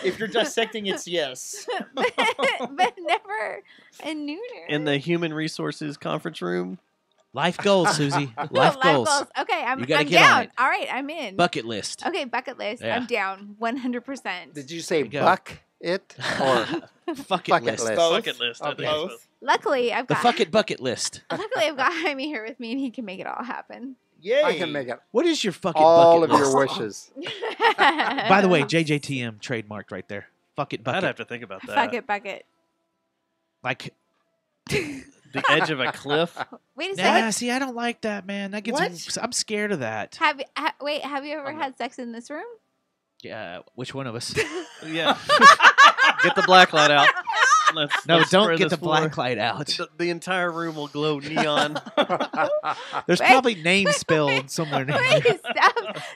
If you're dissecting, it's yes. but never a nooner. In the human resources conference room? Life goals, Susie. Life goals. Okay, I'm You gotta I'm get on down. it. All right, I'm in. Bucket list. Okay, bucket list. Yeah. I'm down 100%. Did you say you go. buck it or Fuck it bucket list. list? Bucket list. I Okay. think it's Both. Luckily, I've The got fuck it bucket list. Luckily, I've got Jaime here with me, and he can make it all happen. Yay. I can make it What is your fucking all of bucket your list? wishes. By the way, JJTM trademarked right there. Fuck it I'd bucket. have to think about that. Fuck it, bucket. Like, The edge of a cliff. Wait a nah, second. see, I don't like that, man. That gets. I'm scared of that. Wait, have you ever had sex in this room? Yeah, which one of us? Yeah. Get the black light out. Let's No, let's don't spread get this the black floor. light out. The entire room will glow neon. There's probably names spelled somewhere. in Wait, there.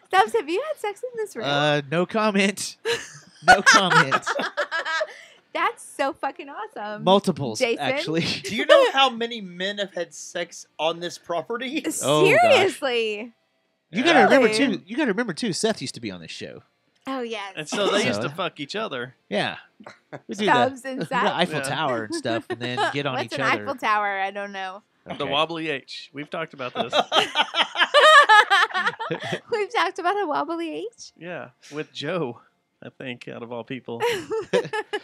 Stubbs, have you had sex in this room? No comment. No comment. That's so fucking awesome. Multiples, Jason? actually. Do you know how many men have had sex on this property? Oh, gosh. Seriously? You gotta remember Really? too. You gotta remember too. Seth used to be on this show. Oh yes. And so they used So- to fuck each other. Yeah, we do Stubbs the, and the Seth? Eiffel Yeah. Tower and stuff, and then get on What's each an other. Eiffel Tower? I don't know. The Okay. wobbly H. We've talked about this. We've talked about a wobbly H. Yeah, with Joe, I think, out of all people.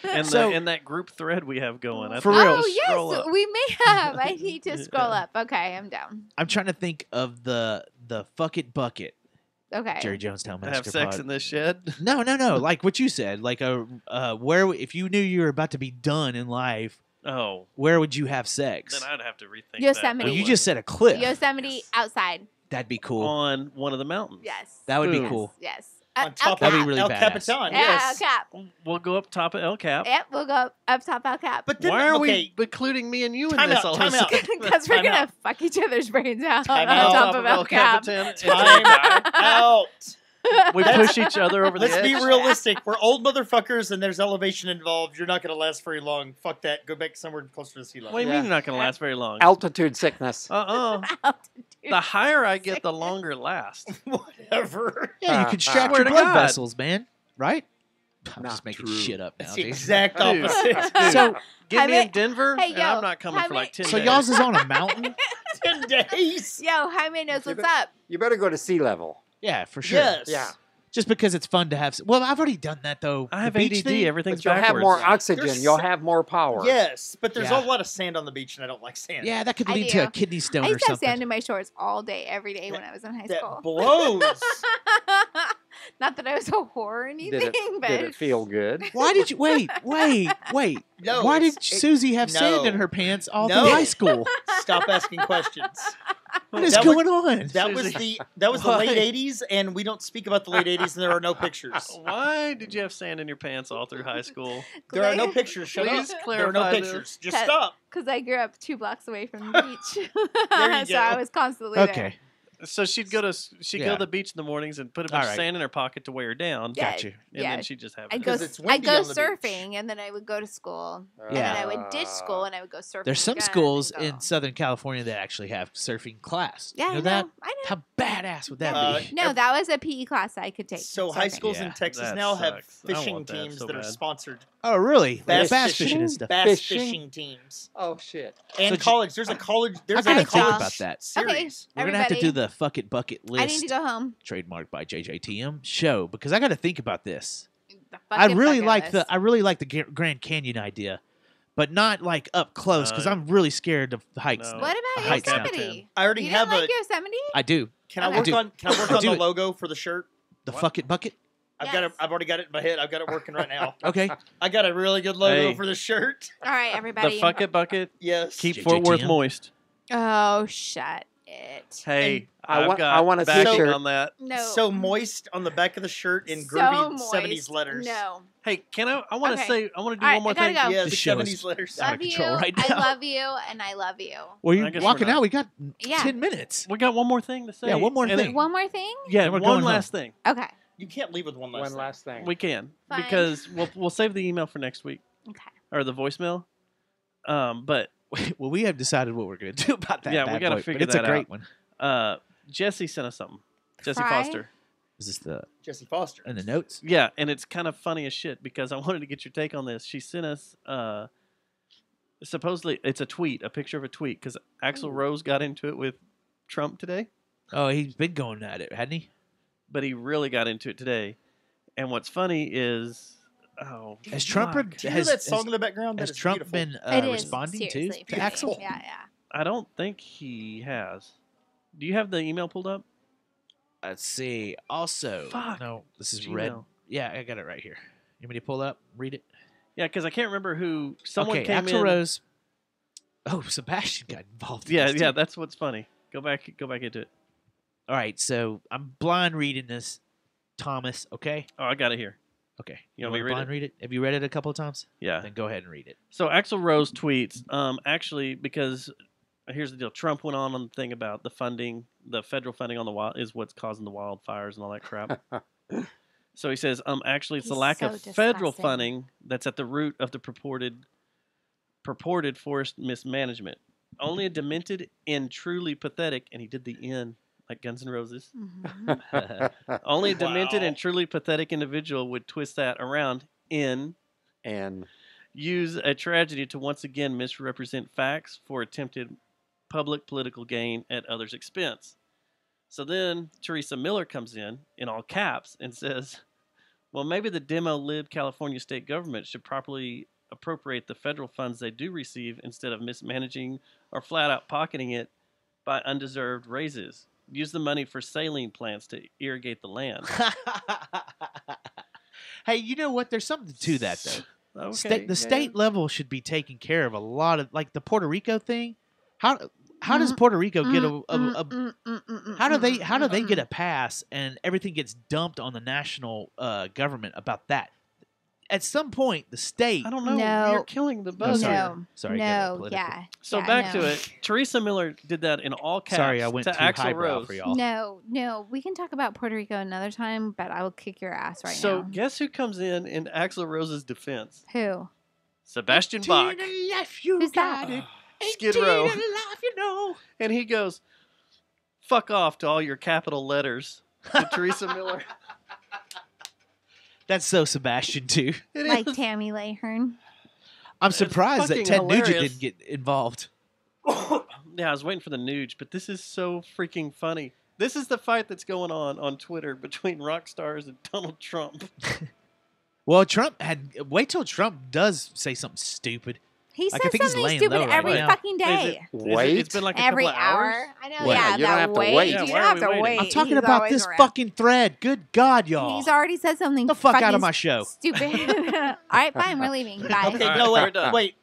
And So- and that group thread we have going. I For think real. I'll Oh scroll yes, up. we may have. I need to scroll Yeah. up. Okay, I'm down. I'm trying to think of the fuck it bucket. Okay. Jerry Jonestown Have Master sex Pod. in this shed. No. Like what you said. Like where if you knew you were about to be done in life, Oh, where would you have sex? then I'd have to rethink Yosemite. Well, that. you just said a cliff. Yosemite outside. That'd be cool. on one of the mountains. Yes. That would be Boom. cool. Yes. On top That'd of be really El badass. Capitan. Yeah, Yes. Cap. We'll go up top of El Cap. Yep, we'll go up top El Cap. But then, Why are okay, we including me and you in Time this out, all of time a out. sudden? Because we're Time gonna out. fuck each other's brains out Time on out. top of El Cap. Capitan. time out. We push each other over the Let's edge. be realistic. We're old motherfuckers, and there's elevation involved. You're not going to last very long. Fuck that. Go back somewhere closer to sea level. What do you mean you're not going to last very long? Altitude sickness. The higher I get, the longer it lasts. Whatever. Yeah, you could strap Swear your to blood God. vessels, man. Right? I'm Not just making true. shit up now, It's the dude. exact Dude. opposite. Dude, So, get me Jaime- in Denver, Hey, and yo, I'm not coming for Jaime- like 10 so days. y'all's is on a mountain. 10 days. Yo, Jaime knows what's up. You better go to sea level. Yeah, for sure. Yes. Yeah. Just because it's fun to have. Well, I've already done that though. I have The beach ADD. thing, Everything's But you'll have backwards. more oxygen. There's You'll so- have more power. Yes, but there's Yeah. a lot of sand on the beach, and I don't like sand. Yeah, that could I lead do. to a kidney stone I or used to have something. sand in my shorts all day, every day when I was in high That school. blows. Not that I was a whore or anything, Did it, but did it feel good? Why did you wait? No, Why did it's- Susie have sand in no. her pants all No. through high school? Stop asking questions. What is That going on? That was the Why? late '80s, and we don't speak about the late '80s, and there are no pictures. Why did you have sand in your pants all through high school? There are no pictures. Shut Please up. There are no clarify pictures. this. Just stop. because I grew up 2 blocks away from the beach, There you so I go. was constantly Okay. there. So she'd go to Yeah. the beach in the mornings and put a bunch All of right. sand in her pocket to weigh her down. Yeah, Got you. And yeah. then she'd just have I'd it. go, 'Cause it's I'd windy go on the beach. surfing, and then I would go to school. And Yeah. then I would ditch school, and I would go surfing. There's some again schools and go. in Southern California that actually have surfing class. Yeah, you know I that? know. I know. How badass would that be? No, that was a PE class I could take. So high surfing. schools Yeah, in Texas that now have sucks. I don't fishing want that teams so that are bad. sponsored. Oh, really? Bass Bass fishing. fishing and stuff. Bass Fishing? fishing teams. Oh shit! And So college. There's a college. There's gotta a think college about that. series. We're gonna have to do Everybody. the fuck it bucket list. I need to go home. Trademarked by JJTM show because I got to think about this. The I fucking really bucket like list. I really like the Grand Canyon idea, but not like up close because No. I'm really scared of heights. No. What The about heights now. Yosemite? I already You have didn't like a. Yosemite? I do. Can I Okay. work do. on? Can I work I'll on do the it. logo for the shirt? The fuck it bucket. I've got it. Yes. I've already got it in my head. I've got it working right now. Okay. I got a really good logo Hey. for the shirt. All right, everybody. The fuck it bucket. Yes. Keep JJTM. Fort Worth moist. Oh, shut it. Hey, I I've want- got I want a backing t-shirt. on that. No. So moist on the back of the shirt in So groovy moist. 70s letters. No. Hey, can I want to Okay. say I want to do All right, one more I gotta thing. go. Yeah, This the show is 70s letters. out of Love you. control right I now. love you, and I love you. Well, I you're guess walking we're not. out. We got Yeah. 10 minutes. We got one more thing to say. Yeah, one more And thing. then- One more thing? Yeah, Then we're one going last thing. Okay. You can't leave with one last One thing. last thing. We can Fine. because we'll save the email for next week Okay. or the voicemail. But Well, we have decided what we're going to do about that. Yeah, we bad gotta boy, but figure it's that a great out. one. Jesse sent us something. Jesse Fry? Foster. Is this the Jesse Foster. in the notes? Yeah, and it's kind of funny as shit because I wanted to get your take on this. She sent us supposedly it's a tweet, a picture of a tweet because Axl Rose got into it with Trump today, Oh, he's been going at it, hadn't he? but he really got into it today. And what's funny is, Has Trump fuck. Do you hear that song in the background? That has is Trump beautiful. been It is, responding seriously. to Axel? Yeah, yeah. I don't think he has. Do you have the email pulled up? Let's see. Also, Fuck. no, this is red. Gmail. Yeah, I got it right here. You want me to pull up? Read it. Yeah, because I can't remember who. Someone okay, came Axl in. Rose. Oh, Sebastian got involved. in Yeah, this yeah, too. that's what's funny. Go back into it. All right, so I'm blind reading this, Thomas. Okay. Oh, I got it here. Okay. You want me to read blind it? read it? Have you read it a couple of times? Yeah. Then go ahead and read it. So Axl Rose tweets, actually, because here's the deal. Trump went on the thing about the funding, the federal funding on the wild is what's causing the wildfires and all that crap. So he says, actually, it's the He's lack so of federal disgusting. funding that's at the root of the purported forest mismanagement. Only a demented and truly pathetic, and he did the N like Guns N' Roses. Only a demented Wow. and truly pathetic individual would twist that around in And use a tragedy to once again misrepresent facts for attempted public political gain at others' expense. So then Teresa Miller comes in all caps and says, well, maybe the demo-lib California state government should properly appropriate the federal funds they do receive instead of mismanaging or flat out pocketing it by undeserved raises. Use the money for saline plants to irrigate the land. Hey, you know what? There's something to that though. Okay, The state level should be taking care of a lot of like the Puerto Rico thing. How does Puerto Rico get how do they get a pass and everything gets dumped on the national government about that? At some point, the state. I don't know. No. You're killing the buzz. sorry. No. Sorry, getting No. political. Yeah. So yeah, back no. to it. Teresa Miller did that in all caps. Sorry, I went to too Axl highbrow Rose. for y'all. No, no. We can talk about Puerto Rico another time, but I will kick your ass right So now. guess who comes in Axl Rose's defense? Who? Sebastian Bach, Who's that? Skid Row, you know. and he goes, "Fuck off" to all your capital letters to Teresa Miller. That's so Sebastian too. It Like is. Tammy Lahern. I'm surprised that fucking Ted Nugent hilarious. didn't get involved. Yeah, I was waiting for the Nuge, but this is so freaking funny. This is the fight that's going on Twitter between rock stars and Donald Trump. Well, Trump had. Wait till Trump does say something stupid. He Like, I says think he's something laying stupid low right every now. fucking day. It's been like a Every couple of hour. hours. I know. Well, Yeah, you don't that have to wait. wait. You Yeah, don't why are have we to waiting? wait. I'm talking He's about always this around. fucking thread. Good God, y'all. He's already said something. the fuck out fucking of my show. Stupid. All right, fine. We're leaving. Bye. Okay, All no, right, we're wait, done. wait.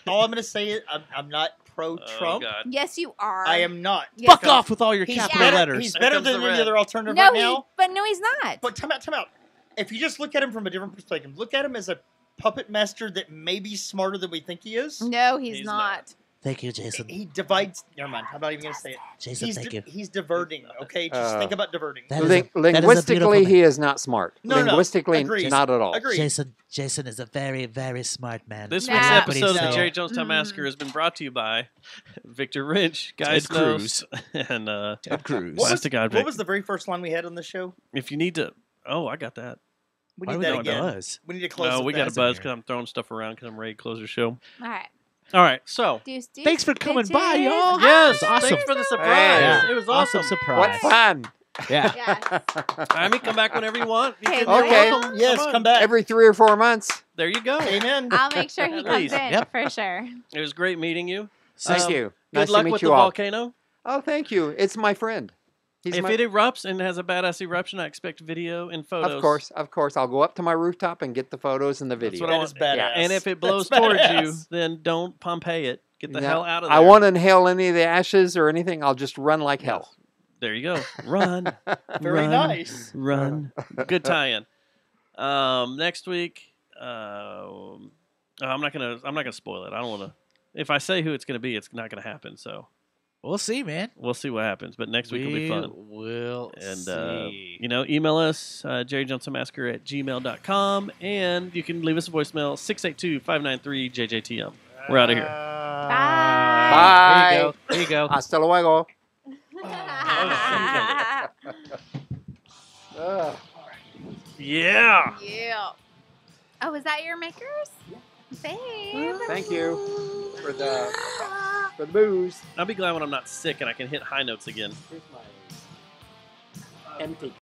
All I'm gonna say is I'm not pro Trump. God. Yes, you are. I am not. Yes, Fuck off with all your He's capital better, letters. He's Here better comes than the any red. other alternative No, right now. but no, he's not. But time out. If you just look at him from a different perspective, look at him as a puppet master that may be smarter than we think he is. No, he's He's not. Thank you, Jason. He divides. Never mind. I'm not even gonna say it. Jason, thank you. He's diverting. Okay, just think about diverting. That is a beautiful Linguistically, man. he is not smart. No, Linguistically, agreed. not at all. Agreed. Jason is a very, very smart man. This Nah. week's Nah. episode of the No. Jerry Jonestown Massacre has been brought to you by Victor Rich, Guy Ted Snows, and Ted Cruz. Honest to God, What Vic. was the very first line we had on the show? If you need to, I got that. We Why need do we that got again. buzz? We need to close. No, with we got a that. buzz because I'm throwing stuff around because I'm ready to close the show. All right. All right, so Deuce, deuce, Thanks for coming bitches. by, y'all. yes, Awesome. thanks for the surprise. Yeah. It was Awesome awesome. surprise. What fun! Yeah. Yes. I mean, come back whenever you want. You Okay, can- Okay. welcome. Yes, on. come back. Every 3 or 4 months. There you go. Amen. I'll make sure he At comes least. in Yep. for sure. It was great meeting you. Thank you. Good Nice luck to meet with you the all. volcano. Oh, thank you. It's my friend. He's If my... it erupts and has a badass eruption, I expect video and photos. Of course. I'll go up to my rooftop and get the photos and the video. That's what I That want. is badass. And if it blows That's towards badass. you, then don't Pompeii it. Get the No, hell out of there. I won't inhale any of the ashes or anything. I'll just run like hell. There you go. Run. Very Run. nice. Run. Good tie-in. Next week, I'm not gonna spoil it. I don't want to. If I say who it's gonna be, it's not gonna happen. So We'll see, man. we'll see what happens. But next week will be fun. We'll And see. email us jerryjonesonmassacre@gmail.com, and you can leave us a voicemail 682-593-JJTM. We're out of here. Bye. Bye. There you go. There you go. Hasta luego. Yeah. Yeah. Oh, is that your makers? Babe. Thank you for the booze. I'll be glad when I'm not sick and I can hit high notes again. Here's my empty